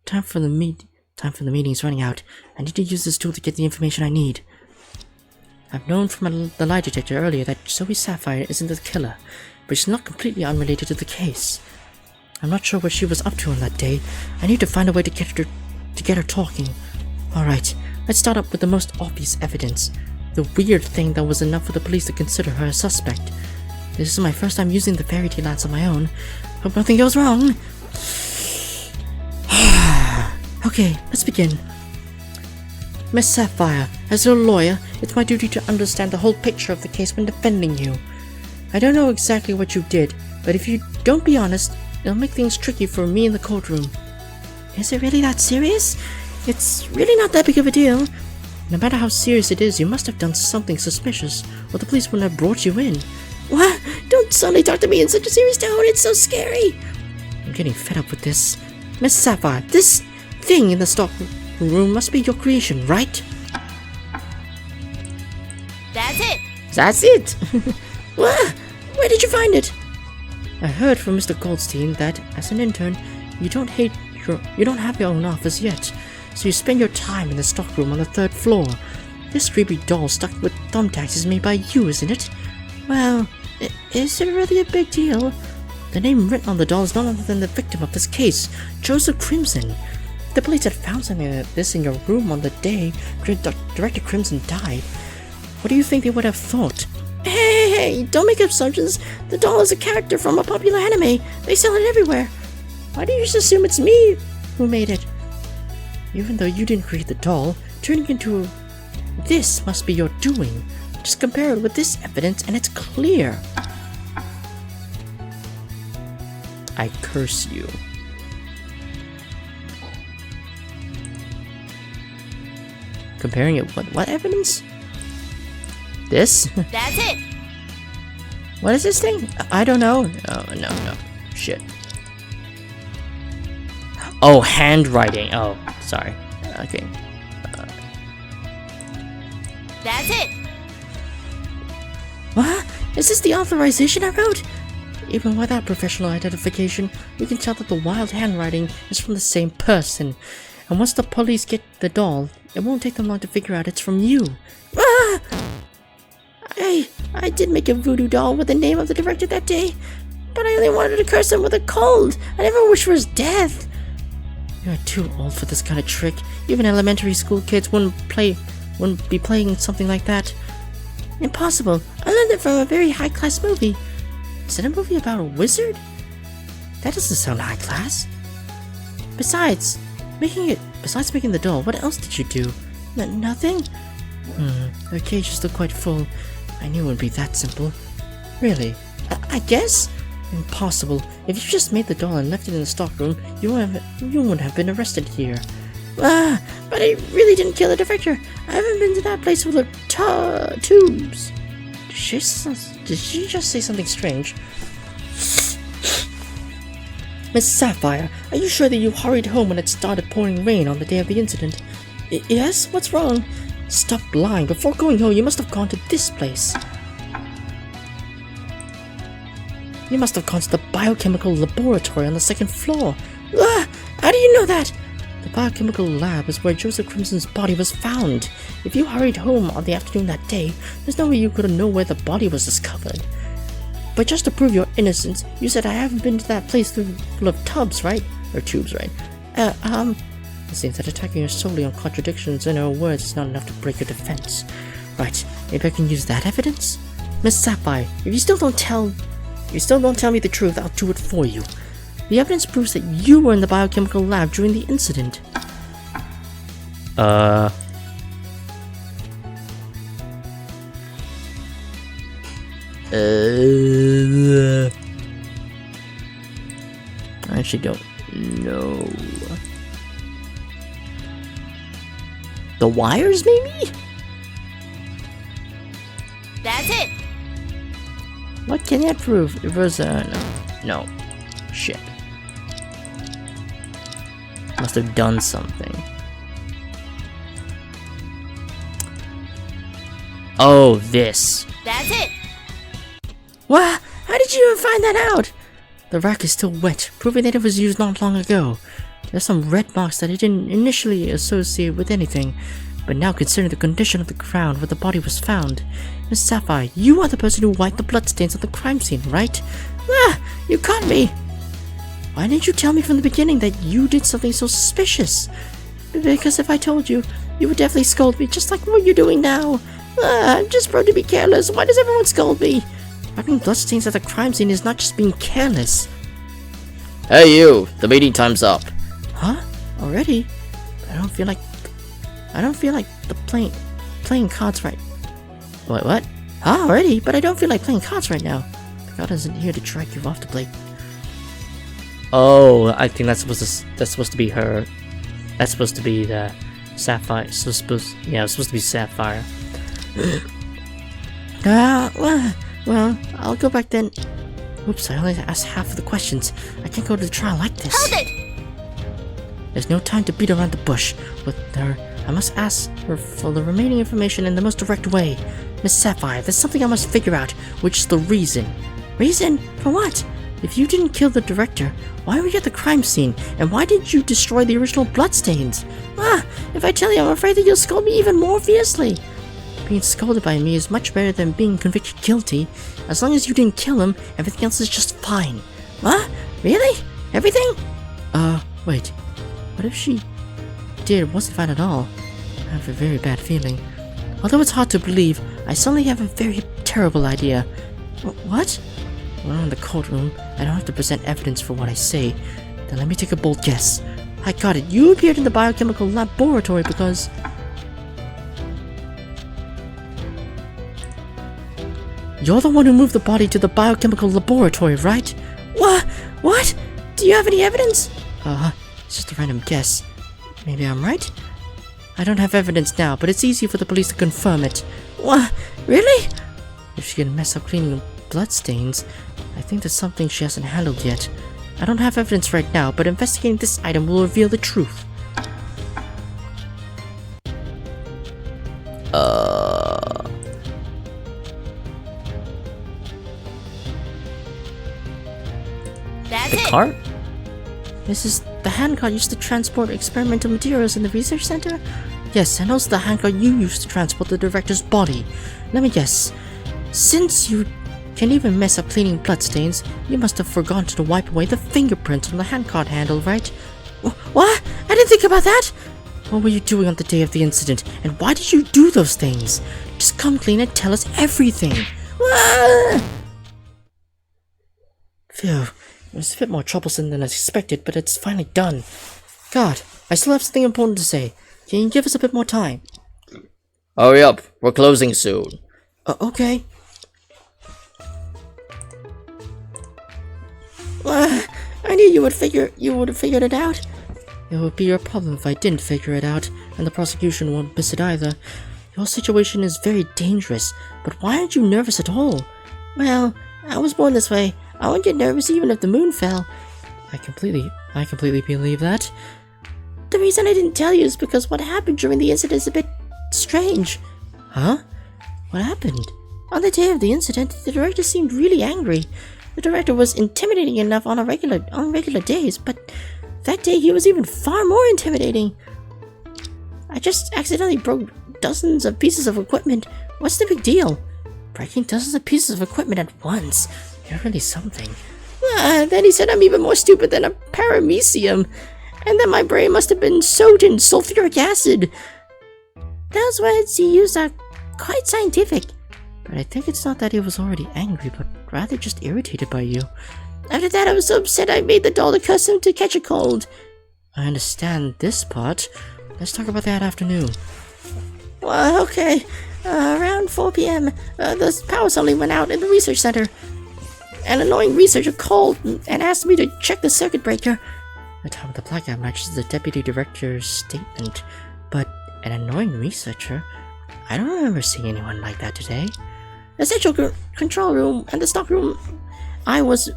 Time for the meeting's running out. I need to use this tool to get the information I need. I've known from the lie detector earlier that Zoe Sapphire isn't the killer, but she's not completely unrelated to the case. I'm not sure what she was up to on that day. I need to find a way to get her talking. Alright, let's start up with the most obvious evidence. The weird thing that was enough for the police to consider her a suspect. This is my first time using the Verity Lance on my own. Hope nothing goes wrong. Okay, let's begin. Miss Sapphire, as your lawyer, it's my duty to understand the whole picture of the case when defending you. I don't know exactly what you did, but if you don't be honest, it'll make things tricky for me in the courtroom. Is it really that serious? It's really not that big of a deal. No matter how serious it is, you must have done something suspicious, or the police wouldn't have brought you in. What? Don't suddenly talk to me in such a serious tone, it's so scary. I'm getting fed up with this. Miss Sapphire, this thing in the stock room must be your creation, right? That's it! That's it! What? Where did you find it? I heard from Mr. Goldstein that, as an intern, you don't have your own office yet, so you spend your time in the stockroom on the 3rd floor. This creepy doll stuck with thumbtacks is made by you, isn't it? Well, is it really a big deal? The name written on the doll is none other than the victim of this case, Joseph Crimson. The police had found something like this in your room on the day Director Crimson died. What do you think they would have thought? Hey, don't make assumptions. The doll is a character from a popular anime. They sell it everywhere. Why do you just assume it's me who made it? Even though you didn't create the doll, turning into this must be your doing. Just compare it with this evidence and it's clear. I curse you. Comparing it with what evidence? This? That's it! What is this thing? I don't know. Oh, no. Shit. Oh, handwriting. Oh, sorry. Okay. That's it! What? Is this the authorization I wrote? Even without professional identification, we can tell that the wild handwriting is from the same person. And once the police get the doll, it won't take them long to figure out it's from you. Ah! I did make a voodoo doll with the name of the director that day, but I only wanted to curse him with a cold. I never wished for his death. You're too old for this kind of trick. Even elementary school kids wouldn't be playing something like that. Impossible. I learned it from a very high-class movie. Is it a movie about a wizard? That doesn't sound high class. Besides making the doll, what else did you do? Nothing. The cage is still quite full. I knew it would be that simple. Really? I guess? Impossible. If you just made the doll and left it in the stockroom, you wouldn't have been arrested here. But I really didn't kill the director. I haven't been to that place with the tubes. Did she just say something strange? Miss Sapphire, are you sure that you hurried home when it started pouring rain on the day of the incident? Yes? What's wrong? Stop lying. Before going home, you must have gone to this place. You must have gone to the biochemical laboratory on the second floor. Ah, how do you know that? The biochemical lab is where Joseph Crimson's body was found. If you hurried home on the afternoon that day, there's no way you could have known where the body was discovered. But just to prove your innocence, you said I haven't been to that place full of tubs, right? Or tubes, right? It seems that attacking her solely on contradictions in her words is not enough to break your defense. Right, maybe I can use that evidence? Miss Sapphire, if you still don't tell me the truth, I'll do it for you. The evidence proves that you were in the biochemical lab during the incident. I actually don't know. The wires, maybe? That's it. What can that prove? It was, no. Shit. Must have done something. Oh, this. That's it. What? How did you even find that out? The rack is still wet, proving that it was used not long ago. There's some red marks that I didn't initially associate with anything, but now considering the condition of the ground where the body was found, Miss Sapphire, you are the person who wiped the bloodstains at the crime scene, right? Ah, you caught me! Why didn't you tell me from the beginning that you did something so suspicious? Because if I told you, you would definitely scold me just like what you're doing now. I'm just prone to be careless. Why does everyone scold me? Wiping bloodstains at the crime scene is not just being careless. Hey you, the meeting time's up. Huh? Already? I don't feel like the playing cards right. Wait, what? Huh? Already? But I don't feel like playing cards right now. The god isn't here to drag you off to play. Oh, I think that's supposed to be her. That's supposed to be the Sapphire. It's supposed to be Sapphire. Well, I'll go back then. Oops, I only asked half of the questions. I can't go to the trial like this. Hold it. There's no time to beat around the bush. With her, I must ask her for the remaining information in the most direct way. Miss Sapphire, there's something I must figure out, which is the reason. Reason? For what? If you didn't kill the director, why were you at the crime scene? And why did you destroy the original bloodstains? If I tell you, I'm afraid that you'll scold me even more fiercely. Being scolded by me is much better than being convicted guilty. As long as you didn't kill him, everything else is just fine. What? Really? Everything? Wait. What if she did it wasn't fine at all? I have a very bad feeling. Although it's hard to believe, I suddenly have a very terrible idea. What? When I'm in the courtroom, I don't have to present evidence for what I say. Then let me take a bold guess. I got it. You appeared in the biochemical laboratory because... You're the one who moved the body to the biochemical laboratory, right? What? Do you have any evidence? It's just a random guess. Maybe I'm right? I don't have evidence now, but it's easy for the police to confirm it. What? Really? If she can mess up cleaning bloodstains, I think there's something she hasn't handled yet. I don't have evidence right now, but investigating this item will reveal the truth. That's The it. cart? This is the handcart used to transport experimental materials in the research center? Yes, and also the handcart you used to transport the director's body. Let me guess. Since you can even mess up cleaning bloodstains, you must have forgotten to wipe away the fingerprints on the handcart handle, right? What? I didn't think about that! What were you doing on the day of the incident, and why did you do those things? Just come clean and tell us everything! Phew, it was a bit more troublesome than I expected, but it's finally done. God, I still have something important to say. Can you give us a bit more time? Hurry up, we're closing soon. Okay. I knew you would have figured it out. It would be your problem if I didn't figure it out, and the prosecution won't miss it either. Your situation is very dangerous, but why aren't you nervous at all? Well, I was born this way. I wouldn't get nervous even if the moon fell. I completely believe that. The reason I didn't tell you is because what happened during the incident is a bit strange. Huh? What happened? On the day of the incident, the director seemed really angry. The director was intimidating enough on regular days, but that day he was even far more intimidating. I just accidentally broke dozens of pieces of equipment. What's the big deal? Breaking dozens of pieces of equipment at once. You're really something. Then he said I'm even more stupid than a paramecium, and that my brain must have been soaked in sulfuric acid. Those words he used are quite scientific. But I think it's not that he was already angry, but rather just irritated by you. After that, I was so upset I made the doll to curse him to catch a cold. I understand this part. Let's talk about that afternoon. Well, okay. Around 4 p.m., the power suddenly went out in the research center. An annoying researcher called and asked me to check the circuit breaker. The time of the blackout matches the deputy director's statement, but an annoying researcher? I don't remember seeing anyone like that today. The central control room and the stock room I was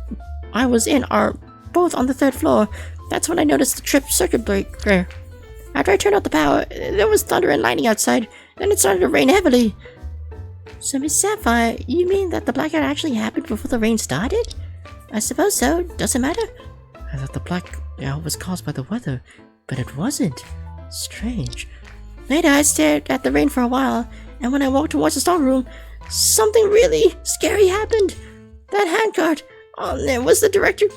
in are both on the 3rd floor. That's when I noticed the tripped circuit breaker. After I turned out the power, there was thunder and lightning outside, then it started to rain heavily. So, Miss Sapphire, you mean that the blackout actually happened before the rain started? I suppose so. Doesn't matter. I thought the blackout was caused by the weather, but it wasn't. Strange. Later, I stared at the rain for a while, and when I walked towards the stockroom, something really scary happened. That handcart on there was Director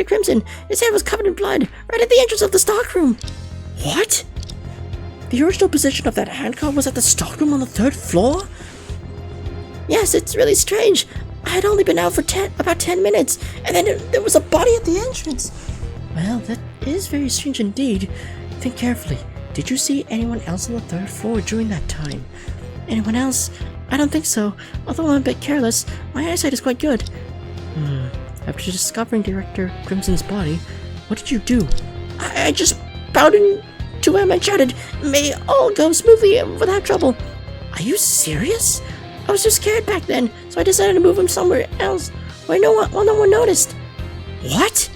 Crimson. His head was covered in blood, right at the entrance of the stockroom. What? The original position of that handcart was at the stockroom on the 3rd floor? Yes, it's really strange. I had only been out for about 10 minutes, and then there was a body at the entrance. Well, that is very strange indeed. Think carefully. Did you see anyone else on the 3rd floor during that time? Anyone else? I don't think so. Although I'm a bit careless, my eyesight is quite good. After discovering Director Crimson's body, what did you do? I just bowed to him and shouted, "May all go smoothly and without trouble." Are you serious? I was too scared back then, so I decided to move him somewhere else where no one noticed. What?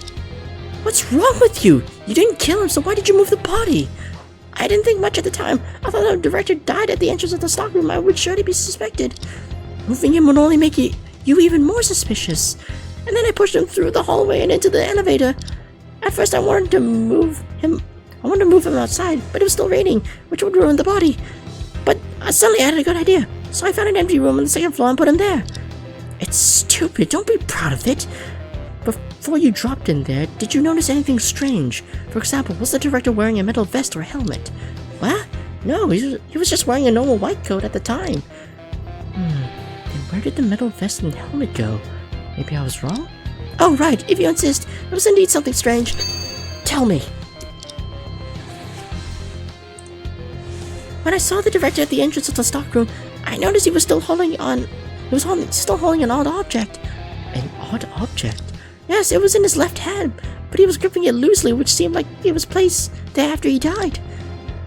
What's wrong with you? You didn't kill him, so why did you move the body? I didn't think much at the time. I thought the director died at the entrance of the stockroom. I would surely be suspected. Moving him would only make you even more suspicious. And then I pushed him through the hallway and into the elevator. At first I wanted to move him outside, but it was still raining, which would ruin the body. But suddenly I had a good idea. So I found an empty room on the 2nd floor and put him there. It's stupid. Don't be proud of it. Before you dropped in there, did you notice anything strange? For example, was the director wearing a metal vest or a helmet? What? No, he was just wearing a normal white coat at the time. Then where did the metal vest and helmet go? Maybe I was wrong? Oh, right. If you insist, it was indeed something strange. Tell me. When I saw the director at the entrance of the stockroom, I noticed he was still holding an odd object. An odd object? Yes, it was in his left hand, but he was gripping it loosely, which seemed like it was placed there after he died.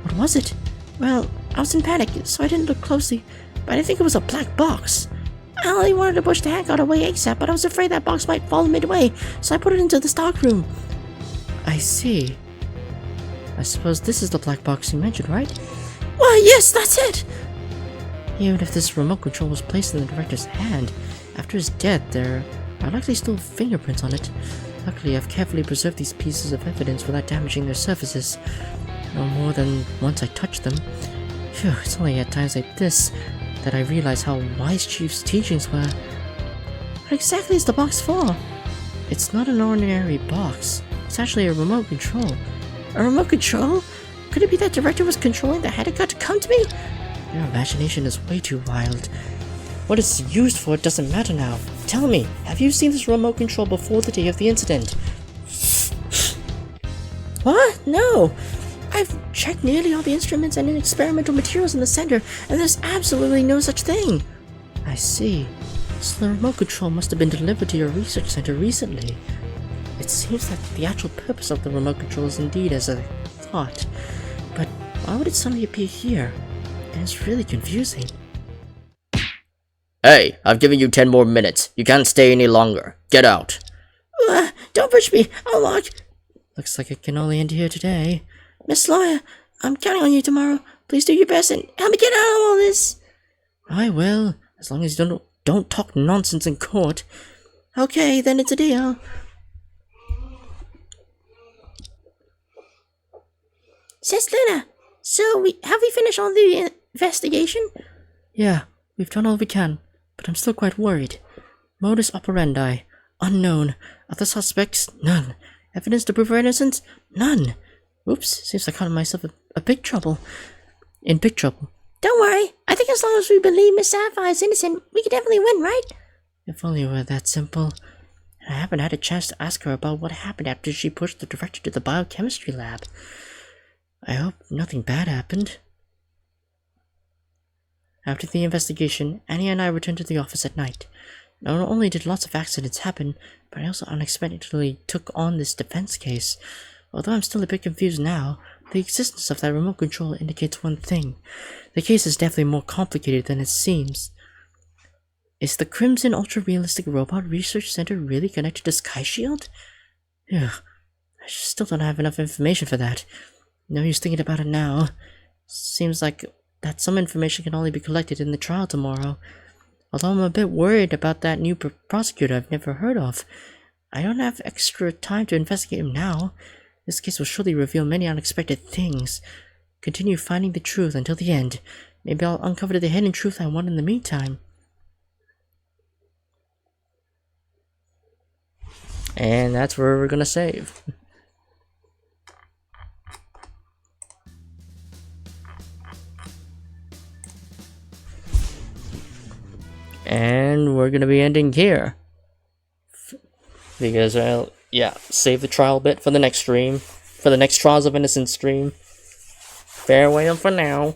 What was it? Well, I was in panic, so I didn't look closely, but I think it was a black box. I only wanted to push the handcart away ASAP, but I was afraid that box might fall midway, so I put it into the stockroom. I see. I suppose this is the black box you mentioned, right? Why, yes, that's it! Even if this remote control was placed in the director's hand, after his death, there are likely still fingerprints on it. Luckily, I've carefully preserved these pieces of evidence without damaging their surfaces. No more than once I touched them. Phew, it's only at times like this that I realize how wise Chief's teachings were. What exactly is the box for? It's not an ordinary box. It's actually a remote control. A remote control? Could it be that director was controlling the handcart to come to me? Your imagination is way too wild. What it's used for doesn't matter now. Tell me, have you seen this remote control before the day of the incident? What? No! I've checked nearly all the instruments and experimental materials in the center, and there's absolutely no such thing. I see. So the remote control must have been delivered to your research center recently. It seems that the actual purpose of the remote control is indeed as I thought. But why would it suddenly appear here? And it's really confusing. Hey, I've given you 10 more minutes. You can't stay any longer. Get out. Don't push me. I'll lock. Looks like it can only end here today. Miss Lawyer, I'm counting on you tomorrow. Please do your best and help me get out of all this. I will, as long as you don't talk nonsense in court. Okay, then it's a deal. Says Luna. So, have we finished all the investigation? Yeah, we've done all we can, but I'm still quite worried. Modus operandi, unknown. Other suspects, none. Evidence to prove her innocence, none. Oops, seems I got myself in big trouble. Don't worry. I think as long as we believe Miss Sapphire is innocent, we can definitely win, right? If only it were that simple. I haven't had a chance to ask her about what happened after she pushed the director to the biochemistry lab. I hope nothing bad happened. After the investigation, Annie and I returned to the office at night. Not only did lots of accidents happen, but I also unexpectedly took on this defense case. Although I'm still a bit confused now, the existence of that remote control indicates one thing. The case is definitely more complicated than it seems. Is the Crimson Ultra-Realistic Robot Research Center really connected to Sky Shield? Yeah, I still don't have enough information for that. No use thinking about it now. Seems like that some information can only be collected in the trial tomorrow. Although I'm a bit worried about that new prosecutor I've never heard of. I don't have extra time to investigate him now. This case will surely reveal many unexpected things. Continue finding the truth until the end. Maybe I'll uncover the hidden truth I want in the meantime. And that's where we're gonna save. And we're gonna be ending here. Because, yeah, save the trial bit for the next stream. For the next Trials of Innocence stream. Farewell for now.